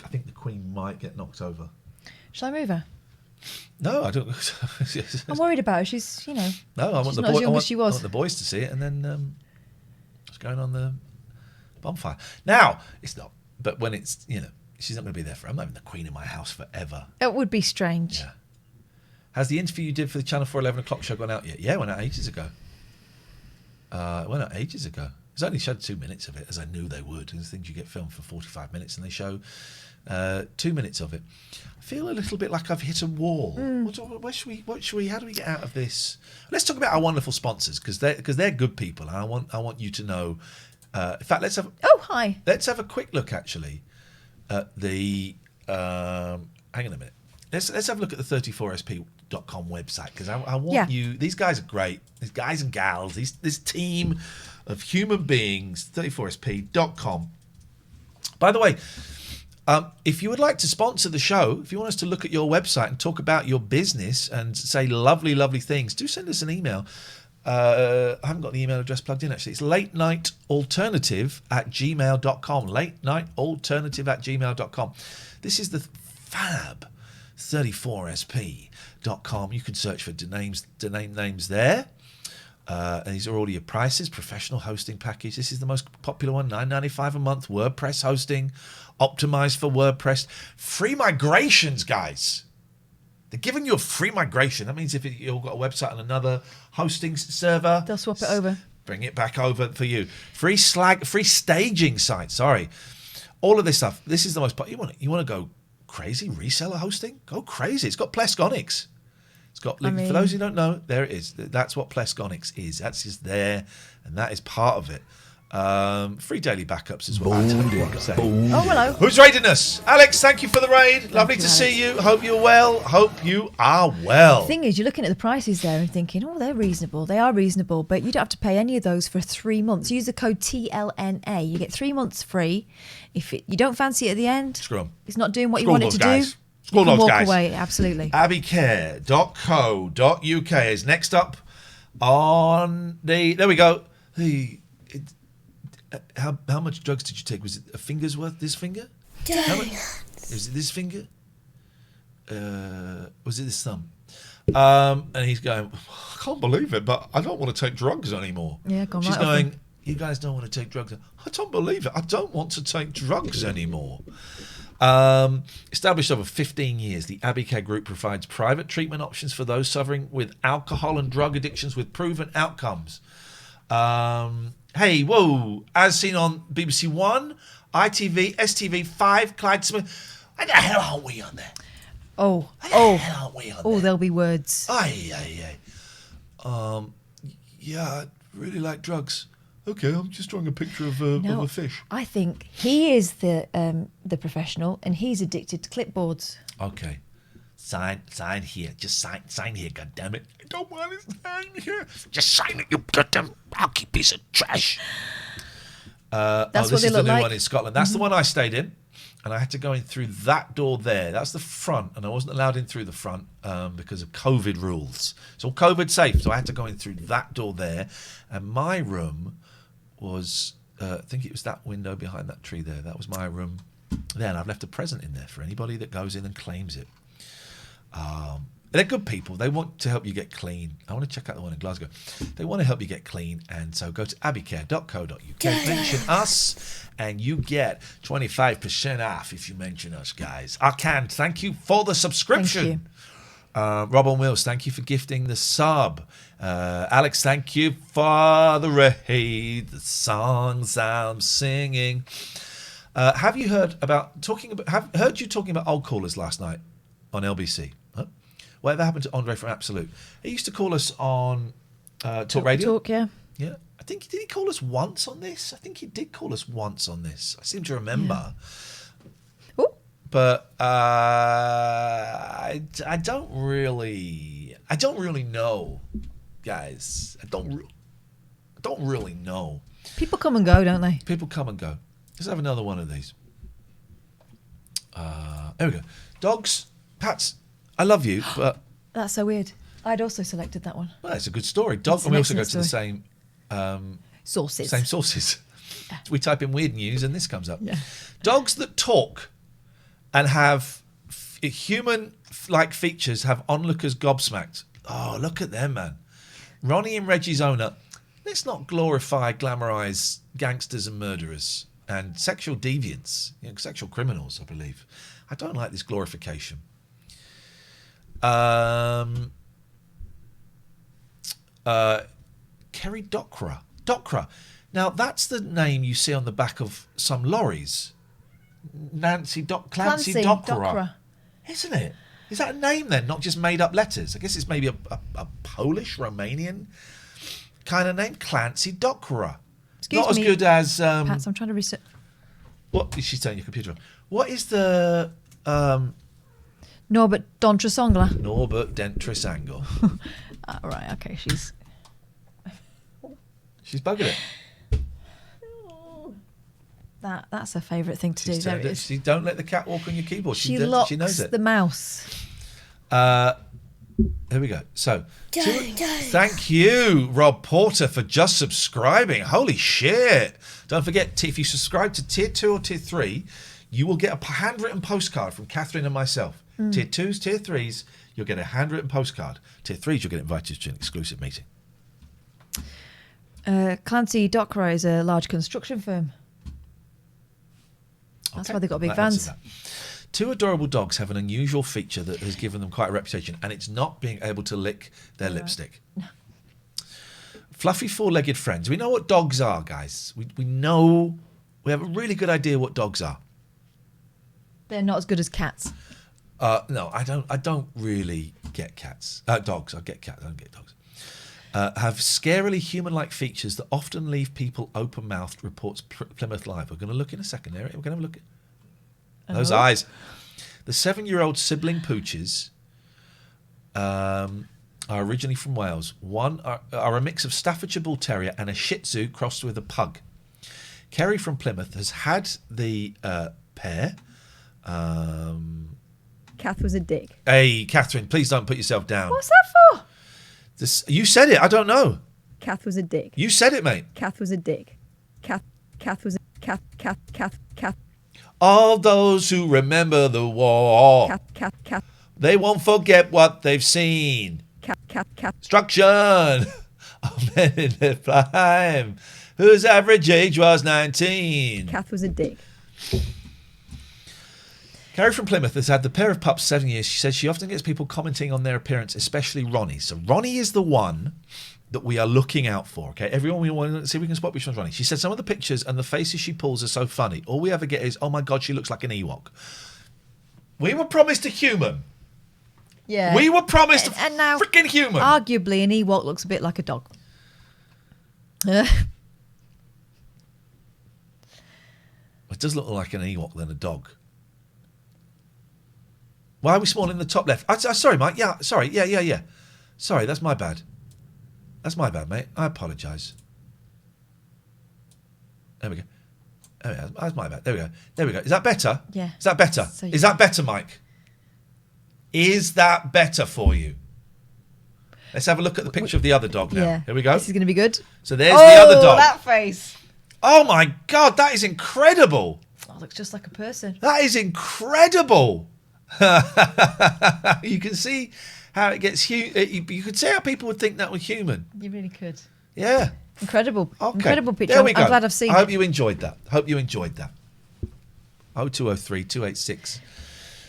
I think the Queen might get knocked over.
Shall I move her?
No, I don't.
I'm worried about her. She's, you know.
No, I want the
not as
boy.
young as she was.
I want the boys to see it, and then it's going on the bonfire. Now it's not, but when it's, you know, she's not going to be there for. I'm not having the Queen in my house forever.
It would be strange.
Yeah. Has the interview you did for the Channel 4 11 o'clock show gone out yet? Yeah, it went out ages ago. It went out ages ago. It's only showed 2 minutes of it, as I knew they would. There's things you get filmed for 45 minutes, and they show 2 minutes of it. I feel a little bit like I've hit a wall. What should we? How do we get out of this? Let's talk about our wonderful sponsors, because they're good people, and I want you to know. In fact, let's have.
Oh, hi.
Let's have a quick look actually at the. Hang on a minute. Let's have a look at the 34sp.com website, because I want you. These guys are great. These guys and gals. This team of human beings. 34sp.com. By the way, if you would like to sponsor the show, if you want us to look at your website and talk about your business and say lovely, lovely things, do send us an email. I haven't got the email address plugged in, actually. It's latenightalternative@gmail.com. latenightalternative@gmail.com. This is the fab 34sp.com. You can search for domain names there. And these are all your prices. Professional hosting package. This is the most popular one, $9.95 a month. WordPress hosting, optimized for WordPress. Free migrations, guys. They're giving you a free migration. That means if you've got a website on another hosting server,
they'll swap it over.
Bring it back over for you. Free staging site. Sorry, all of this stuff. This is the most. You want to go crazy? Reseller hosting? Go crazy. It's got Plesgonics. It's got, for those who don't know, there it is. That's what Plesgonics is. That's just there, and that is part of it. Free daily backups as well.
Oh, hello.
Who's raiding us? Alex, thank you for the raid. Lovely to see you. Hope you're well. Hope you are well.
The thing is, you're looking at the prices there and thinking, oh, they're reasonable. They are reasonable, but you don't have to pay any of those for 3 months. Use the code TLNA. You get 3 months free. If you don't fancy it at the end,
screw 'em.
It's not doing what you
Screw
want it to
guys.
do.
Screw those
walk
guys.
away, absolutely.
Abbeycare.co.uk is next up on the. There we go. How much drugs did you take? Was it a finger's worth? This finger? How much? Is it this finger? Was it this thumb? And he's going, I can't believe it, but I don't want to take drugs anymore.
Yeah, gone
She's
right
going,
off.
you guys don't want to take drugs. I don't believe it. I don't want to take drugs anymore. Established over 15 years, the Abbeycare Group provides private treatment options for those suffering with alcohol and drug addictions with proven outcomes. Hey, whoa, as seen on BBC One, ITV, STV5, Clyde Smith. Why the hell aren't we on there?
Oh, there'll be words.
Yeah, I really like drugs. Okay, I'm just drawing a picture of a fish.
I think he is the professional, and he's addicted to clipboards.
Okay, sign here. Just sign here. God damn it! I don't want to sign here. Just sign it, you goddamn bulky piece of trash.
That's
this
what they
is the
look
new
like.
one in Scotland. That's the one I stayed in, and I had to go in through that door there. That's the front, and I wasn't allowed in through the front because of COVID rules. It's all COVID safe, so I had to go in through that door there, and my room was, I think it was that window behind that tree there. That was my room there, and I've left a present in there for anybody that goes in and claims it. They're good people. They want to help you get clean. I want to check out the one in Glasgow. They want to help you get clean, and so go to abbeycare.co.uk, mention us, and you get 25% off if you mention us, guys. Arcand, thank you for the subscription. Rob on Wheels, thank you for gifting the sub. Alex, thank you for the raid, the songs I'm singing. Have you heard heard you talking about old callers last night on LBC? Huh? Whatever happened to Andre from Absolute? He used to call us on Talk Radio.
Talk, yeah.
Yeah. I think, did he call us once on this? I think he did call us once on this. I seem to remember.
Yeah.
But I don't really know, guys. I don't really know.
People come and go, don't they?
People come and go. Let's have another one of these. There we go. Dogs, Pats, I love you, but
That's so weird. I'd also selected that one.
well, it's a good story. Dog,
It's
and we
an
also go
excellent
to the same
sources.
Same sources. We type in weird news and this comes up.
Yeah.
Dogs that talk and have human-like features have onlookers gobsmacked. Oh, look at them, man. Ronnie and Reggie's owner. Let's not glorify, glamorise gangsters and murderers and sexual deviants, sexual criminals, I believe. I don't like this glorification. Kerry Docra. Docra. Now, that's the name you see on the back of some lorries. Clancy Docra. Isn't it? Is that a name then, not just made up letters? I guess it's maybe a Polish, Romanian kind of name. Clancy Docra.
Excuse
not
me,
as good as...
Pats, I'm trying to research.
What is she turning your computer on? What is the
Norbert Dontrasongla.
Norbert Dentrisangel?
Right, okay,
she's bugging it.
That's her favourite thing to do. There it is.
She don't let the cat walk on your keyboard.
She
knows
locks
it.
the mouse.
Here we go. So, thank you, Rob Porter, for just subscribing. Holy shit. Don't forget, if you subscribe to Tier 2 or Tier 3, you will get a handwritten postcard from Catherine and myself. Tier 2s, Tier 3s, you'll get a handwritten postcard. Tier 3s, you'll get invited to an exclusive meeting.
Clancy Dockwright is a large construction firm. That's why they've got big vans.
Two adorable dogs have an unusual feature that has given them quite a reputation, and it's not being able to lick their lipstick. Fluffy four-legged friends. We know what dogs are, guys. We know, we have a really good idea what dogs are.
They're not as good as cats.
No, I don't really get cats. Dogs. I get cats. I don't get dogs. Have scarily human-like features that often leave people open-mouthed, reports Plymouth Live. We're going to look in a second there. We're going to have a look at those eyes. The 7-year-old sibling pooches are originally from Wales. One are a mix of Staffordshire Bull Terrier and a Shih Tzu crossed with a pug. Kerry from Plymouth has had the pair.
Kath was a dick.
Hey, Catherine, please don't put yourself down.
What's that for?
You said it. I don't know.
Kath was a dick.
You said it, mate.
Kath was a dick. Kath was a Kath.
All those who remember the war, they won't forget what they've seen. Destruction of men in their prime, whose average age was 19.
Kath was a dick.
Carrie from Plymouth has had the pair of pups 7 years. She says she often gets people commenting on their appearance, especially Ronnie. So Ronnie is the one that we are looking out for. Okay, everyone, we want to see if we can spot which one's Ronnie. She said some of the pictures and the faces she pulls are so funny. All we ever get is, oh my God, she looks like an Ewok. We were promised a human.
Yeah.
We were promised a
and now,
freaking human.
Arguably, an Ewok looks a bit like a dog.
It does look like an Ewok than a dog. Why are we small in the top left? Sorry, Mike. Yeah, sorry. Yeah. Sorry, that's my bad. That's my bad, mate. I apologise. There we go. That's my bad. There we go. Is that better?
Yeah.
Is that better? Is that better, Mike? Is that better for you? Let's have a look at the picture of the other dog now.
Yeah.
Here we go.
This is going to be good.
So there's the other dog.
That face.
Oh my God, that is incredible.
Oh, looks just like a person.
That is incredible. You can see how it gets you could see how people would think that was human.
You really could.
Yeah.
Incredible.
Okay.
Incredible picture.
There we go.
I'm glad I've seen
I hope
it.
you enjoyed that. 0203 286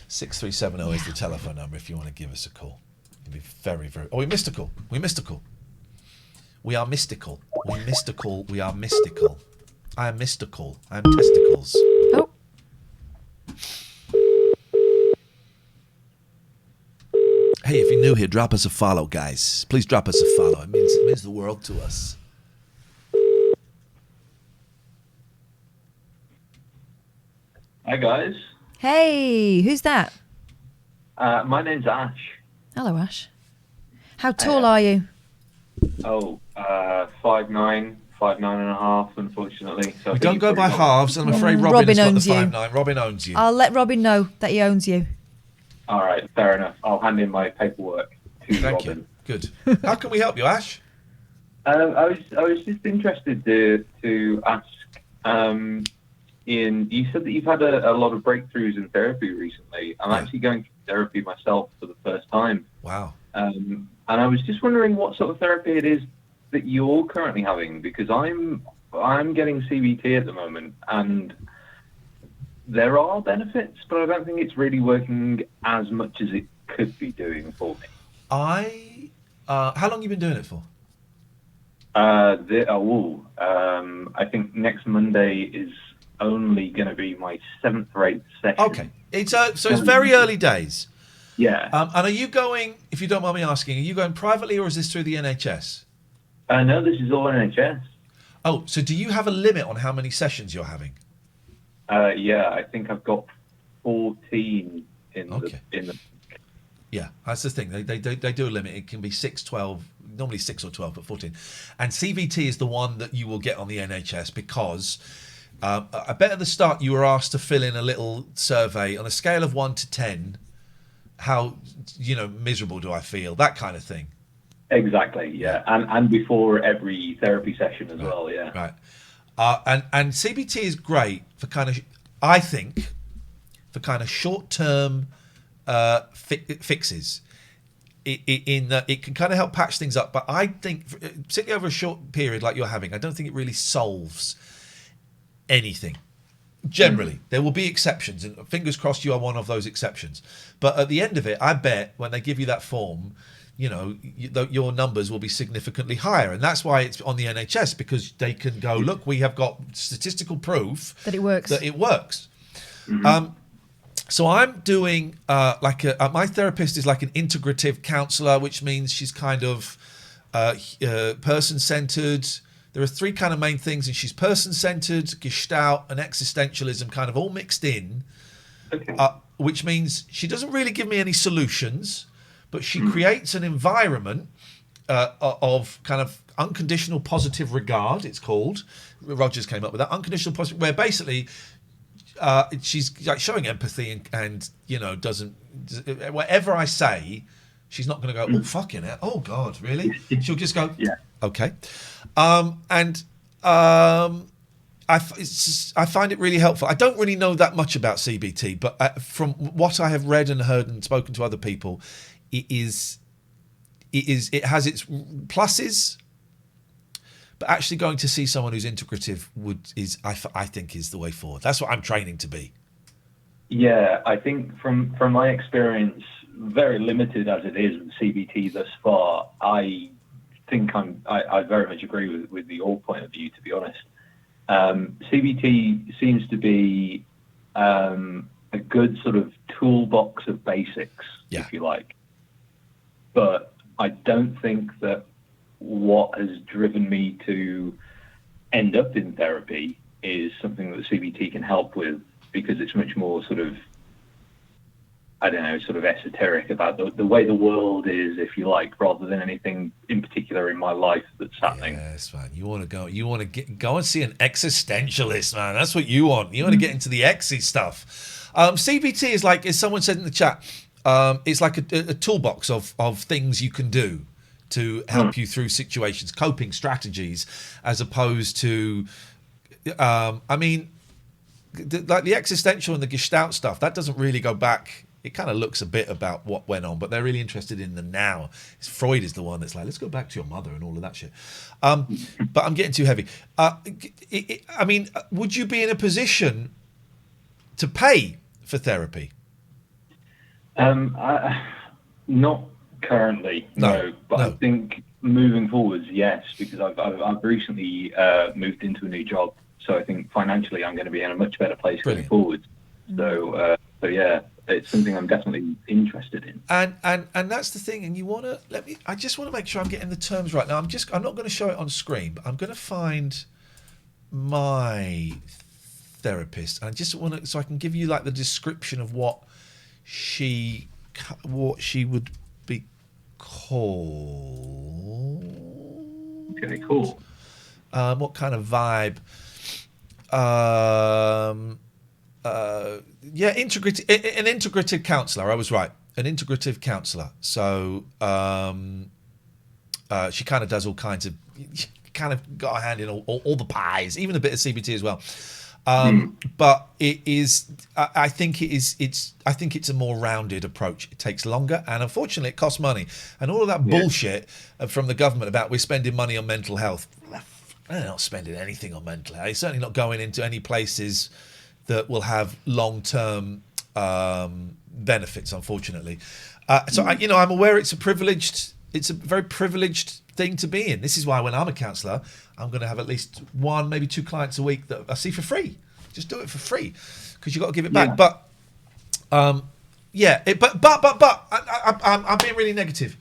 6370 is the telephone number if you want to give us a call. It'd be very, very... Oh, we missed a call. We are mystical. We missed a call. We are mystical. I am mystical. I am testicles.
Oh.
Hey, if you're new here, drop us a follow, guys. Please drop us a follow. It means the world to us.
Hi, guys.
Hey, who's that?
My name's Ash.
Hello, Ash. How tall are you?
Oh, 5'9", 5'9.5", unfortunately. So
We don't go by halves, and I'm afraid Robin has got the 5'9". Robin owns you.
I'll let Robin know that he owns you.
All right, fair enough. I'll hand in my paperwork to
Thank
Robin.
you. Good. How can we help you, Ash?
I was just interested to ask. You said that you've had a lot of breakthroughs in therapy recently. I'm actually going through therapy myself for the first time.
Wow.
And I was just wondering what sort of therapy it is that you're currently having, because I'm getting CBT at the moment, and there are benefits, but I don't think it's really working as much as it could be doing for me.
How long have you been doing it for?
I think next Monday is only going to be my 7th or 8th session.
Okay. So it's very early days.
Yeah.
And are you going, if you don't mind me asking, are you going privately or is this through the NHS?
No, this is all NHS.
Oh, so do you have a limit on how many sessions you're having?
Yeah, I think I've got 14 in the.
Yeah, that's the thing. They do a limit. It can be 6, 12, normally 6 or 12, but 14. And CVT is the one that you will get on the NHS because I bet at the start you were asked to fill in a little survey on a scale of 1 to 10. How, miserable do I feel? That kind of thing.
Exactly, yeah. And before every therapy session as well, yeah.
Right. And CBT is great for I think, for kind of short-term fixes. In that it can kind of help patch things up, but I think, particularly over a short period like you're having, I don't think it really solves anything. Generally, there will be exceptions, and fingers crossed you are one of those exceptions. But at the end of it, I bet when they give you that form, your numbers will be significantly higher, and that's why it's on the NHS, because they can go, look, we have got statistical proof
that it works.
Mm-hmm. So I'm doing my therapist is like an integrative counsellor, which means she's kind of person-centered. There are 3 kind of main things, and she's person-centered, Gestalt, and existentialism, kind of all mixed in. Okay. Which means she doesn't really give me any solutions, but she creates an environment of kind of unconditional positive regard. It's called. Rogers came up with that, unconditional positive, where basically she's like showing empathy and doesn't, whatever I say, she's not going to go, oh fucking hell, oh god, really? She'll just go, yeah, okay. I find it really helpful. I don't really know that much about CBT, but from what I have read and heard and spoken to other people, it has its pluses. But actually going to see someone who's integrative I think is the way forward. That's what I'm training to be.
Yeah, I think from my experience, very limited as it is with CBT thus far, I think I very much agree with your point of view, to be honest. CBT seems to be a good sort of toolbox of basics, if you like. But I don't think that what has driven me to end up in therapy is something that CBT can help with, because it's much more sort of, I don't know, sort of esoteric about the way the world is, if you like, rather than anything in particular in my life that's happening.
Yes, man. You want to go and see an existentialist, man. That's what you want. You want to get into the exy stuff. CBT is like, as someone said in the chat, it's like a toolbox of things you can do to help you through situations, coping strategies, as opposed to, like the existential and the Gestalt stuff, that doesn't really go back. It kind of looks a bit about what went on, but they're really interested in the now. Freud is the one that's like, let's go back to your mother and all of that shit. But I'm getting too heavy. Would you be in a position to pay for therapy?
Not currently, no. But I think moving forwards, yes, because I've recently moved into a new job, so I think financially I'm going to be in a much better place going forward. So yeah, it's something I'm definitely interested in.
And that's the thing. And you want to I just want to make sure I'm getting the terms right now. I'm not going to show it on screen, but I'm going to find my therapist. And I just want to, so I can give you like the description of what she would be called.
Okay, cool.
What kind of vibe? An integrative counsellor. I was right. An integrative counsellor. So she kind of does all kinds of, kind of got her hand in all the pies, even a bit of CBT as well. But it is, I think it's a more rounded approach. It takes longer, and unfortunately it costs money. And all of that bullshit from the government about we're spending money on mental health. They're not spending anything on mental health. They're certainly not going into any places that will have long-term benefits, unfortunately. I'm aware it's a very privileged thing to be in. This is why when I'm a counsellor, I'm going to have at least 1, maybe 2 clients a week that I see for free. Just do it for free, because you've got to give it back. But I'm being really negative.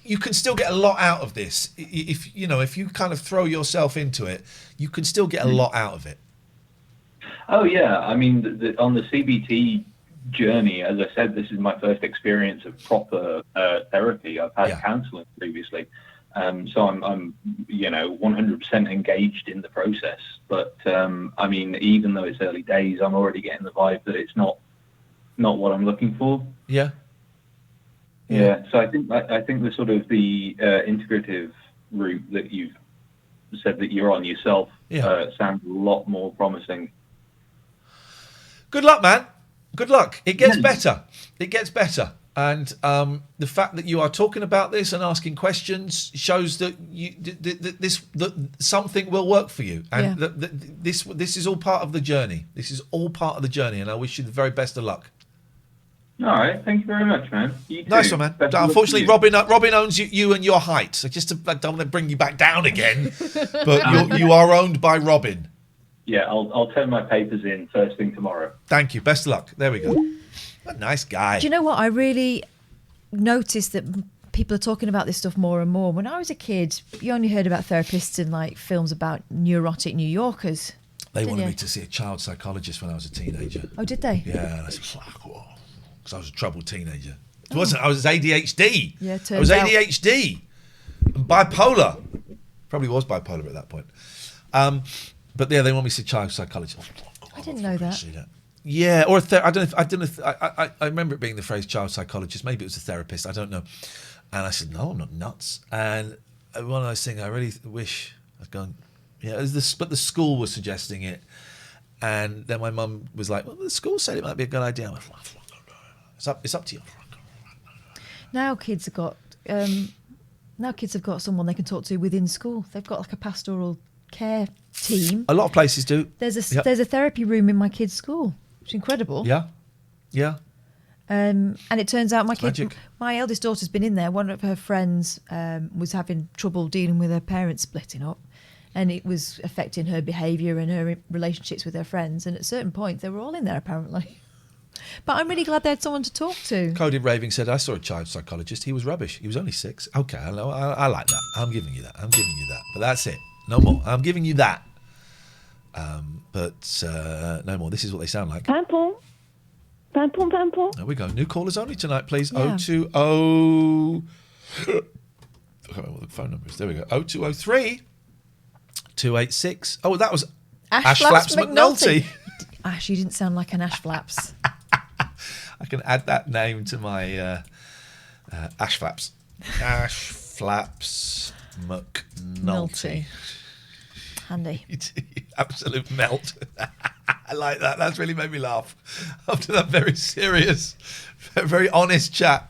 You can still get a lot out of this. If you kind of throw yourself into it, you can still get a lot out of it.
Oh yeah, I mean, on the CBT journey, as I said, this is my first experience of proper therapy. I've had counselling previously, so I'm 100% engaged in the process. But I mean, even though it's early days, I'm already getting the vibe that it's not what I'm looking for.
Yeah.
Yeah. So I think the sort of the integrative route that you've said that you're on yourself sounds a lot more promising.
Good luck, man. Good luck. It gets better. It gets better. And the fact that you are talking about this and asking questions shows that something will work for you. And this is all part of the journey. This is all part of the journey. And I wish you the very best of luck.
All right. Thank you very much, man. You too.
Nice one, man.
Best of luck
Unfortunately,
to you.
Robin owns you and your height. So I don't want to bring you back down again. But you are owned by Robin.
Yeah, I'll turn my papers in first thing tomorrow.
Thank you. Best of luck. There we go. What a nice guy.
Do you know what? I really noticed that people are talking about this stuff more and more. When I was a kid, you only heard about therapists in like films about neurotic New Yorkers.
They wanted me to see a child psychologist when I was a teenager.
Oh, did they?
Yeah, and I said, fuck, whoa. Because I was a troubled teenager. It wasn't. I was ADHD.
Yeah,
I was ADHD. And bipolar. Probably was bipolar at that point. But yeah, they want me to see a child psychologist.
I didn't know that.
Yeah, or I don't know. I remember it being the phrase child psychologist. Maybe it was a therapist. I don't know. And I said, no, I'm not nuts. And one of those things, I really wish I'd gone. Yeah, but the school was suggesting it, and then my mum was like, well, the school said it might be a good idea. I'm like, it's up to you.
Now kids have got someone they can talk to within school. They've got like a pastoral care team.
A lot of places do.
There's a therapy room in my kid's school. It's incredible.
Yeah.
And it turns out my eldest daughter's been in there. One of her friends was having trouble dealing with her parents splitting up, and it was affecting her behaviour and her relationships with her friends. And at certain points, they were all in there apparently. But I'm really glad they had someone to talk to.
Cody Raving said, I saw a child psychologist. He was rubbish. He was only 6. Okay, I like that. I'm giving you that. But that's it. No more. I'm giving you that. But no more. This is what they sound like.
Pimpon.
There we go. New callers only tonight, please.
Yeah.
020. I can't remember what the phone number is. There we go. 0203 286. Oh, that was Ash Flaps McNulty.
Ash, you didn't sound like an Ash Flaps.
I can add that name to my Ash Flaps. Ash Flaps McNulty.
Handy.
Absolute melt. I like that. That's really made me laugh. After that very serious, very honest chat.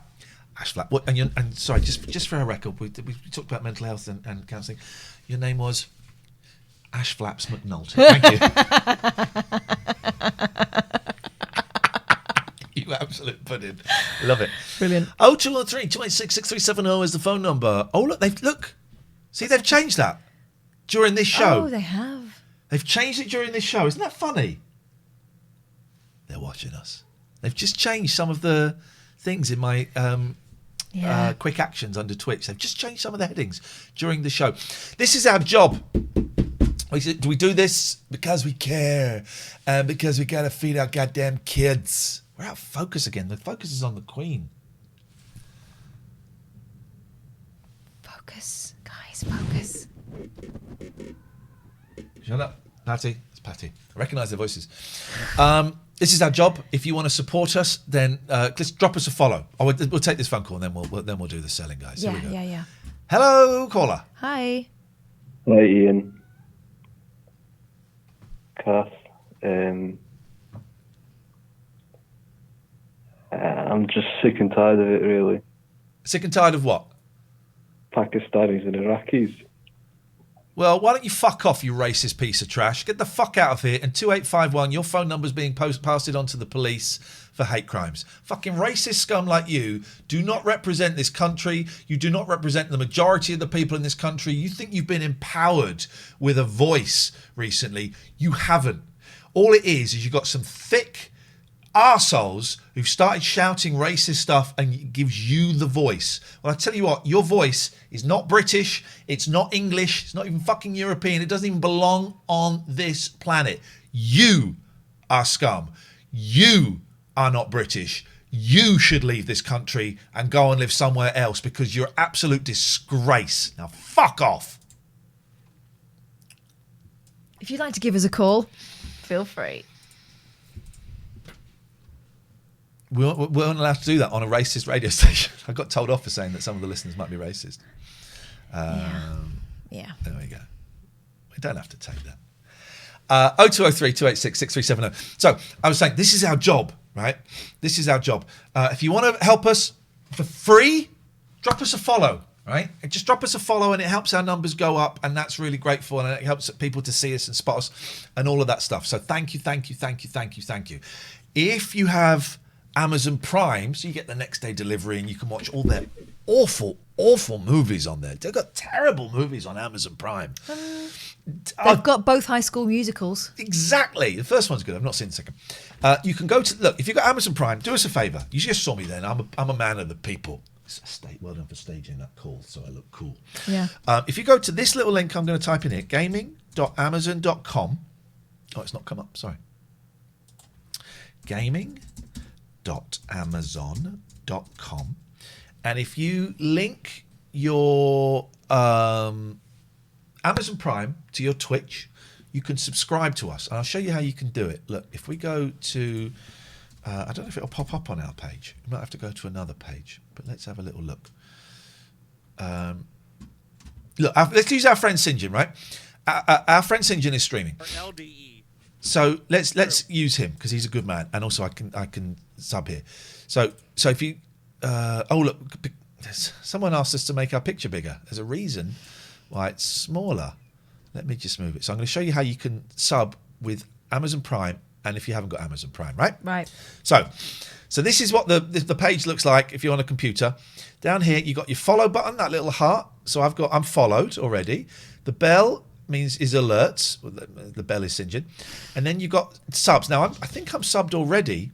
Ash Flaps. And sorry, just for our record, we talked about mental health and counselling. Your name was Ash Flaps McNulty. Thank you. You absolute pudding. Love it.
Brilliant.
0213 286 6370 is the phone number. Oh, look. See, they've changed that during this show.
Oh, they have.
They've changed it during this show. Isn't that funny? They're watching us. They've just changed some of the things in my quick actions under Twitch. They've just changed some of the headings during the show. This is our job. We do this because we care and because we got to feed our goddamn kids. We're out of focus again. The focus is on the Queen.
Focus, guys, focus.
Shut up, Patty. It's Patty. I recognise their voices. This is our job. If you want to support us, then just drop us a follow. We'll take this phone call and then we'll do the selling, guys. Here we go.
Yeah.
Hello, caller.
Hi.
Hi, Ian. Kath. I'm just sick and tired of it, really.
Sick and tired of what?
Pakistanis and Iraqis.
Well, why don't you fuck off, you racist piece of trash? Get the fuck out of here. And 2851, your phone number's being passed on to the police for hate crimes. Fucking racist scum like you do not represent this country. You do not represent the majority of the people in this country. You think you've been empowered with a voice recently. You haven't. All it is you've got some thick arseholes who've started shouting racist stuff and it gives you the voice. Well, I tell you what, your voice is not British, it's not English, it's not even fucking European, it doesn't even belong on this planet. You are scum. You are not British. You should leave this country and go and live somewhere else because you're absolute disgrace. Now, fuck off.
If you'd like to give us a call, feel free.
We weren't allowed to do that on a racist radio station. I got told off for saying that some of the listeners might be racist.
Yeah.
There we go. We don't have to take that. 0203 286 6370. So I was saying, this is our job, right? This is our job. If you want to help us for free, drop us a follow, right? Just drop us a follow and it helps our numbers go up, and that's really grateful, and it helps people to see us and spot us and all of that stuff. So thank you. If you have Amazon Prime, so you get the next day delivery and you can watch all their awful movies on there. They've got terrible movies on Amazon Prime.
They've got both High School Musicals.
Exactly. The first one's good. I've not seen the second. You can go to, look, if you've got Amazon Prime, do us a favour. You just saw me then. I'm a man of the people. Well done for staging that call so I look cool.
Yeah.
If you go to this little link I'm going to type in here, gaming.amazon.com. Oh, it's not come up. Sorry. Gaming.amazon.com. And if you link your Amazon Prime to your Twitch, you can subscribe to us. And I'll show you how you can do it. Look, if we go to, I don't know if it'll pop up on our page. We might have to go to another page, but let's have a little look. Look, let's use our friend Sinjin, right? Our friend Sinjin is streaming.
LDE.
So let's use him because he's a good man, and also I can sub here. So if you look, someone asked us to make our picture bigger. There's a reason why it's smaller. Let me just move it. So I'm going to show you how you can sub with Amazon Prime, and if you haven't got Amazon Prime, right?
Right.
So this is what the page looks like if you're on a computer. Down here you got your follow button, that little heart. So I'm followed already. The bell is alerts. The bell is Sinjin, and then you got subs. Now I think I'm subbed already.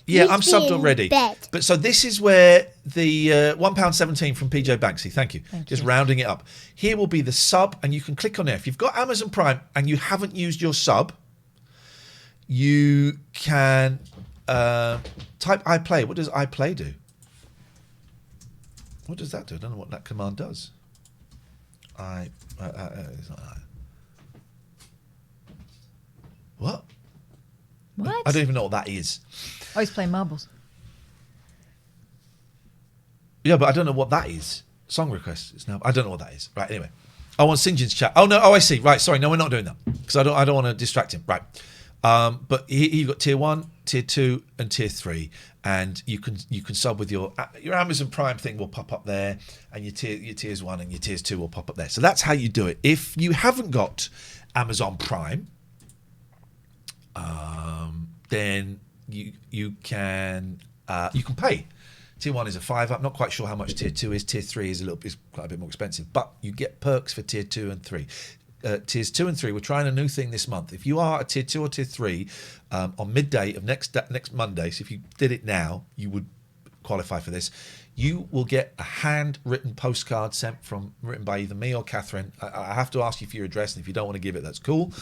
Yeah, I'm subbed already. But so this is where the £1.17 from PJ Banksy. Thank you. Just rounding it up. Here will be the sub, and you can click on there. If you've got Amazon Prime and you haven't used your sub, you can type iPlay. What does iPlay do? What does that do? I don't know what that command does. It's not that. What?
What?
I don't even know what that is.
Oh, he's playing marbles.
Yeah, but I don't know what that is. Song requests. It's now. I don't know what that is. Right. Anyway, I want Sinjin's chat. Oh no. Oh, I see. Right. Sorry. No, we're not doing that because I don't want to distract him. Right. But you've got tier 1, tier 2, and tier 3, and you can sub with your Amazon Prime thing will pop up there, and your tiers 1 and your tiers 2 will pop up there. So that's how you do it. If you haven't got Amazon Prime, then you can pay. Tier 1 is a £5. I'm not quite sure how much tier 2 is. Tier 3 is quite a bit more expensive, but you get perks for tier 2 and 3. Tiers 2 and 3, we're trying a new thing this month. If you are a tier 2 or tier 3 on midday of next Monday, so if you did it now, you would qualify for this. You will get a handwritten postcard written by either me or Catherine. I have to ask you for your address, and if you don't want to give it, that's cool.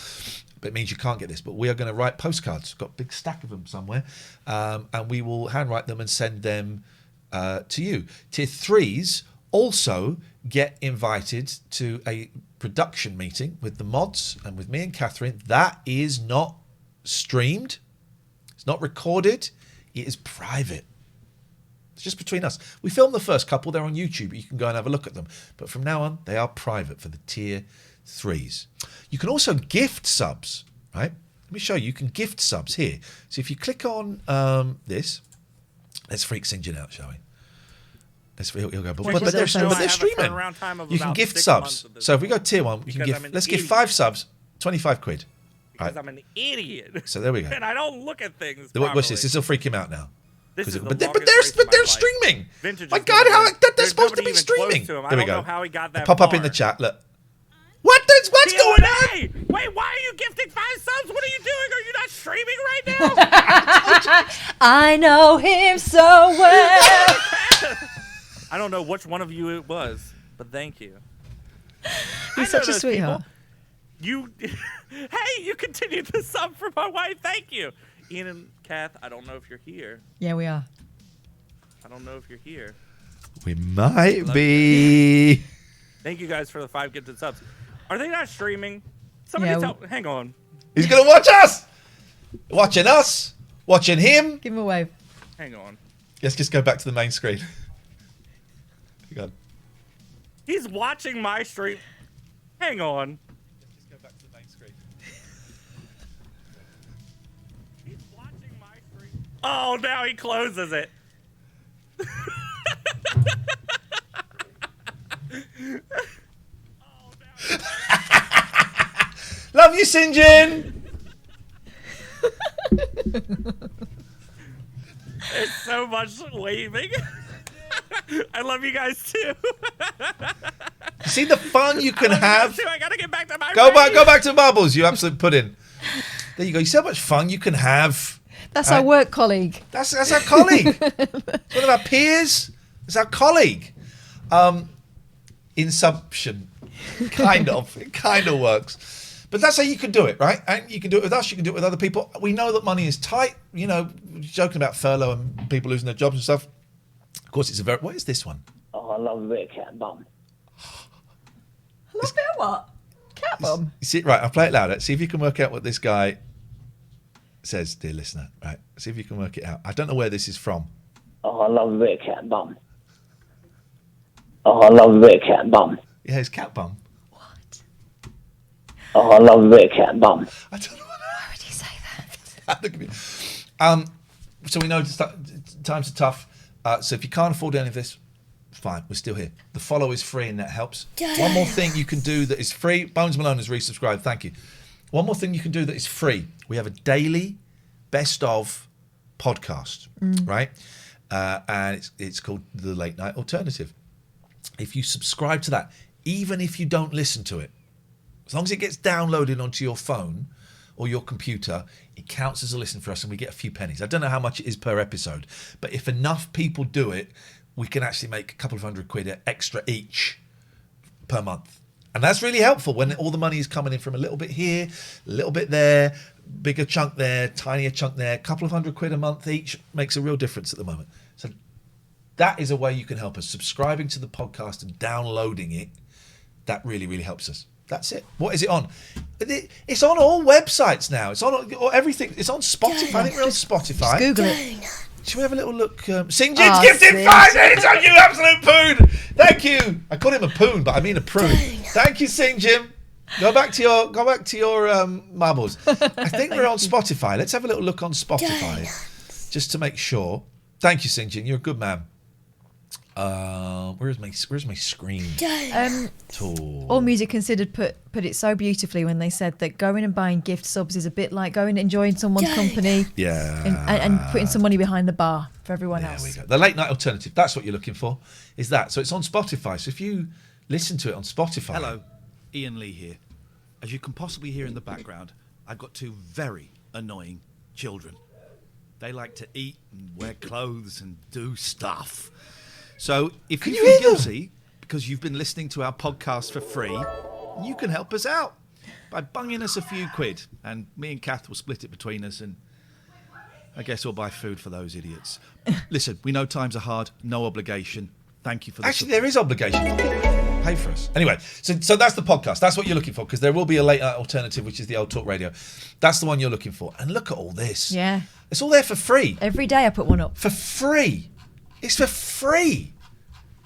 But it means you can't get this. But we are going to write postcards. We've got a big stack of them somewhere, and we will handwrite them and send them to you. Tier 3s also get invited to a production meeting with the mods and with me and Catherine. That is not streamed. It's not recorded. It is private. It's just between us. We filmed the first couple. They're on YouTube. You can go and have a look at them. But from now on, they are private for the tier 3s. You can also gift subs, right? Let me show you. You can gift subs here. So if you click on this, let's freak Sinjin out, shall we? He'll go, but they're streaming. You can gift subs. So if we go tier 1, we can give. Let's give 5 subs, 25 quid.
Because I'm an idiot.
So there we go.
And I don't look at things.
Watch this. This will freak him out now.
But
they're streaming. My God, they're supposed to be streaming. There we go.
How he got that
pop up in the chat. Look. What's going on?
Wait, why are you gifting 5 subs? What are you doing? Are you not streaming right now?
I know him so well.
I don't know which one of you it was, but thank you.
He's such a sweetheart.
You, hey, you continued the sub for my wife. Thank you. Ian and Kath, I don't know if you're here.
Yeah, we are.
I don't know if you're here.
We might be.
Thank you guys for the 5 gifted subs. Are they not streaming? Somebody tell. Hang on.
He's going to watch us. Watching us. Watching him.
Give him a wave.
Hang on.
Let's just go back to the main screen. Hang on.
He's watching my stream. Hang on.
Let's just go back to the main screen.
He's watching my stream. Oh, now he closes it.
Love you, Sinjin.
There's so much waving. I love you guys too.
See the fun you can have.
I gotta get back to my
Go back to Bubbles, you absolute pudding. There you go. You see how much fun you can have.
That's our work colleague.
That's our colleague. It's one of our peers. It's our colleague. Insumption. Kind of. It kind of works. But that's how you can do it, right? And you can do it with us. You can do it with other people. We know that money is tight. You know, joking about furlough and people losing their jobs and stuff. Of course, it's a very... What is this one?
Oh, I love a bit of cat bum.
A little bit of what? Cat bum?
See, right, I'll play it louder. See if you can work out what this guy says, dear listener. Right, see if you can work it out. I don't know where this is from.
Oh, I love a bit of cat bum. Oh, I love a bit of cat bum.
Yeah, it's cat bum.
Oh, I love a bit of cat bum.
I don't know.
Why would you say that?
So we know times are tough. So if you can't afford any of this, fine, we're still here. The follow is free and that helps. One more thing you can do that is free. Bones Malone has resubscribed. Thank you. One more thing you can do that is free. We have a daily best of podcast, right? And it's called The Late Night Alternative. If you subscribe to that, even if you don't listen to it, as long as it gets downloaded onto your phone or your computer, it counts as a listen for us and we get a few pennies. I don't know how much it is per episode, but if enough people do it, we can actually make a couple of £100 extra each per month. And that's really helpful when all the money is coming in from a little bit here, a little bit there, bigger chunk there, tinier chunk there. A couple of £100 a month each makes a real difference at the moment. So that is a way you can help us. Subscribing to the podcast and downloading it, that really, really helps us. That's it. What is it on? It's on all websites now. It's on everything. It's on Spotify. I think we're on Spotify.
Just Google it.
Should we have a little look? Sinjin's gifted 5 minutes on you, absolute poon. Thank you. I call him a poon, but I mean a prune. Thank you, Sinjin. Go back to your marbles. I think we're on Spotify. Let's have a little look on Spotify, just to make sure. Thank you, Sinjin. You're a good man. Where's my screen?
All Music Considered put it so beautifully when they said that going and buying gift subs is a bit like going and enjoying someone's company, and putting some money behind the bar for everyone else.
There we go. The Late Night Alternative. That's what you're looking for. Is that? So it's on Spotify. So if you listen to it on Spotify.
Hello, Ian Lee here. As you can possibly hear in the background, I've got 2 very annoying children. They like to eat and wear clothes and do stuff. So if you feel guilty because you've been listening to our podcast for free, you can help us out by bunging us a few quid. And me and Kath will split it between us, and I guess we'll buy food for those idiots. Listen, we know times are hard, no obligation. Thank you for the
Actually, there is obligation. Pay for us. Anyway, so that's the podcast. That's what you're looking for, because there will be a Late Night Alternative, which is the Old Talk Radio. That's the one you're looking for. And look at all this.
Yeah.
It's all there for free.
Every day I put one up.
For free. It's for free.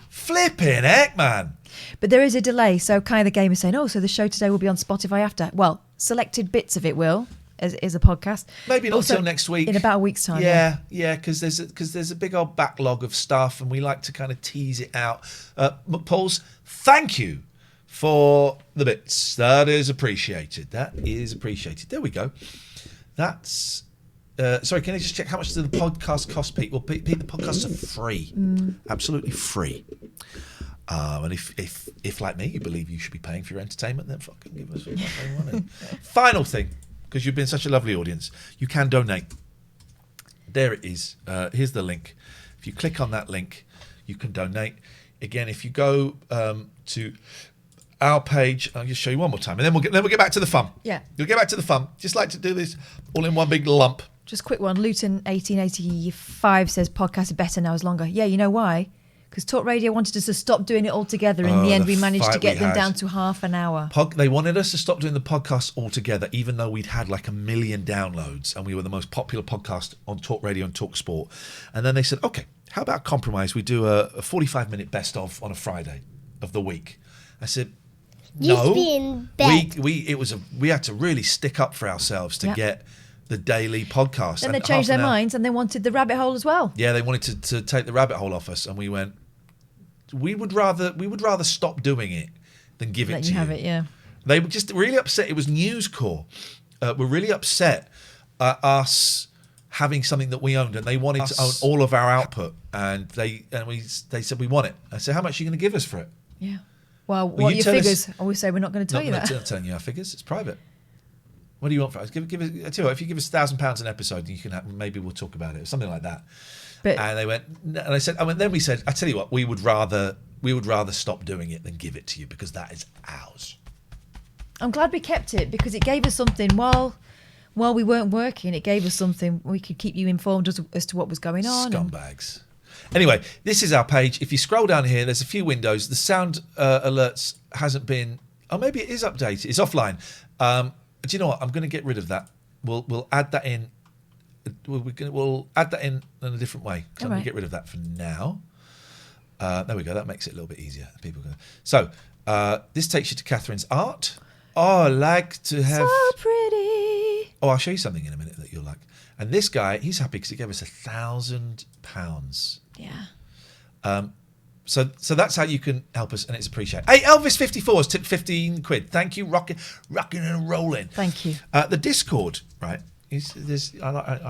Flipping heck, man.
But there is a delay. So Kai the Gamer is saying, so the show today will be on Spotify after. Well, selected bits of it will, as a podcast.
Maybe not
Also,
until next week.
In about a week's time.
Yeah, because there's a big old backlog of stuff, and we like to kind of tease it out. McPauls, thank you for the bits. That is appreciated. There we go. That's... sorry, can I just check how much does the podcast cost, Pete? Well, Pete, the podcasts are free. Absolutely free. And if like me, you believe you should be paying for your entertainment, then fucking give us all money. Final thing, because you've been such a lovely audience, you can donate. There it is. Here's the link. If you click on that link, you can donate. Again, if you go to our page. I'll just show you one more time, and then we'll get back to the fun.
Yeah.
You'll get back to the fun. Just like to do this all in one big lump.
Just a quick one. Luton 1885 says podcasts are better now as longer. Yeah, you know why? Because Talk Radio wanted us to stop doing it altogether. In the end, we managed to get them down to half an hour.
They wanted us to stop doing the podcast altogether, even though we'd had like 1 million downloads and we were the most popular podcast on Talk Radio and Talk Sport. And then they said, okay, how about compromise? We do a 45-minute best of on a Friday of the week. I said, no. We had to really stick up for ourselves to get the daily podcast.
Then they changed their minds and they wanted the rabbit hole as well.
Yeah, they wanted to take the rabbit hole off us, and we went, we would rather stop doing it than give it to you.
Have it, yeah.
They were just really upset. It was News Corp. Were really upset at us having something that we owned, and they wanted to own all of our output. And they said, we want it. I said, how much are you going to give us for it?
Yeah. Well, what are your figures? I always say we're not going to tell you that.
I'm not telling you our figures. It's private. What do you want for us? Give us. I tell you what, if you give us £1,000 an episode, you can maybe we'll talk about it or something like that. And they went, and I said, then we said, I tell you what, we would rather stop doing it than give it to you because that is ours.
I'm glad we kept it because it gave us something while we weren't working. It gave us something we could keep you informed as to what was going on.
Scumbags. Anyway, this is our page. If you scroll down here, there's a few windows. The sound alerts hasn't been. Oh, maybe it is updated. It's offline. Do you know what? I'm going to get rid of that. We'll add that in. We'll add that in a different way. So I'm going to get rid of that for now. There we go. That makes it a little bit easier. People go. So this takes you to Catherine's art. Oh, I like to have.
So pretty.
Oh, I'll show you something in a minute that you'll like. And this guy, he's happy because he gave us £1,000.
Yeah.
So that's how you can help us, and it's appreciated. Hey, Elvis54 has tipped 15 quid. Thank you, rocking and rolling.
Thank you.
The Discord, right? I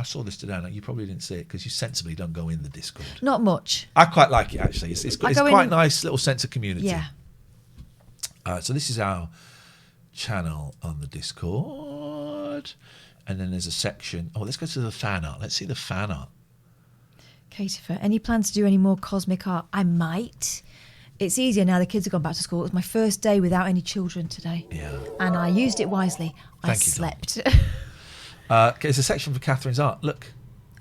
saw this today. You probably didn't see it because you sensibly don't go in the Discord.
Not much.
I quite like it actually. It's quite a nice little sense of community.
Yeah.
So this is our channel on the Discord, and then there's a section. Oh, let's go to the fan art. Let's see the fan art.
Katie, any plans to do any more cosmic art? I might. It's easier now the kids have gone back to school. It was my first day without any children today.
Yeah.
And I used it wisely. I slept.
There's a section for Catherine's art. Look.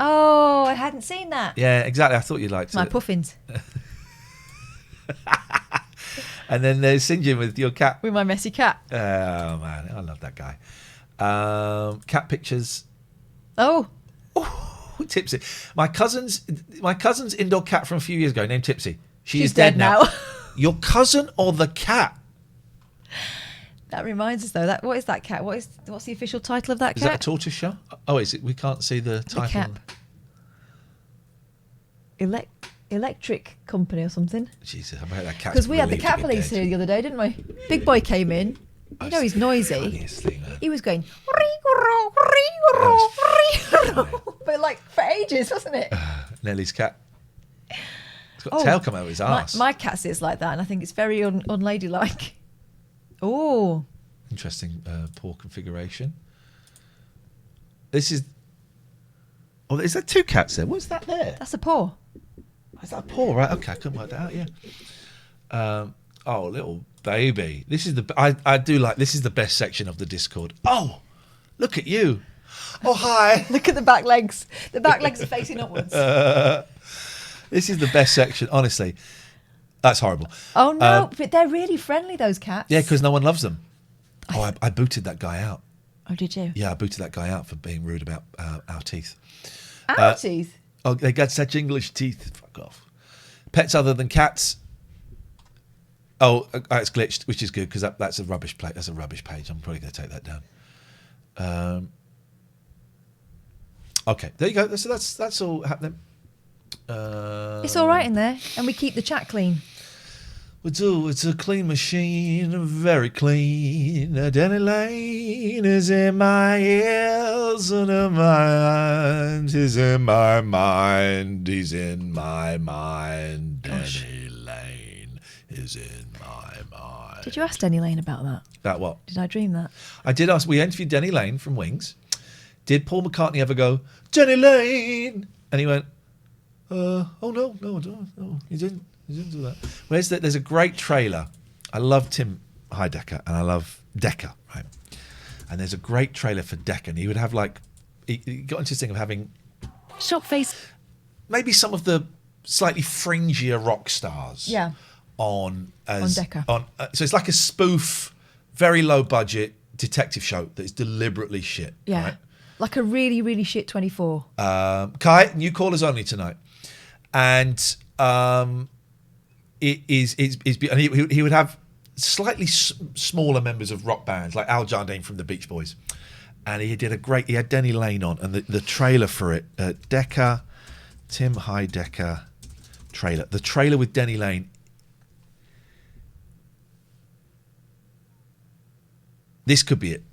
Oh, I hadn't seen that.
Yeah, exactly. I thought you'd like to.
My puffins.
And then there's St. with your cat.
With my messy cat.
Oh, man. I love that guy. Cat pictures.
Oh.
Tipsy. My cousin's indoor cat from a few years ago named Tipsy. She's
dead now.
Your cousin or the cat?
That reminds us though. What is that cat? What's the official title of that cat?
Is that a tortoise shell? Oh, is it? We can't see the title.
The cap. Electric Company or something.
Jesus, I bet that cat.
Because we had the cat police here the other day, didn't we? Big boy came in. You know he's noisy. He was going. But like for ages, wasn't it?
Nellie's cat. It's got a tail come out of his arse.
My cat sits like that, and I think it's very unladylike. Oh.
Interesting paw configuration. This is. Oh, is there two cats there? What's that there?
That's a paw.
Is that a paw? Right. Okay, I couldn't work that out. Yeah. Oh, little baby. This is I do like. This is the best section of the Discord. Oh, look at you. Oh, hi.
Look at the back legs. The back legs are facing upwards.
This is the best section, honestly. That's horrible.
Oh, no. But they're really friendly, those cats.
Yeah, because no one loves them. Oh, I booted that guy out.
Oh, did you?
Yeah, I booted that guy out for being rude about our teeth.
Our teeth?
Oh, they got such English teeth. Fuck off. Pets other than cats. Oh, it's glitched, which is good because that's a rubbish plate. That's a rubbish page. I'm probably going to take that down. Okay, there you go. So that's all happening.
It's all right in there, and we keep the chat clean.
It's a clean machine, very clean. Danny Lane is in my ears and in my mind. He's in my mind. He's in my mind. Danny Lane is in my mind.
Did you ask Danny Lane about that?
About what?
Did I dream that?
I did ask. We interviewed Danny Lane from Wings. Did Paul McCartney ever go, Danny Lane? And he went, oh, no, he didn't do that. There's a great trailer. I love Tim Heidecker, and I love Decker, right? And there's a great trailer for Decker, and he would have like, he got into this thing of having
Shock face.
maybe some of the slightly fringier rock stars
Yeah.
on
Decker.
So it's like a spoof, very low budget detective show that is deliberately shit.
Yeah.
Right?
Like a really, really shit 24.
Kai, new callers only tonight, and and he would have slightly smaller members of rock bands like Al Jardine from the Beach Boys, and he had Denny Lane on, and the trailer for it, Decker, Tim Heidecker trailer, the trailer with Denny Lane. This could be it.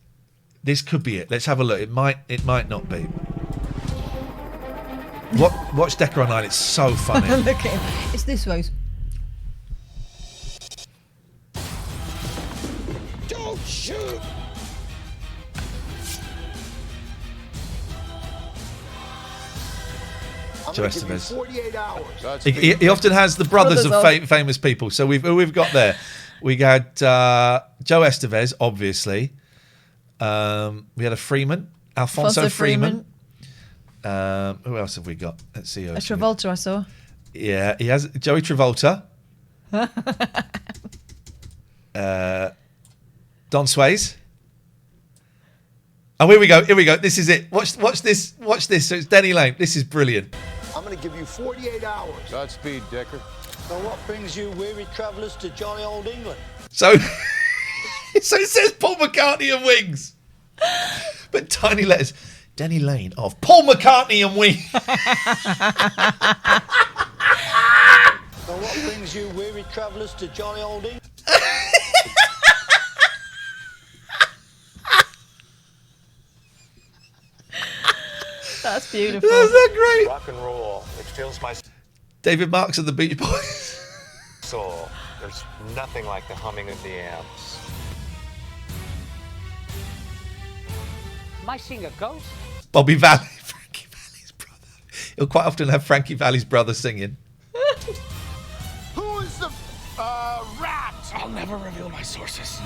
This could be it. Let's have a look. It might not be. Watch Decker online. It's so funny.
Look at him. It's this way.
Don't shoot!
Joe Estevez.
48 hours.
He often has the brothers of famous people. So we've got there. We had Joe Estevez, obviously. We had a Freeman, Alfonso Freeman. Who else have we got? Let's see.
A Travolta, I saw.
Yeah, he has Joey Travolta. Don Swayze. Oh, here we go. This is it. Watch this. So it's Denny Lane. This is brilliant.
I'm going to give you 48 hours.
Godspeed, Decker.
So what brings you weary travellers to jolly old England?
So it says Paul McCartney and Wings, but tiny letters. Denny Lane of Paul McCartney and Wings.
So what brings you weary travellers to jolly old England?
That's beautiful.
Isn't that great?
Rock and roll. It fills my
David Marks of the Beach Boys.
soul. There's nothing like the humming of the amps.
Am I seeing a ghost?
Bobby Valley, Frankie Valli's brother. He'll quite often have Frankie Valli's brother singing.
Who is the rat? I'll never reveal my sources.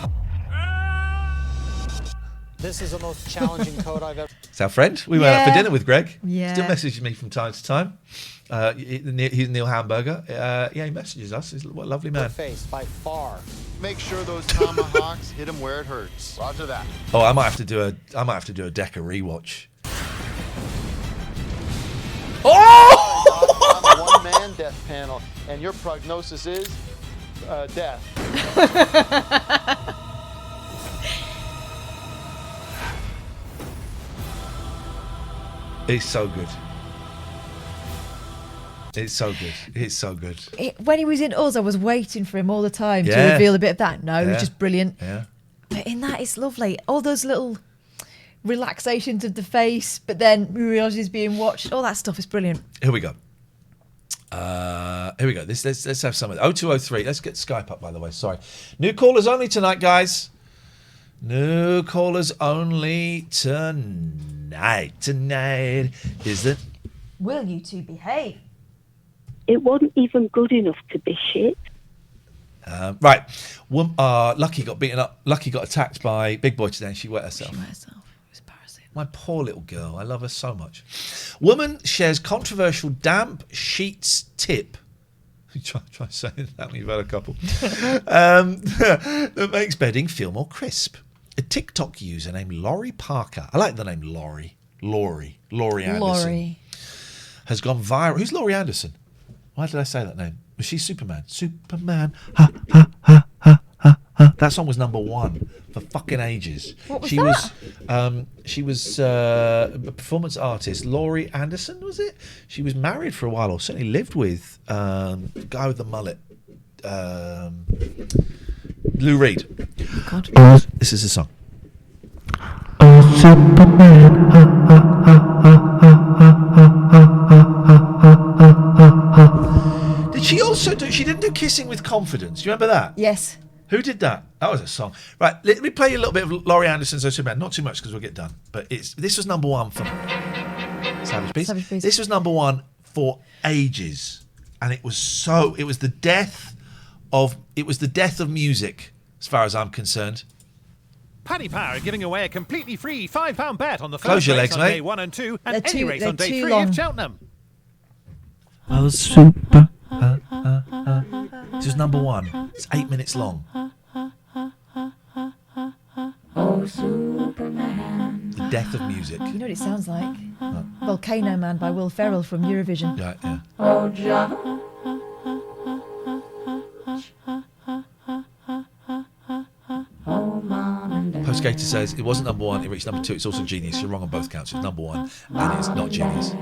This is the most challenging code I've ever...
It's our friend. We went out for dinner with Greg.
Yeah.
Still messages me from time to time. He's Neil Hamburger. He messages us. He's a lovely man.
Face by far.
Make sure those tomahawks hit him where it hurts. Roger that.
Oh, I might have to do a Decker rewatch.
Oh! I'm a one-man death panel, and your prognosis is death.
It's so good. It's so good. It's so good.
When he was in Us, I was waiting for him all the time to
Yeah.
reveal a bit of that. No, it
Yeah.
was just brilliant.
Yeah.
But in that, it's lovely. All those little relaxations of the face, but then we realise he's being watched. All that stuff is brilliant.
Here we go. Let's have some of it. 0203. Let's get Skype up, by the way. Sorry. New callers only tonight, guys. New callers only tonight. Tonight is it?
Will you two behave?
It wasn't even good enough to be shit.
Right. Lucky got beaten up. Lucky got attacked by Big Boy today and she wet herself.
It was embarrassing.
My poor little girl. I love her so much. Woman shares controversial damp sheets tip. Try saying that when you've had a couple. That makes bedding feel more crisp. A TikTok user named Laurie Parker. I like the name Laurie. Laurie Anderson.
Laurie.
Has gone viral. Who's Laurie Anderson? Why did I say that name? Was she Superman? Superman. Ha, ha, ha, ha, ha, ha. That song was #1 for fucking ages.
What was
she
that?
She was a performance artist. Laurie Anderson, was it? She was married for a while, or certainly lived with the guy with the mullet. Lou Reed. This is the song. Superman. Ha, ha, ha, ha, ha, ha, ha, ha. Did she also do? She didn't do Kissing with Confidence. Do you remember that?
Yes.
Who did that? That was a song. Right, let me play you a little bit of Laurie Anderson's "Oh Superman." Not too much because we'll get done. But this was #1 for Savage Beast. This was #1 for ages, and it was the death of music. as far as I'm concerned.
Paddy Power giving away a completely free £5 bet on the
Close
first
your
race
legs,
on
mate.
day 1 and 2 and
They're
any
too-
race
they're
on day
too
3
long.
of Cheltenham.
Oh, super. This was number 1. It's 8 minutes long.
Oh, Superman.
The death of music.
You know what it sounds like? Volcano Man by Will Ferrell from Eurovision.
Yeah, yeah.
Oh, Java.
Postgator says it wasn't number 1, it reached number 2. It's also Genius. You're wrong on both counts. It's number 1, and it's not Genius.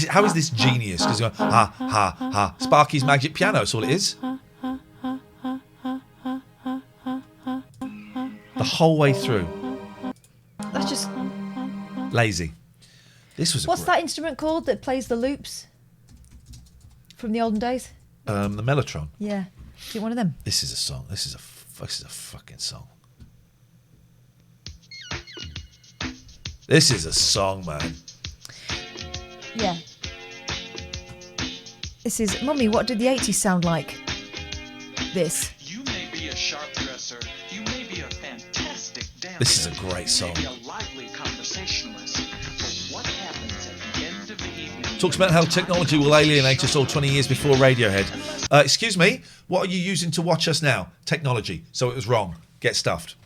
How is this Genius? Because you're going, ha, ha, ha. Sparky's Magic Piano, that's all it is. The whole way through.
That's just...
Lazy. This was
What's that instrument called that plays the loops from the olden days?
the Mellotron.
Yeah. Is it one of them?
This is a song. This is a fucking song. This is a song, man.
Yeah. This is... Mummy, what did the 80s sound like? This.
You may be a sharp dresser. You may be a fantastic dancer.
This is a great song.
You may be a lively conversationalist. But what happens at the end of the evening?
Talks about how technology will alienate us all 20 years before Radiohead. Excuse me, what are you using to watch us now? Technology. So it was wrong. Get stuffed.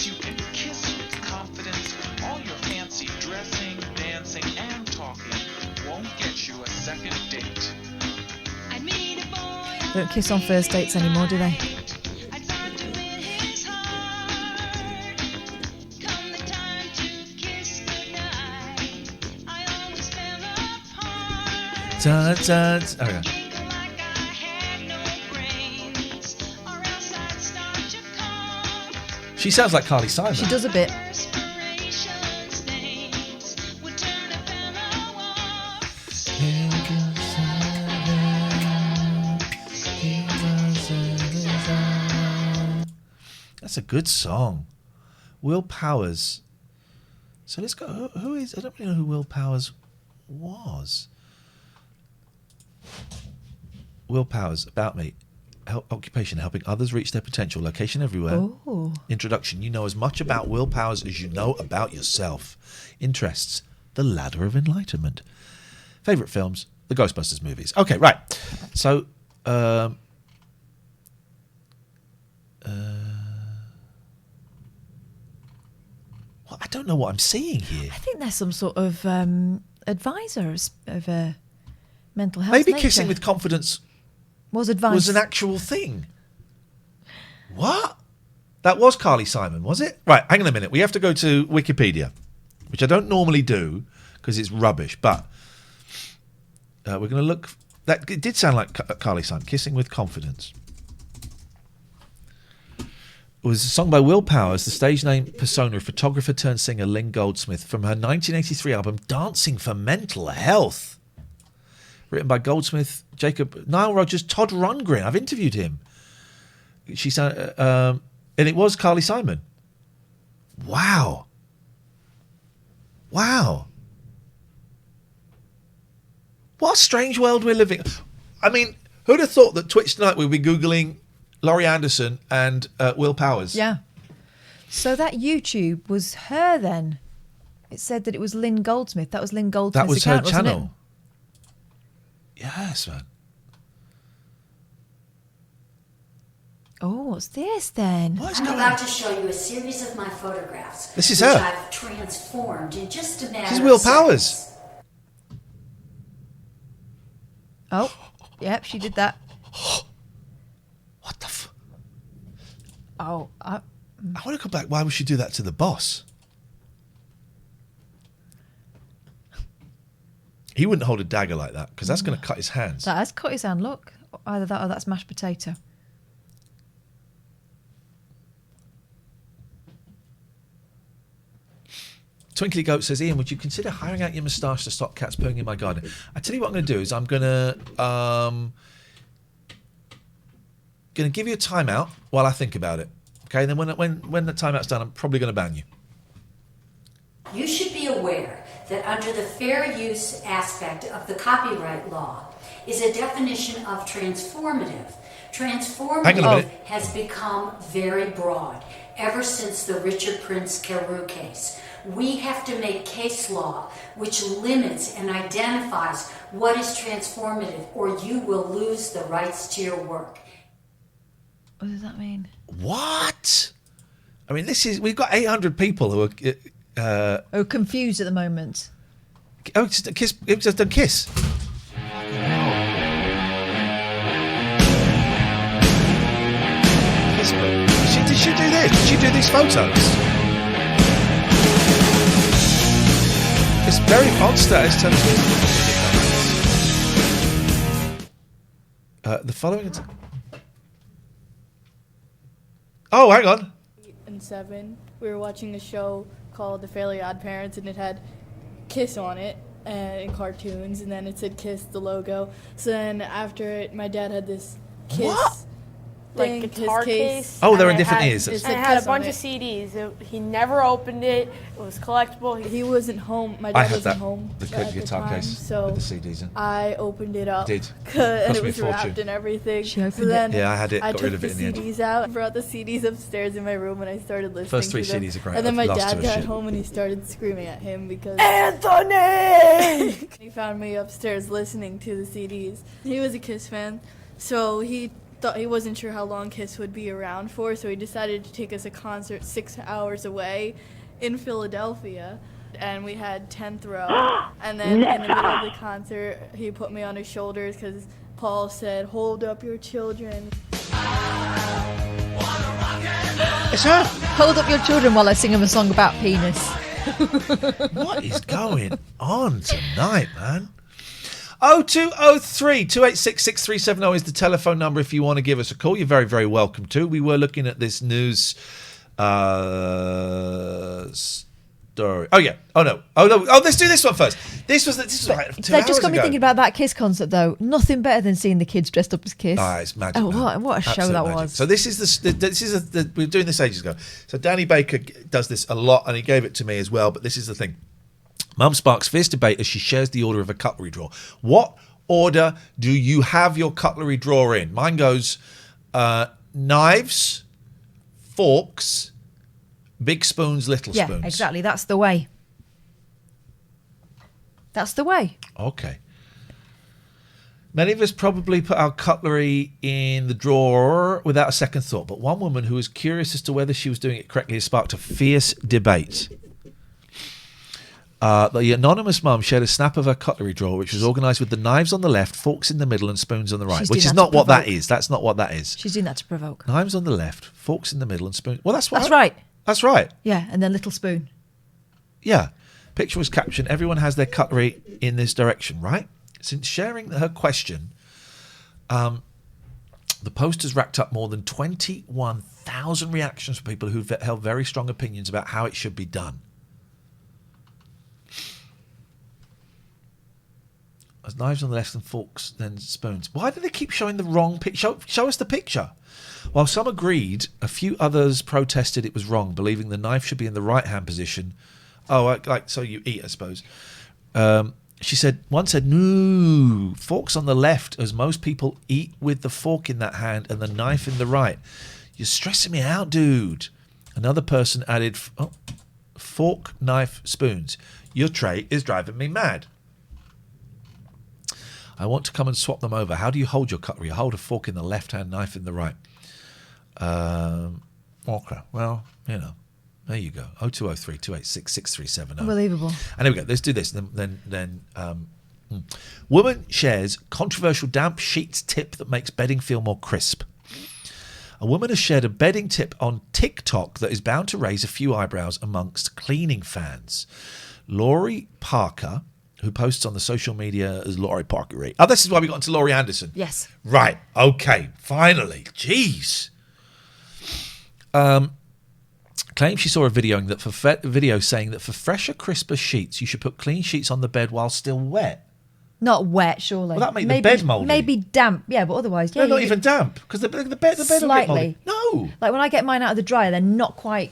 You can kiss with confidence. All your fancy dressing, dancing, and talking won't get you a second date.
They don't kiss on first dates anymore, do they?
Da, da, da. Oh, yeah. She sounds like Carly Simon.
She does a bit.
That's a good song. Will Powers. So let's go. Who is? I don't really know who Will Powers was. Will Powers, about me. Occupation, helping others reach their potential. Location everywhere.
Oh.
Introduction, you know as much about Will Powers as you know about yourself. Interests, the Ladder of Enlightenment. Favourite films, the Ghostbusters movies. Okay, right. So, well, I don't know what I'm seeing here.
I think there's some sort of advisors of mental health.
Maybe
nature.
kissing with confidence
was advice.
was an actual thing. What? That was Carly Simon, was it? Right, hang on a minute. We have to go to Wikipedia, which I don't normally do because it's rubbish, but we're going to look... It did sound like Carly Simon, Kissing with Confidence. It was a song by Will Powers, the stage name persona of photographer turned singer Lynn Goldsmith from her 1983 album Dancing for Mental Health. Written by Goldsmith, Jacob, Nile Rodgers, Todd Rundgren. I've interviewed him. She sang, and it was Carly Simon. Wow. Wow. What a strange world we're living. I mean, who'd have thought that Twitch tonight we'd be Googling Laurie Anderson and Will Powers?
Yeah. So that YouTube was her then. It said that it was Lynn Goldsmith. That was Lynn Goldsmith's
That was her
account, wasn't
channel.
it?
Yes, man.
Oh, what's this then?
I'm about to show you a series of my photographs.
This is
which
her.
I've transformed in just a matter
She's
of
Will
seconds.
Powers.
Oh, yep, she did that.
What the f...
Oh,
I want to go back. Why would she do that to the boss? He wouldn't hold a dagger like that because that's going to cut his hands.
that has cut his hand. Look, either that or that's mashed potato.
Twinkly Goat says, Ian, would you consider hiring out your moustache to stop cats pooing in my garden? I tell you what I'm going to do is I'm going to give you a timeout while I think about it. Okay, and then when the timeout's done, I'm probably going to ban you.
You should be aware that under the fair use aspect of the copyright law, is a definition of transformative.
Hang on a
Transformative
minute.
has become very broad ever since the Richard Prince Carew case. We have to make case law which limits and identifies what is transformative, or you will lose the rights to your work.
What does that mean?
What? I mean, we've got 800 people who are
confused at the moment.
Oh, it's just a kiss. It was just a kiss. Did she do this? Did she do these photos? It's very monster. It's the following. Oh, hang on.
And 7, we were watching a show called The Fairly Odd Parents, and it had Kiss on it in cartoons, and then it said Kiss, the logo. So then after it, my dad had this Kiss thing,
like guitar
his
case.
Oh, they're in
and
different
it had-
ears.
it
And
said
it had
Kiss
a bunch
on
of CDs. He never opened it. It was collectible.
He wasn't home. My
I
dad
had
wasn't
that.
home
The
at
guitar
time,
case
so
with the CDs in.
I opened it up.
Did.
And
Cost
it
me a
was wrapped
fortune.
and everything.
She opened
so then
it.
Yeah, I had it, got
took
rid of it in the end.
CDs out, brought the CDs upstairs in my room, and I started listening
First 3
to them.
CDs are great.
And then my
Last 2
dad
are
got
shit.
home and he started screaming at him because
Anthony!
he found me upstairs listening to the CDs. He was a Kiss fan, so he thought he wasn't sure how long Kiss would be around for, so he decided to take us a concert 6 hours away in Philadelphia. And we had 10th row. And then in the middle of the concert, he put me on his shoulders because Paul said, "Hold up your children."
It's her.
Hold up your children while I sing them a song about penis.
What is going on tonight, man? 0203 286 6370 is the telephone number if you want to give us a call. You're very, very welcome to. We were looking at this news story. Oh, yeah. Oh, no. Oh, let's do this one first. This was right, 2
That
hours
just got me
ago.
thinking about that Kiss concert, though. Nothing better than seeing the kids dressed up as Kiss.
Ah, it's magic.
Oh,
man.
what a show
Absolute
that
magic.
was.
So we were doing this ages ago. So Danny Baker does this a lot, and he gave it to me as well. But this is the thing. Mum sparks fierce debate as she shares the order of a cutlery drawer. What order do you have your cutlery drawer in? Mine goes knives, forks, big spoons, little
Yeah,
spoons.
exactly. That's the way. That's the way.
Okay. Many of us probably put our cutlery in the drawer without a second thought, but one woman who was curious as to whether she was doing it correctly has sparked a fierce debate. The anonymous mum shared a snap of her cutlery drawer, which was organised with the knives on the left, forks in the middle, and spoons on the right,
She's
which
doing
is
that
not
to
what that
provoke.
is. That's not what that is.
She's doing that to provoke.
Knives on the left, forks in the middle, and spoons. Well, that's
That's right.
That's right.
Yeah, and then little spoon.
Yeah. Picture was captioned, everyone has their cutlery in this direction, right? Since sharing her question, the post has racked up more than 21,000 reactions from people who've held very strong opinions about how it should be done. As knives on the left and forks, then spoons. Why do they keep showing the wrong picture? Show us the picture. While some agreed, a few others protested it was wrong, believing the knife should be in the right-hand position. Oh, like so you eat, I suppose. One said, no, forks on the left, as most people eat with the fork in that hand and the knife in the right. You're stressing me out, dude. Another person added, fork, knife, spoons. Your tray is driving me mad. I want to come and swap them over. How do you hold your cutlery? You hold a fork in the left hand, knife in the right. Okay, well, there you go. 0203 286 6370.
Unbelievable.
And here we go. Let's do this. Woman shares controversial damp sheets tip that makes bedding feel more crisp. A woman has shared a bedding tip on TikTok that is bound to raise a few eyebrows amongst cleaning fans. Laurie Parker, who posts on the social media as Laurie Parker. Oh, this is why we got into Laurie Anderson.
Yes.
Right. Okay. Finally. Jeez. Claims she saw a video saying that for fresher, crisper sheets, you should put clean sheets on the bed while still wet.
Not wet, surely.
Well, that make the bed mouldy.
Maybe damp, yeah, but otherwise, yeah.
No, not even damp, because the bed will get mouldy. No.
Like when I get mine out of the dryer, they're not quite.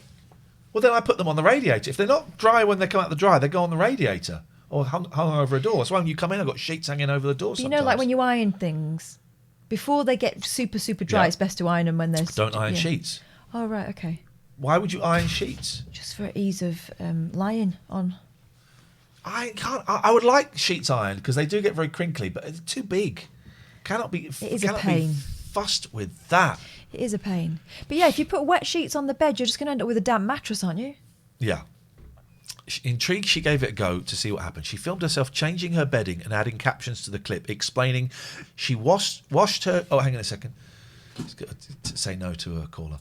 Well, then I put them on the radiator. If they're not dry when they come out of the dryer, they go on the radiator. or hung over a door. So when you come in, I've got sheets hanging over the door.
But you know, like when you iron things, before they get super, super dry,
Yeah.
it's best to iron them when there's...
Don't iron sheets.
Oh, right, okay.
Why would you iron sheets?
Just for ease of lying on.
I can't. I would like sheets ironed because they do get very crinkly, but it's too big. Cannot be.
It is a
cannot
pain.
Be fussed with that.
It is a pain. But yeah, if you put wet sheets on the bed, you're just going to end up with a damp mattress, aren't you?
Yeah. Intrigued, she gave it a go to see what happened. She filmed herself changing her bedding and adding captions to the clip, explaining she washed her... Oh, hang on a second. Let's go to say no to a caller.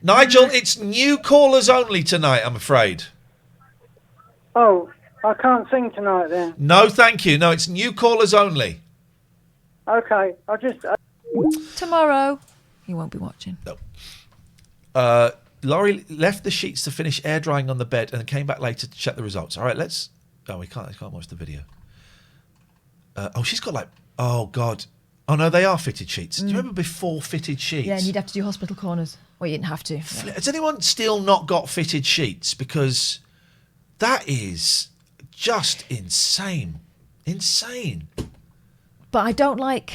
Nigel, it's new callers only tonight, I'm afraid.
Oh, I can't sing tonight then.
No, thank you. No, it's new callers only.
Okay, I'll just...
Tomorrow. He won't be watching.
No. Laurie left the sheets to finish air drying on the bed and came back later to check the results. All right, let's... Oh, we can't watch the video. Oh, she's got like... Oh, God. Oh, no, they are fitted sheets. Do you remember before fitted sheets?
Yeah, and you'd have to do hospital corners. Well, you didn't have to. Yeah.
Has anyone still not got fitted sheets? Because that is just insane. Insane.
But I don't like...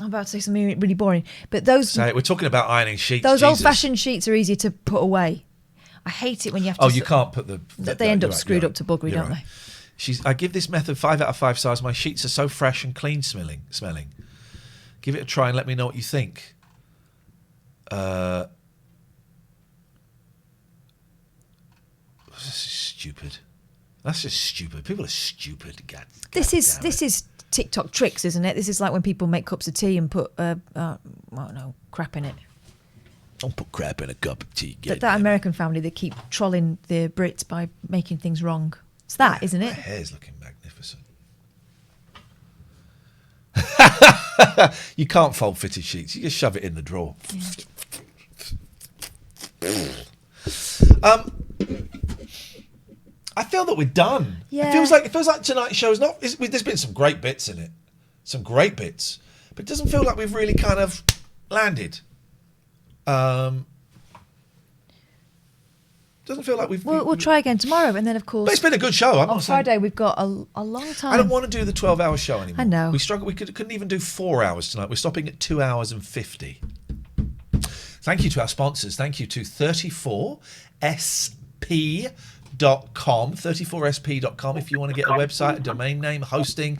I'm about to say something really boring. But those...
So we're talking about ironing sheets.
Those
Jesus.
old-fashioned sheets are easy to put away. I hate it when you have to...
Oh, you can't put the...
They end up screwed up to buggery, don't they?
I give this method 5 out of 5 stars. My sheets are so fresh and clean smelling. Give it a try and let me know what you think. This is stupid. That's just stupid. People are stupid. God,
This is TikTok tricks, isn't it? This is like when people make cups of tea and put crap in it.
Don't put crap in a cup of tea.
That American family that keep trolling the Brits by making things wrong. It's that, isn't it?
My hair's looking magnificent. You can't fold fitted sheets. You just shove it in the drawer. I feel that we're done.
Yeah.
It feels like tonight's show is not. There's been some great bits in it, some great bits, but it doesn't feel like we've really kind of landed. Doesn't feel like
We'll try again tomorrow, and then of course.
But it's been a good show.
On Friday we've got a long time.
I don't want to do the 12-hour show anymore.
I know.
We struggled. We couldn't even do 4 hours tonight. We're stopping at 2 hours and 50. Thank you to our sponsors. Thank you to 34sp.com. 34sp.com. If you want to get a website, a domain name, hosting,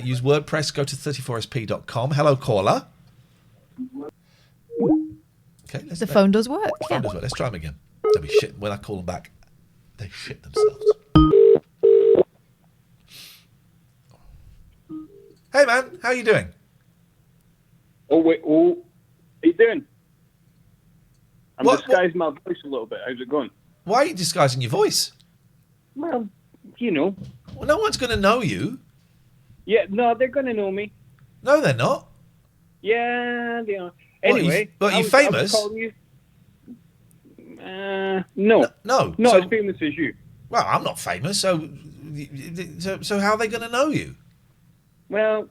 use WordPress, go to 34sp.com. Hello, caller. Okay,
the phone does work.
The phone does work. Let's try them again. They'll be shit when I call them back. They shit themselves. Hey man, how are you doing?
How you doing? I'm disguising my voice a little bit. How's it going?
Why are you disguising your voice?
Well, you know.
Well, no one's going to know you.
Yeah, no, they're going to know me.
No, they're not.
Yeah, they are.
Anyway, you famous?
I was calling you. No.
No.
Not
So-
as famous as you.
Well, I'm not famous, so how are they going to know you?
Well,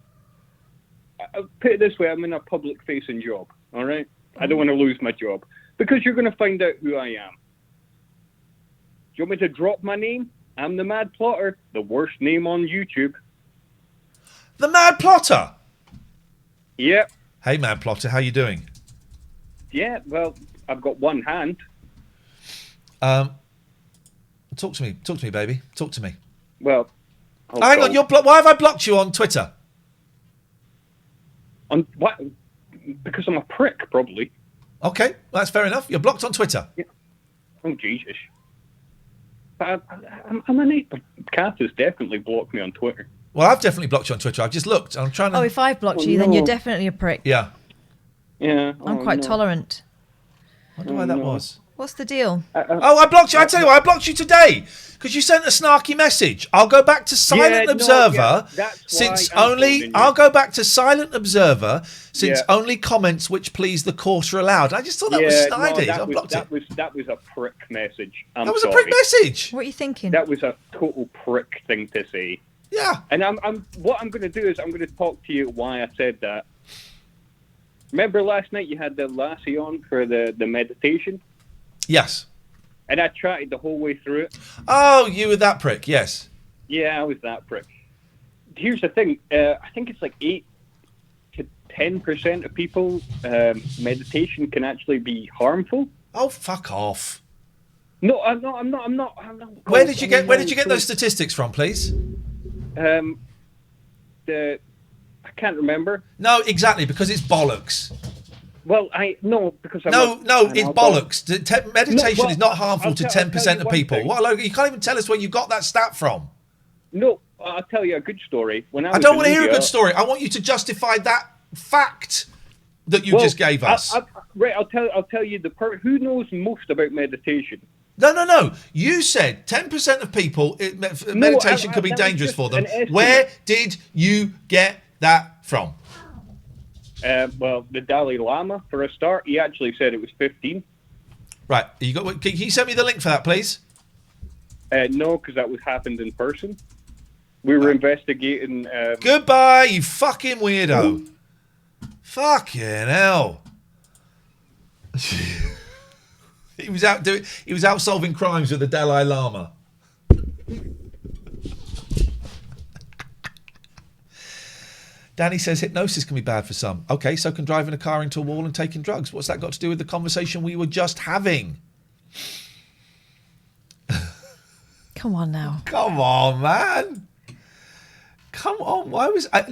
I'll put it this way: I'm in a public-facing job. All right, I don't want to lose my job because you're going to find out who I am. Do you want me to drop my name? I'm the Mad Plotter, the worst name on YouTube.
The Mad Plotter?
Yep.
Hey, Mad Plotter, how you doing?
Yeah, well, I've got one hand.
Talk to me, baby. Talk to me.
Well,
hang on, why have I blocked you on Twitter?
On what? Because I'm a prick, probably.
Okay, well, that's fair enough. You're blocked on Twitter.
Yeah. Oh, Jesus. But I'm an ape. Kath has definitely blocked me on Twitter.
Well, I've definitely blocked you on Twitter. I've just looked. I'm trying to...
Oh, if I've blocked you, then you're definitely a prick.
Yeah.
Yeah.
I'm quite tolerant.
I wonder why that was.
What's the deal?
I blocked you. I tell you what, I blocked you today because you sent a snarky message. I'll go back to Silent Observer since only I'll go back to Silent Observer since only comments which please the court are allowed. I just thought that was snidey. I blocked it.
That was a prick message. I'm
That was
sorry.
a prick message.
What are you thinking?
That was a total prick thing to say.
Yeah.
And what I'm going to do is I'm going to talk to you why I said that. Remember last night you had the lassie on for the meditation?
Yes.
And I chatted the whole way through it.
Oh, you were that prick, yes.
Yeah, I was that prick. Here's the thing. I think it's like 8 to 10% of people, meditation can actually be harmful.
Oh, fuck off.
No, I'm not.
Where did you get those statistics from, please?
I can't remember.
No, exactly, because it's bollocks.
Well, because I'm
it's bollocks. Meditation is not harmful to 10% of people. What, you can't even tell us where you got that stat from.
No, I'll tell you a good story. When
I don't want to hear a good story. I want you to justify that fact that you just gave us.
I'll tell you who knows most about meditation.
No. You said 10% of people, meditation could be dangerous for them. Where did you get that from?
Well, the Dalai Lama, for a start, he actually said it was 15.
Right. Can you send me the link for that, please?
No, because that happened in person. We were investigating.
Goodbye, you fucking weirdo. Fucking hell. He was out solving crimes with the Dalai Lama. Danny says hypnosis can be bad for some. Okay, so can driving a car into a wall and taking drugs. What's that got to do with the conversation we were just having?
Come on now.
Come on, man. Come on.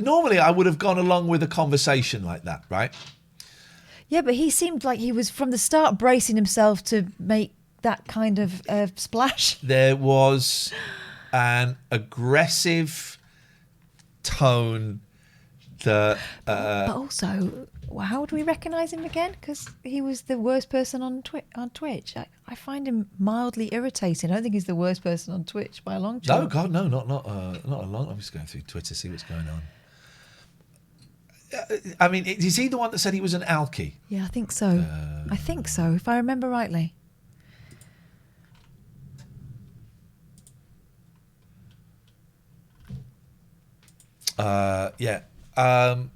Normally I would have gone along with a conversation like that, right?
Yeah, but he seemed like he was from the start bracing himself to make that kind of splash.
There was an aggressive tone that...
but also, how do we recognise him again? Because he was the worst person on Twitch. I find him mildly irritating. I don't think he's the worst person on Twitch by a long shot.
No, God, no, not a long... I'm just going through Twitter to see what's going on. I mean, is he the one that said he was an alky?
Yeah, I think so. If I remember rightly.
Yeah.
I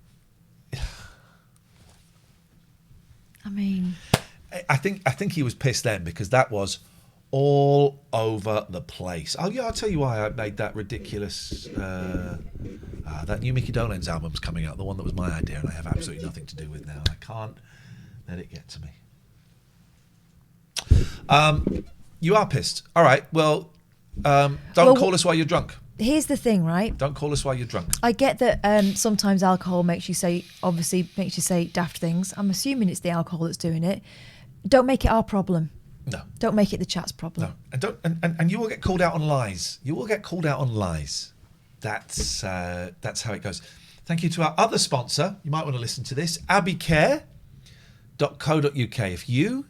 mean,
I think he was pissed then because that was all over the place. Oh yeah, I'll tell you why I made that ridiculous. That new Mickey Dolenz album's coming out, the one that was my idea, and I have absolutely nothing to do with now. I can't let it get to me. You are pissed. All right. Well, don't call us while you're drunk.
Here's the thing, right?
Don't call us while you're drunk.
I get that sometimes alcohol makes you say daft things. I'm assuming it's the alcohol that's doing it. Don't make it our problem.
No.
Don't make it the chat's problem.
No. And you will get called out on lies. You will get called out on lies. That's how it goes. Thank you to our other sponsor. You might want to listen to this. abbeycare.co.uk. If you are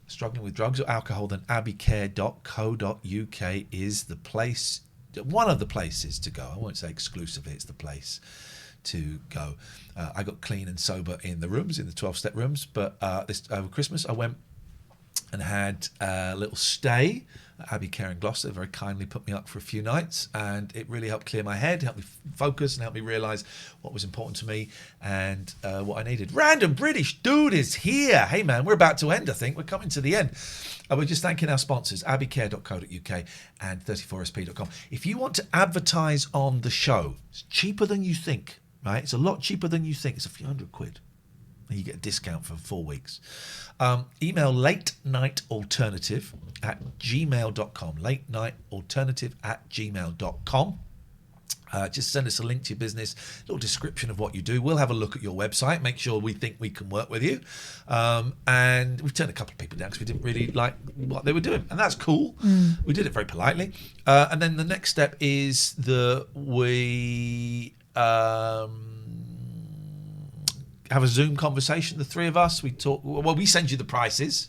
struggling with drugs or alcohol, then abbeycare.co.uk is the place. One of the places to go. I won't say exclusively, it's the place to go. I got clean and sober in the rooms, in the 12-step rooms, but over Christmas I went and had a little stay at Abbey Care in Gloucester. They very kindly put me up for a few nights, and it really helped clear my head, helped me focus, and helped me realise what was important to me and what I needed. Random British Dude is here. Hey man, we're about to end, I think. We're coming to the end. We're just thanking our sponsors, abbeycare.co.uk and 34sp.com. If you want to advertise on the show, it's cheaper than you think, right? It's a lot cheaper than you think. It's a few £100. And you get a discount for 4 weeks. Email latenightalternative@gmail.com. latenightalternative@gmail.com. Just send us a link to your business, a little description of what you do. We'll have a look at your website, make sure we think we can work with you. And we've turned a couple of people down because we didn't really like what they were doing. And that's cool. We did it very politely. And then the next step is we have a Zoom conversation, the three of us. We talk. Well, we send you the prices.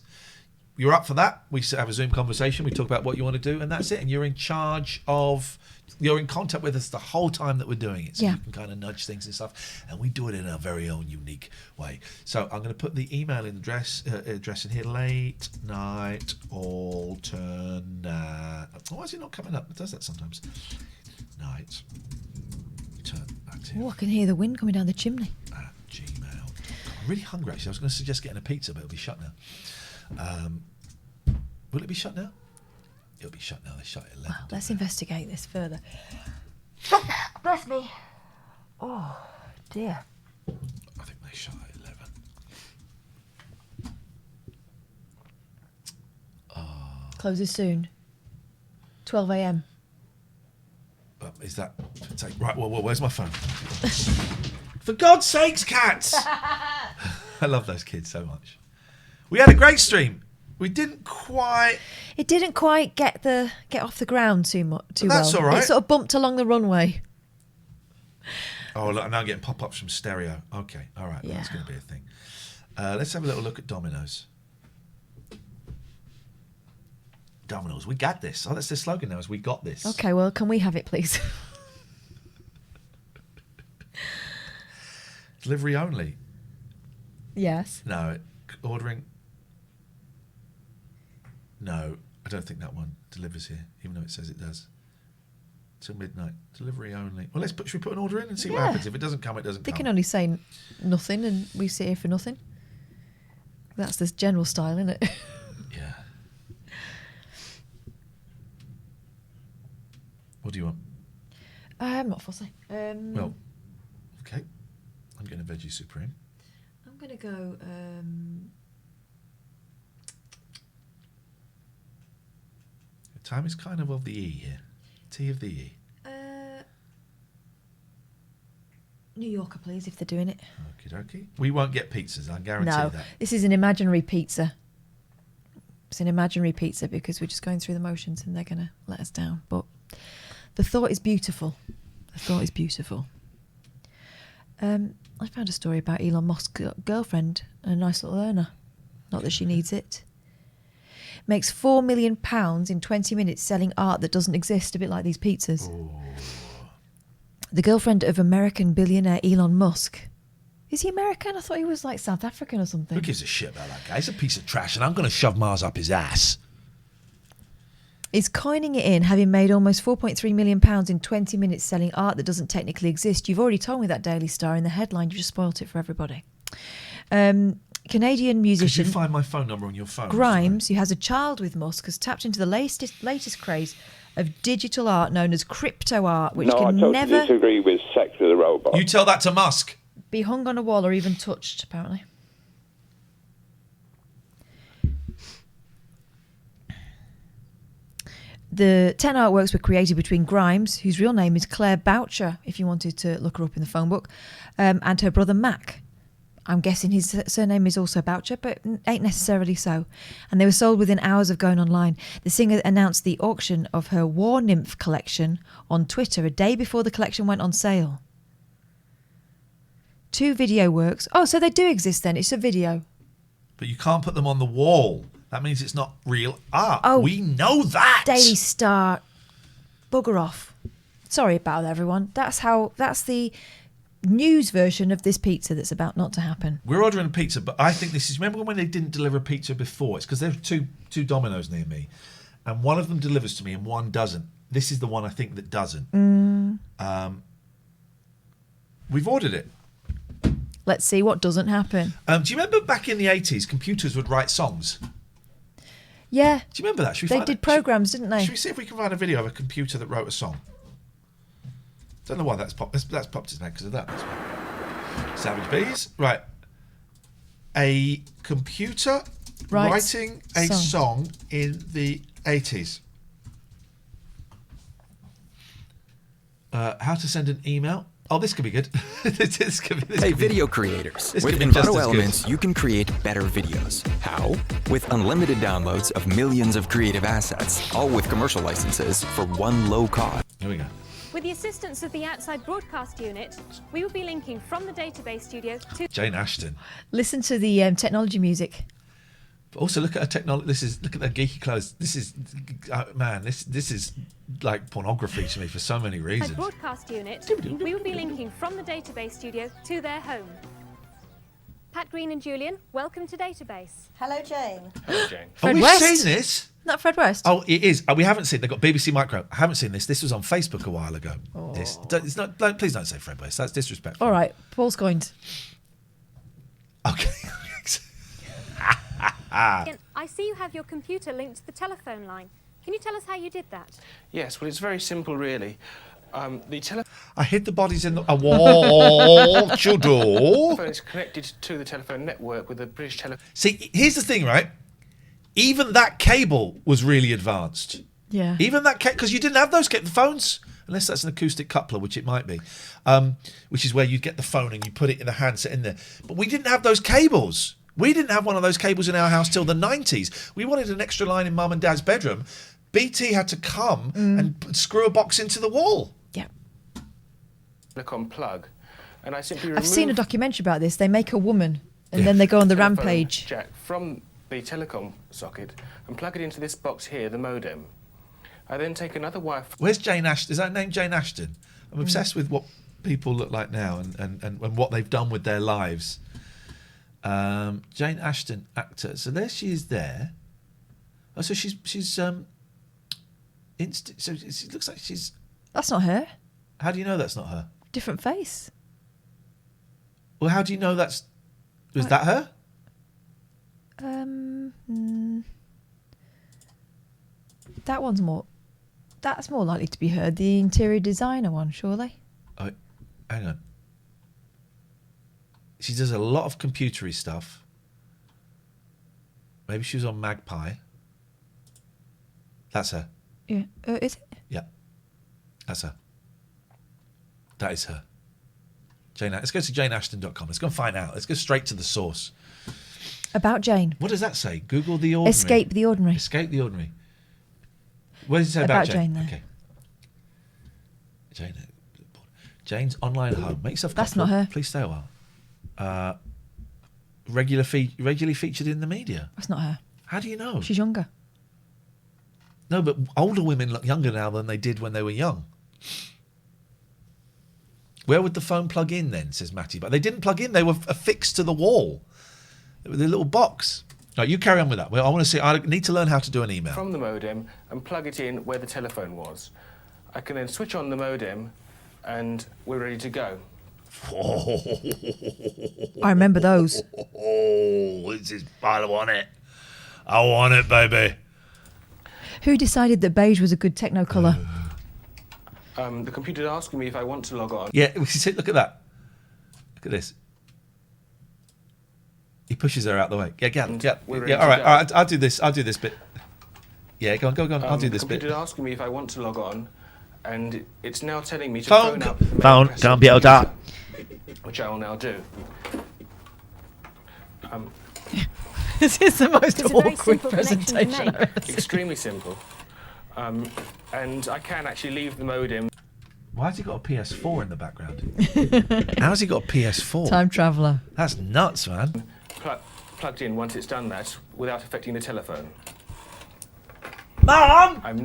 You're up for that. We have a Zoom conversation. We talk about what you want to do, and that's it. And you're in charge of. You're in contact with us the whole time that we're doing it, so you can kind of nudge things and stuff. And we do it in our very own unique way. So I'm going to put the email address in here. Late night alternate. Why is it not coming up? It does that sometimes. Night.
Oh, I can hear the wind coming down the chimney.
I'm really hungry, actually. I was going to suggest getting a pizza, but it'll be shut now. Will it be shut now? It'll be shut now. They shut at 11.
Well, let's investigate this further. Bless me. Oh, dear.
I think they shut at 11.
Closes soon. 12 a.m.
Is that right? Well, where's my phone? For God's sakes, cats! I love those kids so much. We had a great stream. We didn't quite.
It didn't quite get off the ground too well.
That's all right.
It sort of bumped along the runway.
Oh, look, I'm now getting pop-ups from stereo. Okay, all right, that's going to be a thing. Let's have a little look at Domino's. Domino's, we got this. Oh, that's their slogan now, is we got this.
Okay, well, can we have it, please?
Delivery only.
Yes.
No, ordering. No, I don't think that one delivers here, even though it says it does. Till midnight. Delivery only. Well, should we put an order in and see what happens? If it doesn't come, it doesn't
They
come.
can only say nothing and we sit here for nothing. That's the general style, isn't it?
Yeah. What do you want?
I'm not fussy.
Well, okay. I'm getting a veggie supreme.
I'm going to go...
The time is kind of the E here. T of the E.
New Yorker, please, if they're doing it.
Okie dokie. We won't get pizzas, I guarantee
No,
that.
this is an imaginary pizza. It's an imaginary pizza because we're just going through the motions and they're going to let us down. But the thought is beautiful. The thought is beautiful. I found a story about Elon Musk's girlfriend, a nice little earner. Not that she needs it. Makes £4 million in 20 minutes selling art that doesn't exist, a bit like these pizzas.
Oh.
The girlfriend of American billionaire Elon Musk. Is he American? I thought he was like South African or something.
Who gives a shit about that guy? He's a piece of trash and I'm going to shove Mars up his ass.
Is coining it in, having made almost £4.3 million in 20 minutes selling art that doesn't technically exist. You've already told me that, Daily Star, in the headline. You just spoilt it for everybody. Canadian musician...
Could you find my phone number on your phone?
Grimes, who has a child with Musk, has tapped into the latest craze of digital art known as crypto art, which
No, I
can
totally
never
disagree with Sex of the Robot.
You tell that to Musk.
be hung on a wall or even touched, apparently. The 10 artworks were created between Grimes, whose real name is Claire Boucher, if you wanted to look her up in the phone book, and her brother Mac. I'm guessing his surname is also Boucher, but ain't necessarily so. And they were sold within hours of going online. The singer announced the auction of her War Nymph collection on Twitter a day before the collection went on sale. 2 video works. Oh, so they do exist then. It's a video.
But you can't put them on the wall. That means it's not real art.
Oh,
we know that.
Daily Star. Bugger off. Sorry about that, everyone. That's the news version of this pizza that's about not to happen.
We're ordering a pizza, but I think this is... Remember when they didn't deliver a pizza before? It's because there are two Domino's near me, and one of them delivers to me and one doesn't. This is the one I think that doesn't. We've ordered it.
Let's see what doesn't happen.
Do you remember back in the 80s, computers would write songs?
Yeah.
Do you remember that?
They did programs, didn't they?
Should we see if we can find a video of a computer that wrote a song? Don't know why that's popped. That's popped his neck because of that. Savage Bees. Right. A computer writing a song in the 80s. How to send an email. Oh, this could be good. this could be,
Hey, video creators.
This
With
could be just
Envato
as good.
Elements, you can create better videos. How? With unlimited downloads of millions of creative assets, all with commercial licenses for one low cost.
Here we go.
With the assistance of the outside broadcast unit, we will be linking from the database studio to...
Jane Ashton.
Listen to the technology music.
But also look at her technology. Look at their geeky clothes. This is, man. This is like pornography to me for so many reasons.
broadcast unit, we will be linking from the database studio to their home. Pat Green and Julian, welcome to Database.
Hello, Jane.
Hello, Jane.
Fred
we've
West?
seen this.
Not Fred West.
Oh, it is. We haven't seen. They've got BBC Micro. I haven't seen this. This was on Facebook a while ago. This. It's not. Please don't say Fred West. That's disrespectful.
All right. Paul's coins.
Okay.
I see you have your computer linked to the telephone line. Can you tell us how you did that?
Yes, well, it's very simple, really.
I hid the bodies in the wall.
Telephone is connected to the telephone network with the British Telephone.
See, here's the thing, right? Even that cable was really advanced.
Yeah.
Even that because you didn't have those phones, unless that's an acoustic coupler, which it might be, which is where you get the phone and you put it in the handset in there. But we didn't have those cables. We didn't have one of those cables in our house till the 90s. We wanted an extra line in Mum and Dad's bedroom. BT had to come and screw a box into the wall.
Yeah.
Telecom plug, and I simply
I've seen a documentary about this. They make a woman and then they go on the rampage.
Jack from the telecom socket and plug it into this box here, the modem. I then take another wire.
Where's Jane Ashton? Is that name Jane Ashton? I'm obsessed with what people look like now and what they've done with their lives. Jane Ashton, actor. So there she is there. Oh, so she's so it looks like she's.
That's not her.
How do you know that's not her?
Different face.
Well, how do you know that's? Was that her?
That one's more. That's more likely to be her. The interior designer one, surely.
Oh, hang on. She does a lot of computery stuff. Maybe she was on Magpie. That's her.
Yeah. Is it?
Yeah. That's her. That is her. Jane. Let's go to janeashton.com. Let's go and find out. Let's go straight to the source.
About Jane.
What does that say? Google the ordinary.
Escape the ordinary.
Escape the ordinary. What does it say about Jane?
There.
Okay. Jane's online home. Make yourself
That's
comfortable.
not her.
Please stay a while. Regularly featured in the media.
That's not her.
How do you know?
She's younger.
No, but older women look younger now than they did when they were young. Where would the phone plug in then, says Matty. But they didn't plug in. They were affixed to the wall. With a little box. Right, you carry on with that. Well, I want to see. I need to learn how to do an email.
From the modem and plug it in where the telephone was. I can then switch on the modem and we're ready to go.
I remember those.
Oh, I want it. I want it, baby.
Who decided that beige was a good techno colour?
The computer's asking me if I want to log on.
Yeah, look at that. Look at this. He pushes her out the way. Yeah, all right. I'll do this bit. Yeah, go on. I'll do this bit.
The computer's asking me if I want to log on, and it's now telling me to
phone
up.
Phone, can't be able to.
Which I will now do.
This is the most awkward presentation I've ever seen.
Extremely simple. And I can actually leave the modem.
Why has he got a PS4 in the background? How's he got a PS4?
Time traveller.
That's nuts, man.
Plugged in once it's done that without affecting the telephone.
Mum!
I'm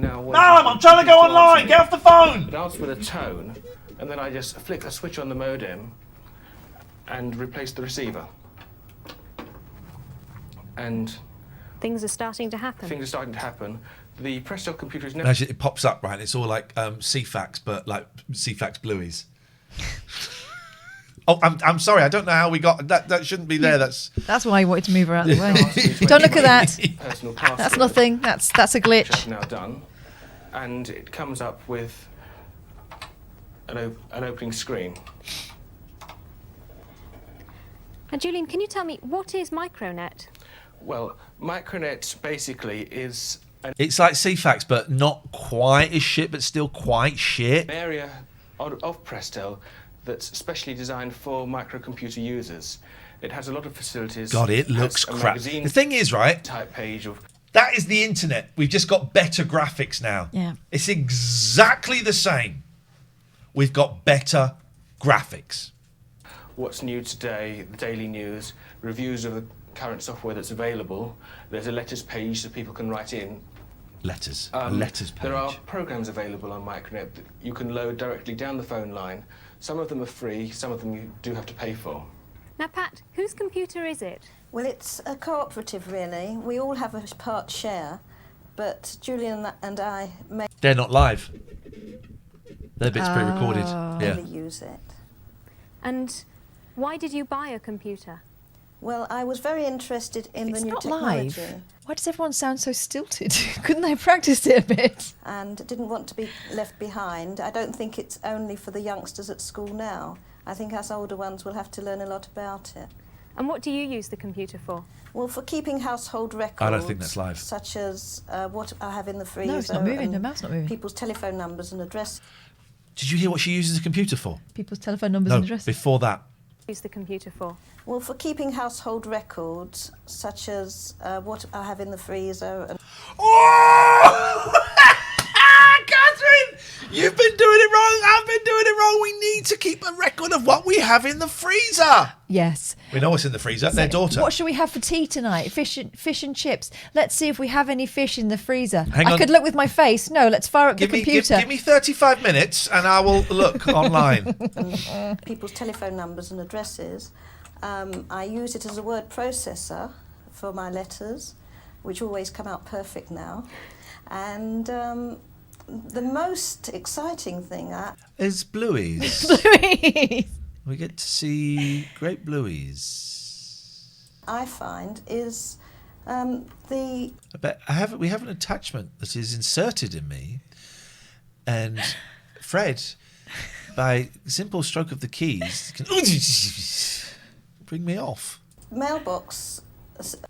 trying to go online. Get off the phone.
It asks for the tone, and then I just flick a switch on the modem and replace the receiver. And
things are starting to happen.
The Presto computer is now.
Imagine it pops up, right? It's all like CFAX, but like CFAX Blueies. Oh, I'm sorry. I don't know how we got that. That shouldn't be there. That's
why you wanted to move her out of the way. Don't look at that. That's nothing. That's a glitch.
Which I've now done, and it comes up with an opening screen.
And Julian, can you tell me what is Micronet?
Well, Micronet basically is.
It's like CFAX, but not quite as shit, but still quite shit.
An area of Presto that's specially designed for microcomputer users. It has a lot of facilities.
God, it looks crap. The thing is, right?
Type page of.
That is the internet. We've just got better graphics now.
Yeah.
It's exactly the same. We've got better graphics.
What's new today, the daily news, reviews of the current software that's available. There's a letters page so people can write in.
Letters. A letters page.
There are programs available on Micronet that you can load directly down the phone line. Some of them are free, some of them you do have to pay for.
Now, Pat, whose computer is it?
Well, it's a cooperative, really. We all have a part share, but Julian and I may...
They're not live. Their bit's pre-recorded. Yeah.
use it.
And why did you buy a computer?
Well, I was very interested in
It's
the new
not
technology.
live. Why does everyone sound so stilted? Couldn't they have practiced it a bit?
And didn't want to be left behind. I don't think it's only for the youngsters at school now. I think us older ones will have to learn a lot about it.
And what do you use the computer for?
Well, for keeping household records.
I don't think that's live.
Such as what I have in the freezer.
No, it's not moving.
and
The mouse not moving.
People's telephone numbers and addresses.
Did you hear what she uses the computer for?
People's telephone numbers
No,
and addresses.
before that.
Use the computer for?
Well, for keeping household records, such as what I have in the freezer. And
Oh! Catherine! You've been doing it wrong. I've been doing it wrong. We need to keep a record of what we have in the freezer.
Yes.
We know what's in the freezer. Their daughter.
What should we have for tea tonight? Fish and chips. Let's see if we have any fish in the freezer.
Hang
I
on.
could look with my face. No, let's fire up the computer.
Give me 35 minutes and I will look online.
people's telephone numbers and addresses. I use it as a word processor for my letters, which always come out perfect now. And the most exciting thing
Is blueies.
Blueies.
We get to see great blueies.
I find is the
But we have an attachment that is inserted in me, and Fred, by simple stroke of the keys, can bring me off.
mailbox.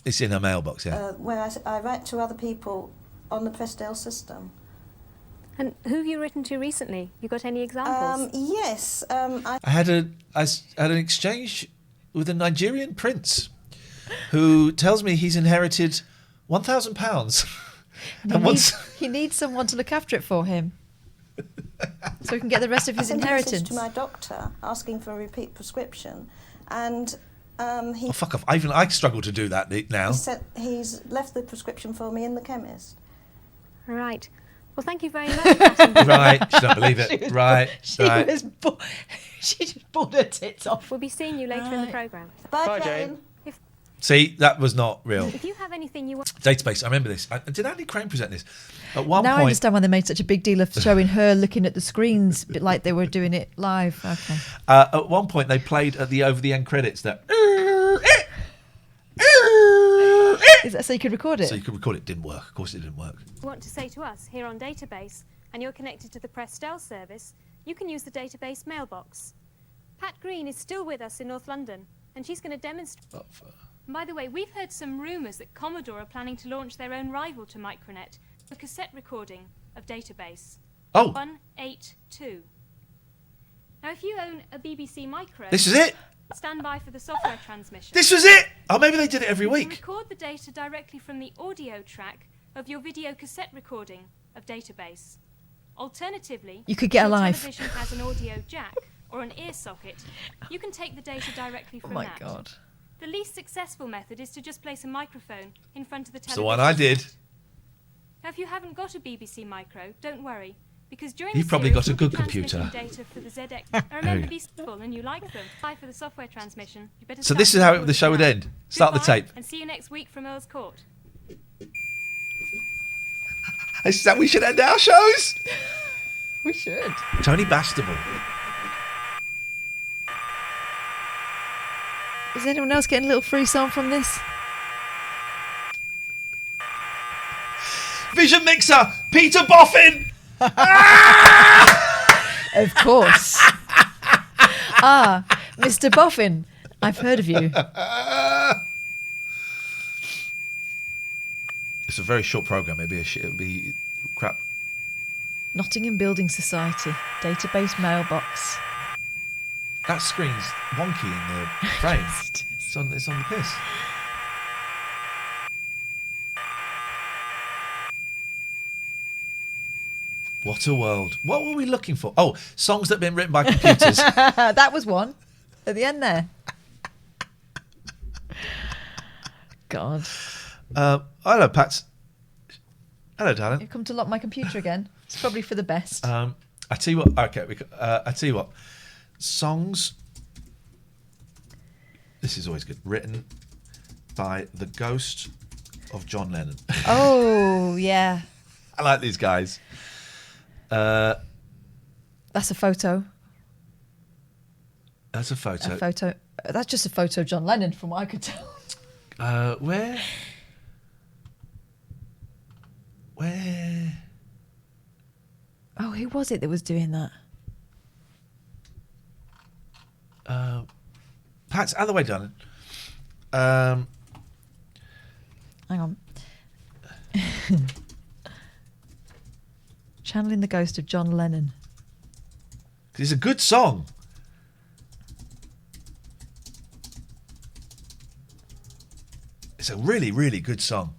It's in a mailbox, yeah.
Where I write to other people on the Prestel system.
And who have you written to recently? You got any examples?
Yes. I
I had an exchange with a Nigerian prince who tells me he's inherited £1,000.
He needs someone to look after it for him, so he can get the rest of his
sent a message
inheritance.
to my doctor asking for a repeat prescription, and he
Oh, fuck off. I struggle to do that now.
he's left the prescription for me in the chemist.
Right. Well, thank you very much, Pat.
Right, she don't believe it.
She just pulled her tits off.
We'll be seeing you later in the programme.
Bye, Jane.
See, that was not real.
If you have anything you want...
Database, I remember this. Did Andy Crane present this? At one
Now I
point,
understand why they made such a big deal of showing her looking at the screens, bit like they were doing it live. Okay.
at one point they played at the over the end credits that.
Is that so you could record it?
So you could record it. Didn't work. Of course, it didn't work.
want to say to us here on Database, and you're connected to the Prestel service, you can use the Database mailbox. Pat Green is still with us in North London, and she's going to demonstrate. By the way, we've heard some rumours that Commodore are planning to launch their own rival to Micronet, a cassette recording of Database.
Oh.
182. Now, if you own a BBC Micro...
This is it?
Stand by for the software transmission.
This was it. Oh, maybe they did it every
You can
week.
record the data directly from the audio track of your video cassette recording of Database. Alternatively,
You could get
if
a
your
live.
television has an audio jack or an ear socket, you can take the data directly from
my
that.
God.
The least successful method is to just place a microphone in front of the
It's
television.
the one I did.
Now, if you haven't got a BBC Micro, don't worry, because during
You've
the
probably
series,
got a
we'll be
good computer.
transmitting data for the ZX. Now, remember, these people, and you like them. Bye for the software transmission. You better
So
start
this is how
recording
the show would
now.
end. Start the
Goodbye,
tape.
And see you next week from Earl's Court.
Is that we should end our shows?
We should.
Tony Bastable.
Is anyone else getting a little free song from this?
Vision Mixer, Peter Boffin.
Of course. Mr. Boffin, I've heard of you.
It's a very short program. It'll be crap.
Nottingham Building Society, database mailbox.
That screen's wonky in the frame. It's on the piss. What a world. What were we looking for? Oh, songs that have been written by computers.
That was one at the end there. God.
Hello, Pat. Hello, darling.
You've come to lock my computer again. It's probably for the best.
I tell you what. Okay, I tell you what. Songs. This is always good. Written by the ghost of John Lennon.
Oh, yeah.
I like these guys.
That's a photo.
That's a photo.
A photo. That's just a photo of John Lennon, from what I could tell.
Where?
Oh, who was it that was doing that?
Pat's other way, darling.
Hang on. Channeling the ghost of John Lennon.
It's a good song. It's a really, really good song.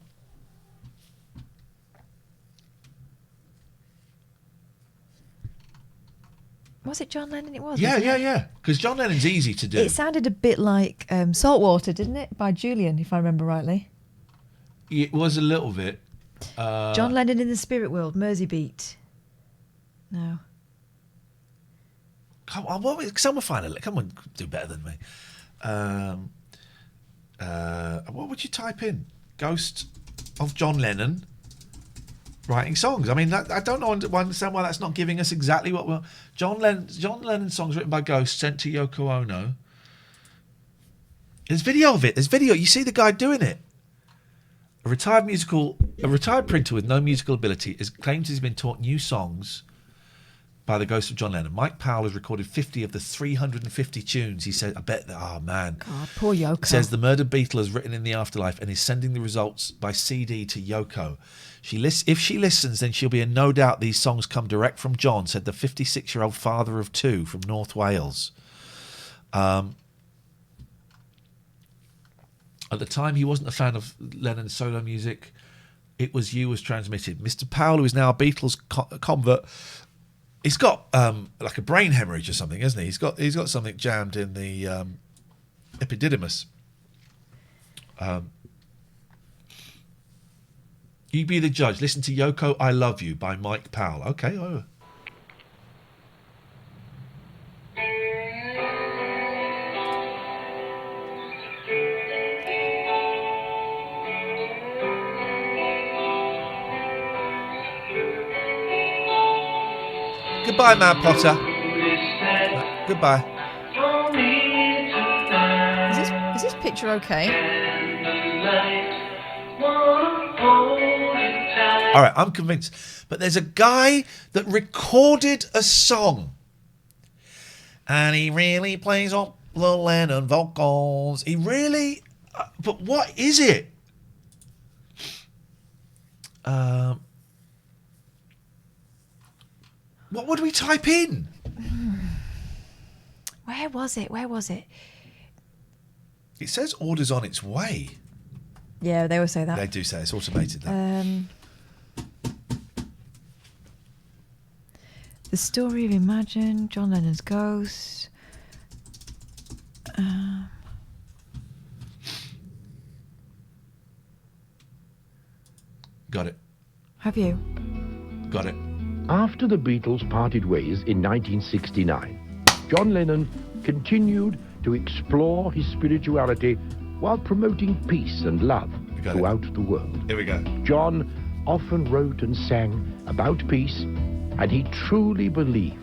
Was it John Lennon? It was.
Yeah,
wasn't
yeah,
it?
yeah. Because John Lennon's easy to do.
It sounded a bit like Saltwater, didn't it? By Julian, if I remember rightly.
It was a little bit.
John Lennon in the Spirit World, Mersey Beat. No.
Come on, someone find it. Come on, do better than me. What would you type in? Ghost of John Lennon writing songs. I mean, I don't understand why that's not giving us exactly what we're... John Lennon songs written by Ghost sent to Yoko Ono. There's video of it. There's video. You see the guy doing it. A retired printer with no musical ability is claims he's been taught new songs by the ghost of John Lennon. Mike Powell has recorded 50 of the 350 tunes. He said, I bet that, oh man.
God, poor Yoko.
Says the murdered Beatle has written in the afterlife and is sending the results by CD to Yoko. If she listens, then she'll be in no doubt these songs come direct from John, said the 56-year-old father of two from North Wales. At the time, he wasn't a fan of Lennon's solo music. It Was You was transmitted. Mr. Powell, who is now a Beatles convert, he's got like a brain hemorrhage or something, isn't he? He's got something jammed in the epididymis. You be the judge. Listen to Yoko, I Love You by Mike Powell. Okay. Oh. Goodbye, Matt Potter. Goodbye.
Is this picture okay?
All right, I'm convinced. But there's a guy that recorded a song. And he really plays up the Lennon vocals. He really... but what is it? What would we type in?
Where was it?
It says order's on its way.
Yeah, they will say that.
They do say it's automated. That.
The Story of Imagine, John Lennon's Ghost.
Got it.
Have you?
Got it.
After the Beatles parted ways in 1969, John Lennon continued to explore his spirituality while promoting peace and love throughout the world.
Here we go.
John often wrote and sang about peace, and he truly believed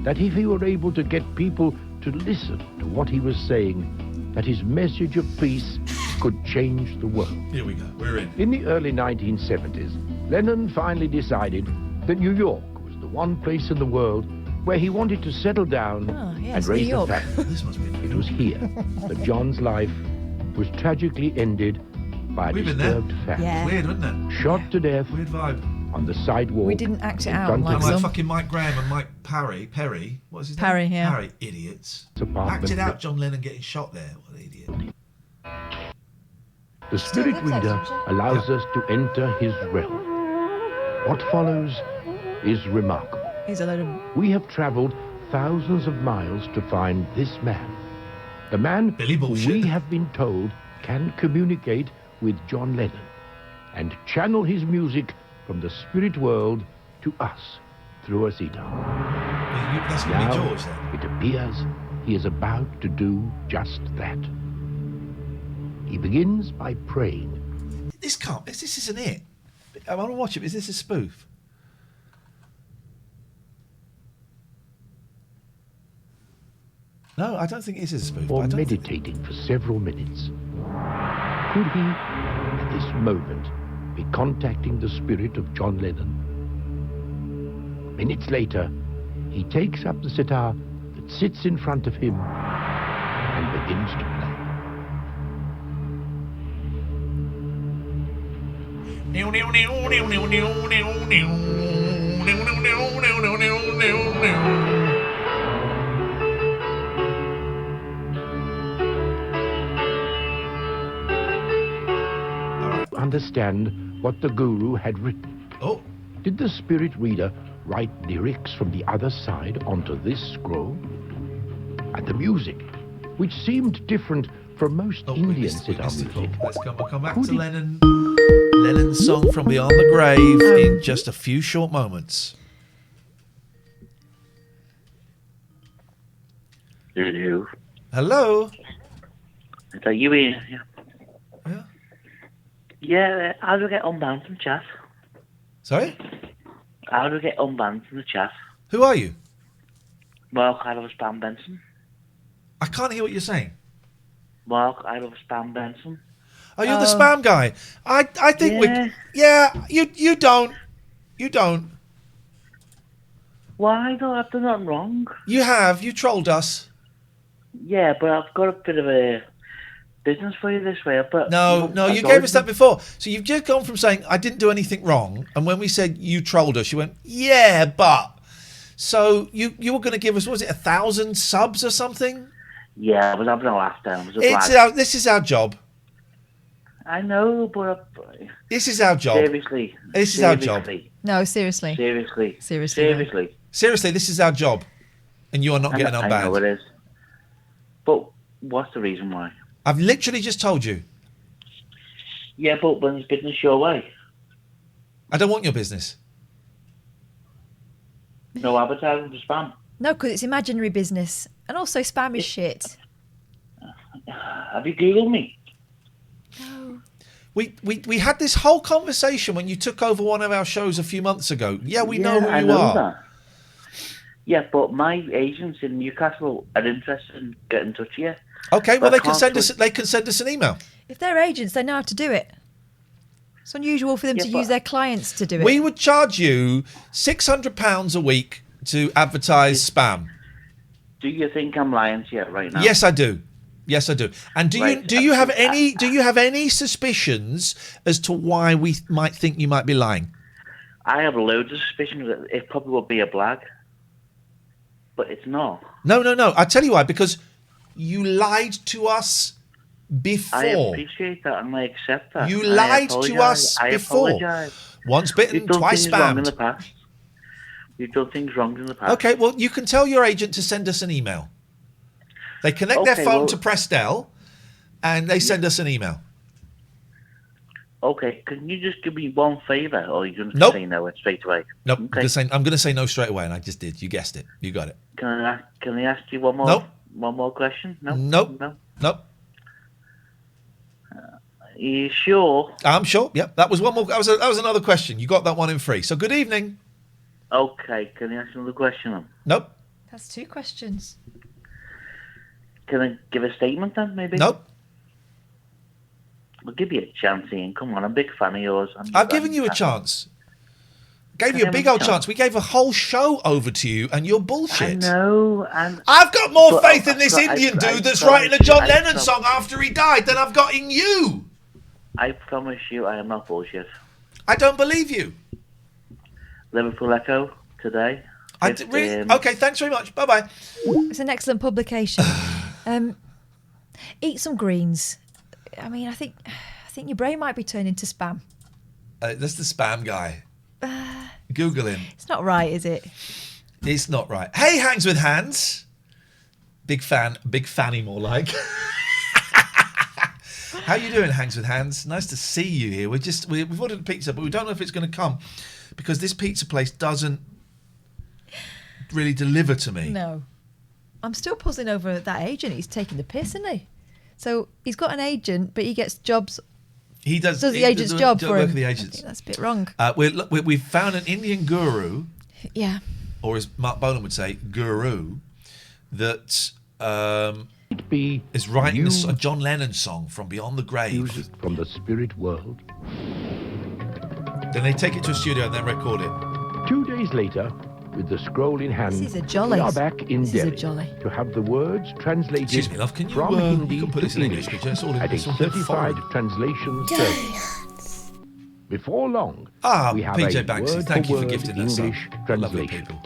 that if he were able to get people to listen to what he was saying, that his message of peace could change the world.
Here we go. We're in.
In the early 1970s, Lennon finally decided that New York was the one place in the world where he wanted to settle down and raise a family.
This must be
It was here that John's life was tragically ended by a disturbed family.
Yeah.
Weird, wasn't it?
Shot to death
Weird vibe.
on the sidewalk.
We didn't act it
in
out
front
like
of
Like
some.
fucking Mike Graham and Mike Perry. What was his name?
Parry, yeah.
Parry, idiots.
apartment.
Acted out John Lennon getting shot there. What an idiot.
The spirit reader allows us to enter his realm. What follows is remarkable.
He's a load of...
We have traveled thousands of miles to find this man. The man who we have been told can communicate with John Lennon and channel his music from the spirit world to us through a sitar.
That's going to be
Now,
George then.
it appears he is about to do just that. He begins by praying.
This isn't it. I want to watch it. Is this a spoof? No, I don't think it is a spoof.
or
I don't
meditating for several minutes. Could he, at this moment, be contacting the spirit of John Lennon? Minutes later, he takes up the sitar that sits in front of him and begins to play. Understand what the guru had written.
Oh.
Did the spirit reader write lyrics from the other side onto this scroll? And the music, which seemed different from most Indian sitar music.
Let's come back to Lennon. Lennon's song from Beyond the Grave in just a few short moments.
Hello.
Hello.
Is that you, Ian? Yeah.
Yeah.
Yeah, how do I get unbanned from chat?
Sorry?
How do I get unbanned from the chat?
Who are you?
Mark, I love Spam Benson.
I can't hear what you're saying.
Mark, I love Spam Benson.
Oh, you're the spam guy. I think you don't. You don't.
Why? No, I've done nothing wrong.
You have. You trolled us.
Yeah, but I've got a bit of a business for you this way. But
No, you gave us that before. So you've just gone from saying I didn't do anything wrong, and when we said you trolled us, you went, yeah, but. So you were going to give us, what was it, 1,000 subs or something?
Yeah, I was having a laugh then.
This is our job.
I know, but
this is our job.
Seriously.
This is our job.
No, seriously.
Seriously.
Seriously.
Seriously, this is our job, and you are not getting unbanned.
I know it is. But what's the reason why?
I've literally just told you.
Yeah, but when it's business your way.
I don't want your business.
No advertising for spam.
No, because it's imaginary business. And also spam is shit.
Have you Googled me?
No.
We had this whole conversation when you took over one of our shows a few months ago. Yeah, we know who
I
you
know
are.
That. Yeah, but my agents in Newcastle are interested in getting in touch with you.
Okay, well
But
they can send us an email.
If they're agents, they know how to do it. It's unusual for them to use their clients to do it.
We would charge you £600 a week to advertise spam.
Do you think I'm lying to you right now?
Yes, I do. Yes, I do. And do you have
absolutely.
any suspicions as to why we might think you might be lying?
I have loads of suspicions that it probably would be a blag, but it's not.
No. I tell you why. Because you lied to us before.
I appreciate that and I accept that.
You lied to us before.
I apologise.
Once bitten,
You've done
twice
things wrong in
spammed.
the past. You've done things wrong in the past.
Okay, well, you can tell your agent to send us an email. They connect their
Okay,
phone
well-
to Prestel, and they send us an email.
Okay, can you just give me one favour, or are you going to
Nope.
say no straight away?
Nope,
Okay.
I'm going to say no straight away, and I just did. You guessed it. You got it.
Can I ask you one more?
Nope.
One more question? No.
Nope.
No.
Nope.
Are you sure?
I'm sure. Yep, that was one more. That was another question. You got that one in free. So good evening.
Okay, can I ask another question then?
Nope.
That's 2 questions.
Can I give a statement then, maybe?
Nope.
I'll give you a chance, Ian. Come on, I'm a big fan of yours.
I've given you a chance. Gave you a big old chance. We gave a whole show over to you, and you're bullshit.
I know, and
I've got more
But
faith in
I've
this
got-
Indian
I
dude that's
promise
writing a
you,
John
I
Lennon
promise-
song after he died than I've got in you.
I promise you I am not bullshit.
I don't believe you.
Liverpool Echo today.
Okay, thanks very much. Bye-bye.
It's an excellent publication. Eat some greens. I mean, I think your brain might be turning to spam.
That's the spam guy. Google him.
It's not right, is it?
It's not right. Hey, Hangs with Hands. Big fanny more like. How you doing, Hangs with Hands? Nice to see you here. We've ordered a pizza, but we don't know if it's going to come because this pizza place doesn't really deliver to me.
No. I'm still puzzling over that agent. He's taking the piss, isn't he? So he's got an agent, but he gets jobs.
He does
the agent's job for
work
him.
for the
I
agents.
think that's a bit wrong.
We've found an Indian guru,
Yeah.
or as Mark Bolan would say, guru, that is writing a John Lennon song from Beyond the Grave.
Music from the spirit world.
Then they take it to a studio and then record it.
2 days later, with the scroll in hand,
This is a jolly.
we are back in
This is a
Delhi
jolly.
to have the words translated
Excuse me, love, can you,
from
you
Hindi
can put
to
this in English, because it's all in-
at a
it's all
certified
foreign.
translation service. Before long, we have
PJ
a
Banksy,
word
thank you for
word
gifting that song.
English
Lovely
translation.
people.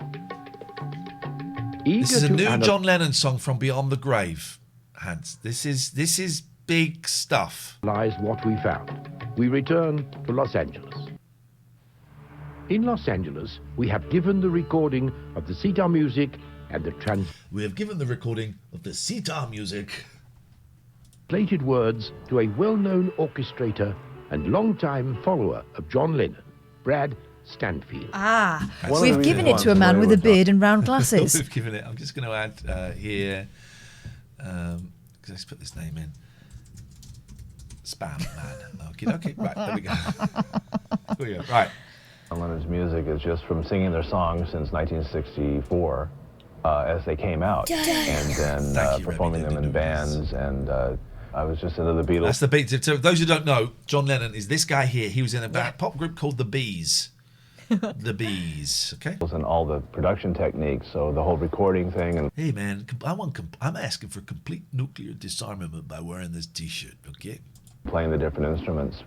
Eager
This is a
to
new
ana-
John Lennon song from Beyond the Grave, Hans. This is big stuff.
Lies what we found. We return to Los Angeles. In Los Angeles, we have given the recording of the sitar music and the
We have given the recording of the sitar music.
translated words to a well-known orchestrator and long-time follower of John Lennon, Brad Stanfield.
We've given it to a man with a beard and round glasses.
We've given it. I'm just going to add here. Let's put this name in. Spam man. Okay. Right. There we go. Here we go. Right.
John Lennon's music is just from singing their songs since 1964 as they came out, and then performing them in bands, and I was just into the Beatles.
That's the beat. So those who don't know, John Lennon is this guy here. He was in a pop group called The Bees. The Bees, okay?
And all the production techniques, so the whole recording thing. And
Hey man, I'm asking for complete nuclear disarmament by wearing this T-shirt, okay?
playing the different instruments.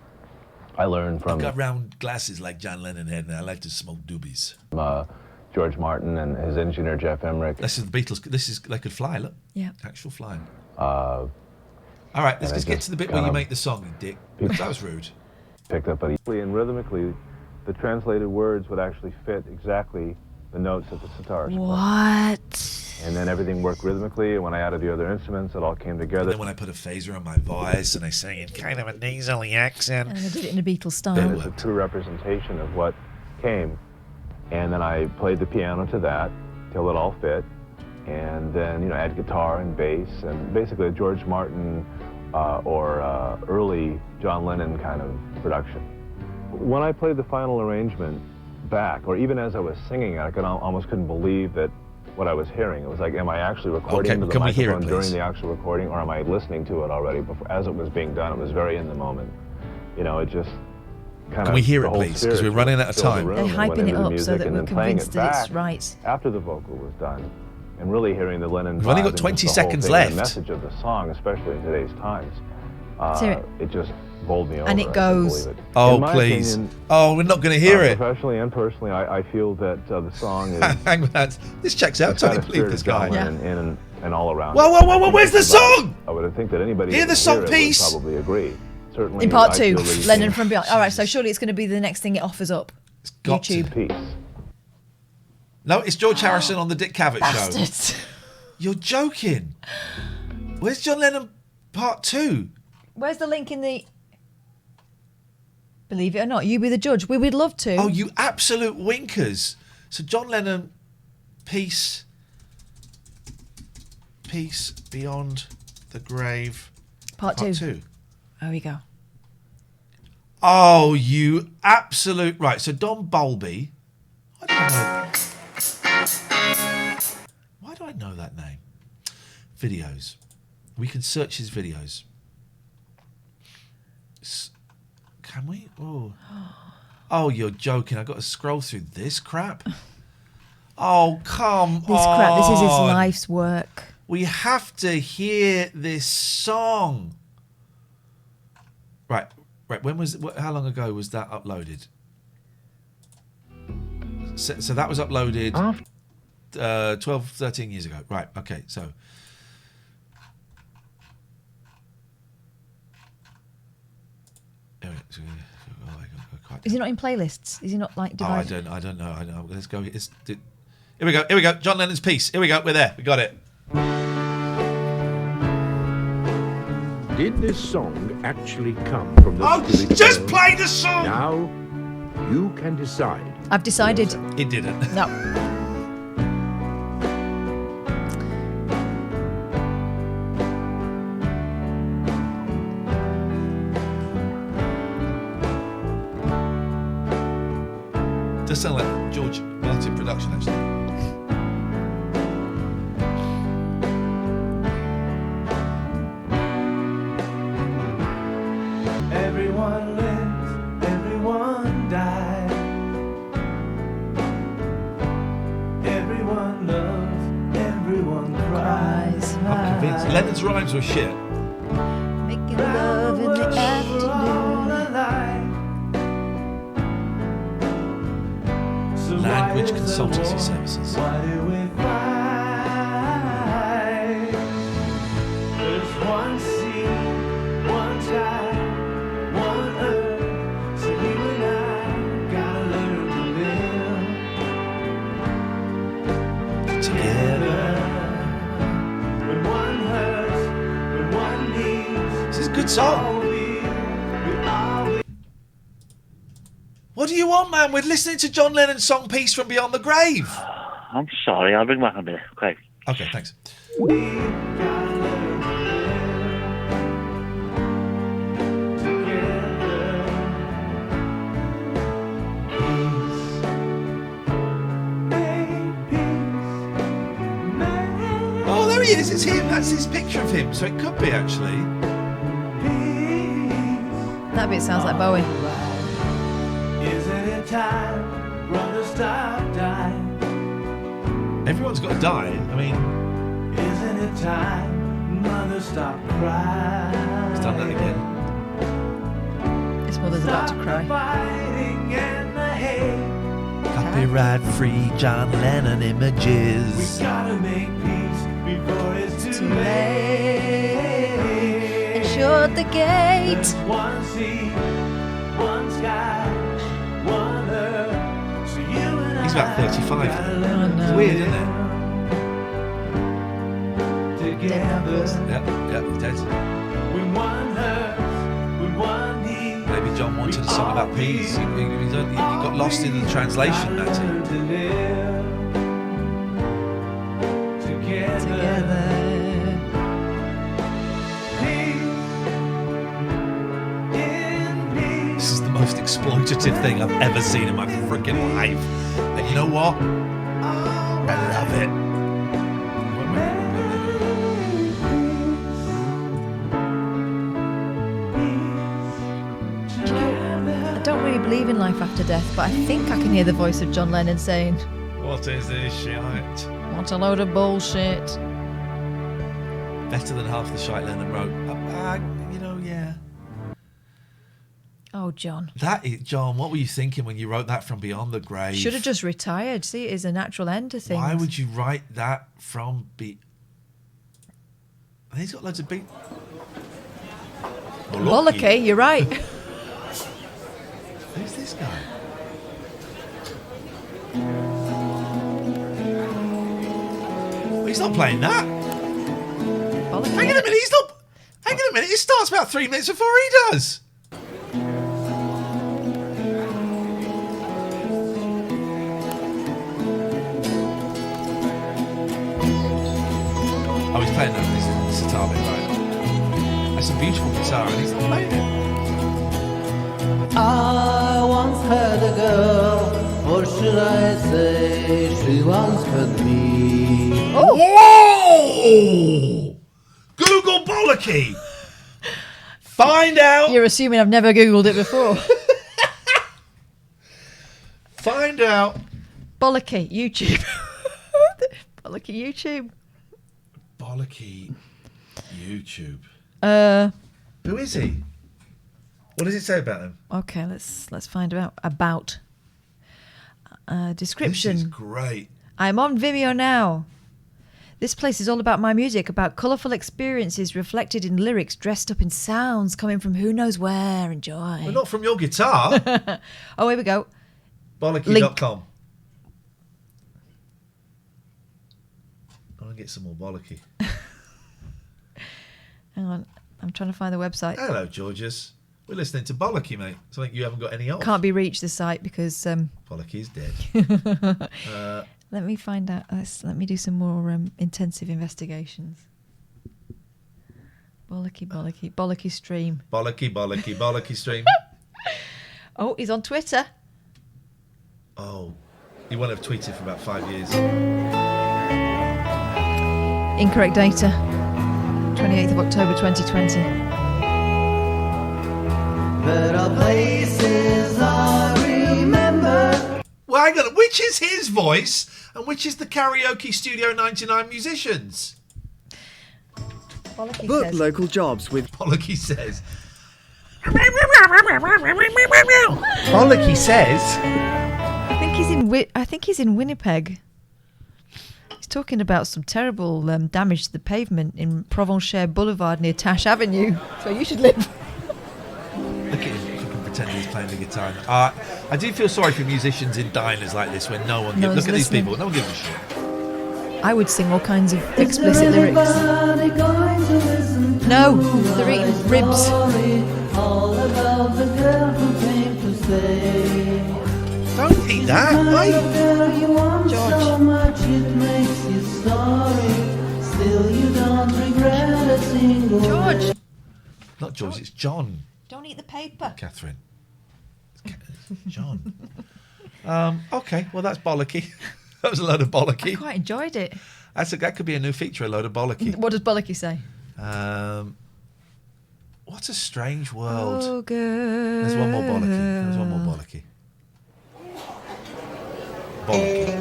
I learned from
I've got round glasses like John Lennon had, and I like to smoke doobies.
George Martin and his engineer Jeff Emmerich.
This is the Beatles. This is They Could Fly. Look,
yeah,
actual flying.
All
right, let's get to the bit where you make the song, you dick. That was rude.
Picked up, but and rhythmically, the translated words would actually fit exactly the notes that the sitar is playing.
What?
And then everything worked rhythmically, and when I added the other instruments, it all came
And
together.
then when I put a phaser on my voice and I sang in kind of a nasally accent.
And I did it in a Beatles style.
It was a true representation of what came. And then I played the piano to that till it all fit. And then, add guitar and bass, and basically a George Martin or early John Lennon kind of production. When I played the final arrangement back, or even as I was singing it, I almost couldn't believe that what I was hearing. It was like, am I actually recording to the
can we hear it,
microphone during
please?
the actual recording, or am I listening to it already as it was being done? It was very in the moment. It just kind of...
Can we hear it, please? Because we're running out of time.
They're hyping it up so that we're convinced that it's right.
After the vocal was done, and really hearing the Lennon
We've only
vibe
got
and
20
just the whole
seconds
thing,
left.
The message of the song, especially in today's times,
Let's hear it.
it just bowled me over.
And it
I couldn't
goes-
believe it.
Oh,
In my
please.
opinion,
Oh, we're not going to hear it.
Professionally and personally, I feel that the song is...
Hang on, this checks out.
it's got
Totally
a
believe
spirit
this
of John
guy.
Lennon in and all around.
Whoa,
it.
whoa, whoa, whoa, where's the song?
I would think that anybody
Hear
who
the
would
song
hear it
piece?
would probably agree. Certainly,
In part
I
2,
feel that
Lennon from Beyond. All right, so surely it's going to be the next thing it offers up.
got to.
YouTube.
Peace.
No, it's George Harrison on the Dick Cavett
Bastards.
show. You're joking. Where's John Lennon part 2?
Where's the link in the... Believe it or not, you be the judge. We would love to.
Oh, you absolute winkers. So John Lennon, Peace Beyond the Grave.
Part 2.
2.
There we go.
Oh, you absolute... Right, so Don Bowlby. Why do I know that name? Videos. We can search his videos. Can we? Oh, you're joking. I've got to scroll through this crap. Oh, come
This
on.
crap, this is his life's work.
We have to hear this song. Right. When was? How long ago was that uploaded? So that was uploaded 12, 13 years ago. Right. Okay. So.
Is he not in playlists? Is he not like divided?
I don't know. Let's go. Here we go. Here we go. John Lennon's Peace. Here we go. We're there. We got it.
Did this song actually come from the
Oh,
spirit
just
world?
play the song!
Now, you can decide.
I've decided.
It didn't.
No.
Does sound like George Martin production, actually. Vince. Lennon's rhymes were shit.
Making love in the afternoon.
Language consultancy services. This is a good song. What do you want, man? We're listening to John Lennon's song Peace from Beyond the Grave.
I'm sorry, I'll ring back in a minute. Okay.
Okay, thanks. Oh, there he is. It's him. That's his picture of him. So it could be, actually.
That bit sounds like Bowie.
Isn't it time, brother, stop dying?
Everyone's got to die. I mean,
Isn't it time, mother, stop crying?
he's done that again.
His mother's about to cry.
Fighting in the hate.
Copyright free John Lennon
We
images.
gotta make peace before it's too late.
And shut the gate.
There's one sea, one sky, one earth. So you and
He's about 35
gotta
then.
learn
It's
to
weird, isn't it?
together.
Yeah, he's dead.
With one heart, with one need.
Maybe John wanted a song about peace. He got lost in the translation, Natty.
Together.
This is the most exploitative thing I've ever seen in my freaking life. And you know what? I love it.
I don't really believe in life after death, but I think I can hear the voice of John Lennon saying,
What is this shite?
"What a load of bullshit."
Better than half the shite Lennon wrote. Yeah.
Oh, John.
That is, John, what were you thinking when you wrote that from Beyond the Grave?
Should have just retired. See, it is a natural end to things.
Why would you write that from And he's got loads of beat.
Bollocky, you're right.
Who's this guy? Well, he's not playing that.
Bollocky.
Hang on a minute, he's not. Hang on a minute, it starts about 3 minutes before he does. Oh, he's playing that. This is the sitar bit, right? That's a beautiful guitar, and he's not playing it.
I once had a girl, or should I say, she once had me.
Whoa! Google Bollocky! Find out.
You're assuming I've never Googled it before.
Find out.
Bollocky, YouTube. Bollocky, YouTube.
Bollocky, YouTube.
Who
is he? What does it say about him?
Okay, let's find out. About. Description.
This is great.
I'm on Vimeo now. This place is all about my music, about colourful experiences reflected in lyrics, dressed up in sounds coming from who knows where. Enjoy.
Well, not from your guitar.
Oh, here we go.
Bollocky.com. I want to get some more Bollocky.
Hang on, I'm trying to find the website.
Hello, Georges. We're listening to Bollocky, mate. Something you haven't got any of.
Can't be reached, the site, because...
Bollocky is dead.
Let me find out. Let me do some more intensive investigations. Bollocky stream.
Bollocky stream.
Oh, he's on Twitter.
Oh, he won't have tweeted for about 5 years.
Incorrect data. 28th of October 2020.
There are places I remember.
Well, hang on. Which is his voice and which is the Karaoke Studio 99 musicians?
Bollocky
Book
says.
local jobs with
Bollocky says. Bollocky says.
I think he's in Winnipeg. He's talking about some terrible damage to the pavement in Provencher Boulevard near Tash Avenue. So you should live.
Look at him. He can pretend he's playing the guitar. I do feel sorry for musicians in diners like this when no one gives. Look at these people. No one gives a shit.
I would sing all kinds of explicit lyrics. No, they're eating ribs.
All about the girl who came to stay.
Don't eat that, mate.
So much it makes you sorry. Still you don't regret a single
George.
Not George, it's John.
Don't eat the paper.
Catherine. It's John. Okay, well that's bollocky. That was a load of bollocky.
I quite enjoyed it.
That could be a new feature, a load of bollocky.
What does bollocky say?
What a strange world.
Oh, good.
There's one more bollocky. Bollocky.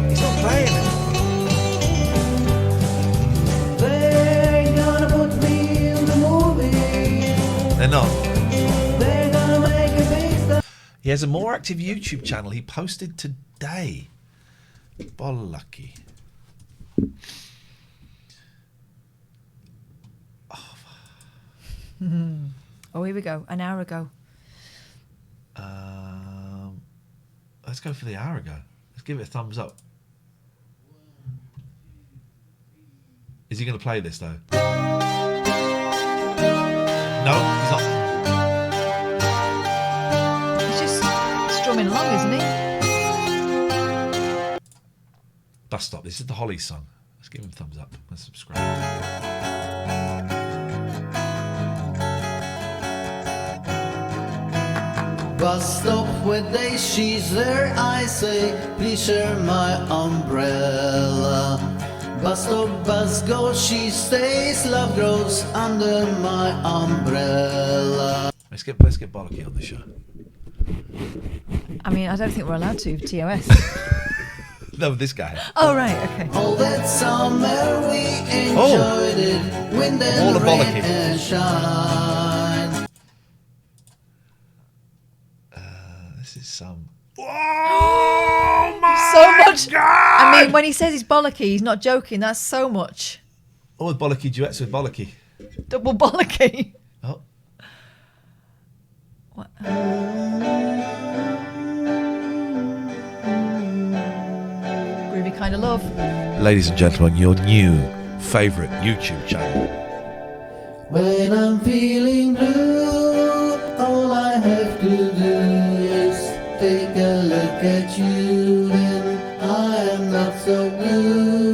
He's not playing it.
They're gonna put me in the movie.
They're not.
They're gonna make a big star.
He has a more active YouTube channel. He posted today. Bollocky.
Oh, here we go. An hour ago.
Let's go for the hour ago. Let's give it a thumbs up. Is he going to play this though? No, he's not.
He's just strumming along, isn't he?
Bus Stop. This is the Holly song. Let's give him a thumbs up and subscribe.
Bus stop where they she's there, I say, please share my umbrella. Bus stop, bus goes, she stays, love grows under my umbrella.
Let's get Bollocky on the show.
I mean, I don't think we're allowed to, TOS.
No, this guy.
Oh, right, okay.
All that summer we enjoyed it, wind
all
and
the
rain
bollocky.
and shine.
This is some.
Oh my so much. God! I mean, when he says he's bollocky, he's not joking. That's so much.
All the bollocky duets with bollocky.
Double bollocky.
Oh.
What? Groovy kind of love.
Ladies and gentlemen, your new favourite YouTube channel.
When I'm feeling blue, all I have to do is take a look at you, and I am not so blue.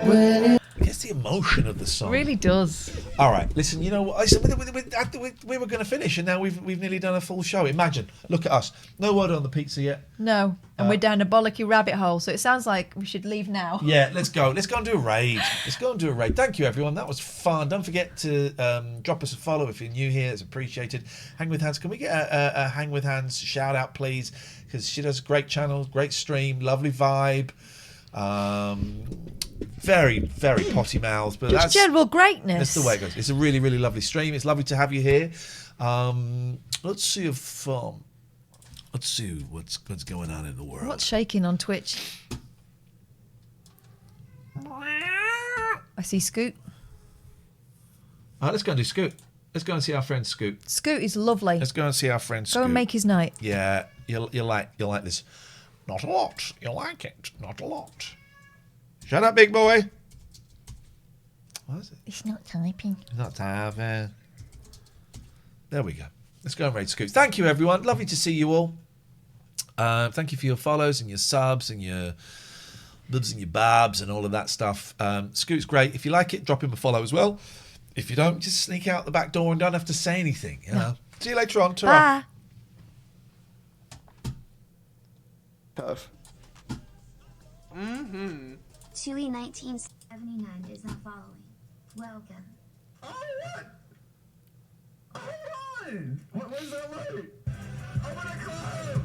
When
It gets the emotion of the song.
Really does.
All right, listen. You know what? I said we were going to finish, and now we've nearly done a full show. Imagine, look at us. No word on the pizza yet.
No, and we're down a bollocky rabbit hole. So it sounds like we should leave now.
Yeah, let's go. Let's go and do a raid. Thank you, everyone. That was fun. Don't forget to drop us a follow if you're new here. It's appreciated. Hang with Hands. Can we get a Hang with Hands shout out, please? Because she does a great channel, great stream, lovely vibe. Very, very potty mouths, but
Just
that's
general greatness.
That's the way it goes. It's a really, really lovely stream. It's lovely to have you here. Let's see if let's see what's going on in the world.
What's shaking on Twitch? I see Scoot.
All right, let's go and do Scoot. Let's go and see our friend Scoot.
Scoot is lovely.
Let's go and see our friend Scoot.
Go and make his night.
Yeah, you'll like this. Not a lot. You'll like it. Not a lot. Shut up, big boy. What is it?
It's not typing.
It's not typing. There we go. Let's go and raid Scoot. Thank you, everyone. Lovely to see you all. Thank you for your follows and your subs and your bibs and your babs and all of that stuff. Scoot's great. If you like it, drop him a follow as well. If you don't, just sneak out the back door and don't have to say anything. You know. See you later on. Ta-ra.
Bye.
Tough.
Mm-hmm. Chile 1979 is not following. Welcome.
Alright! What was that like? Open the club!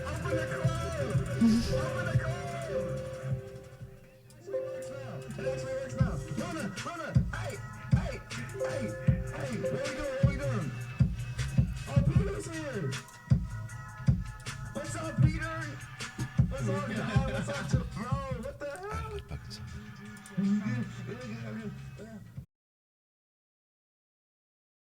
Open the club! Open the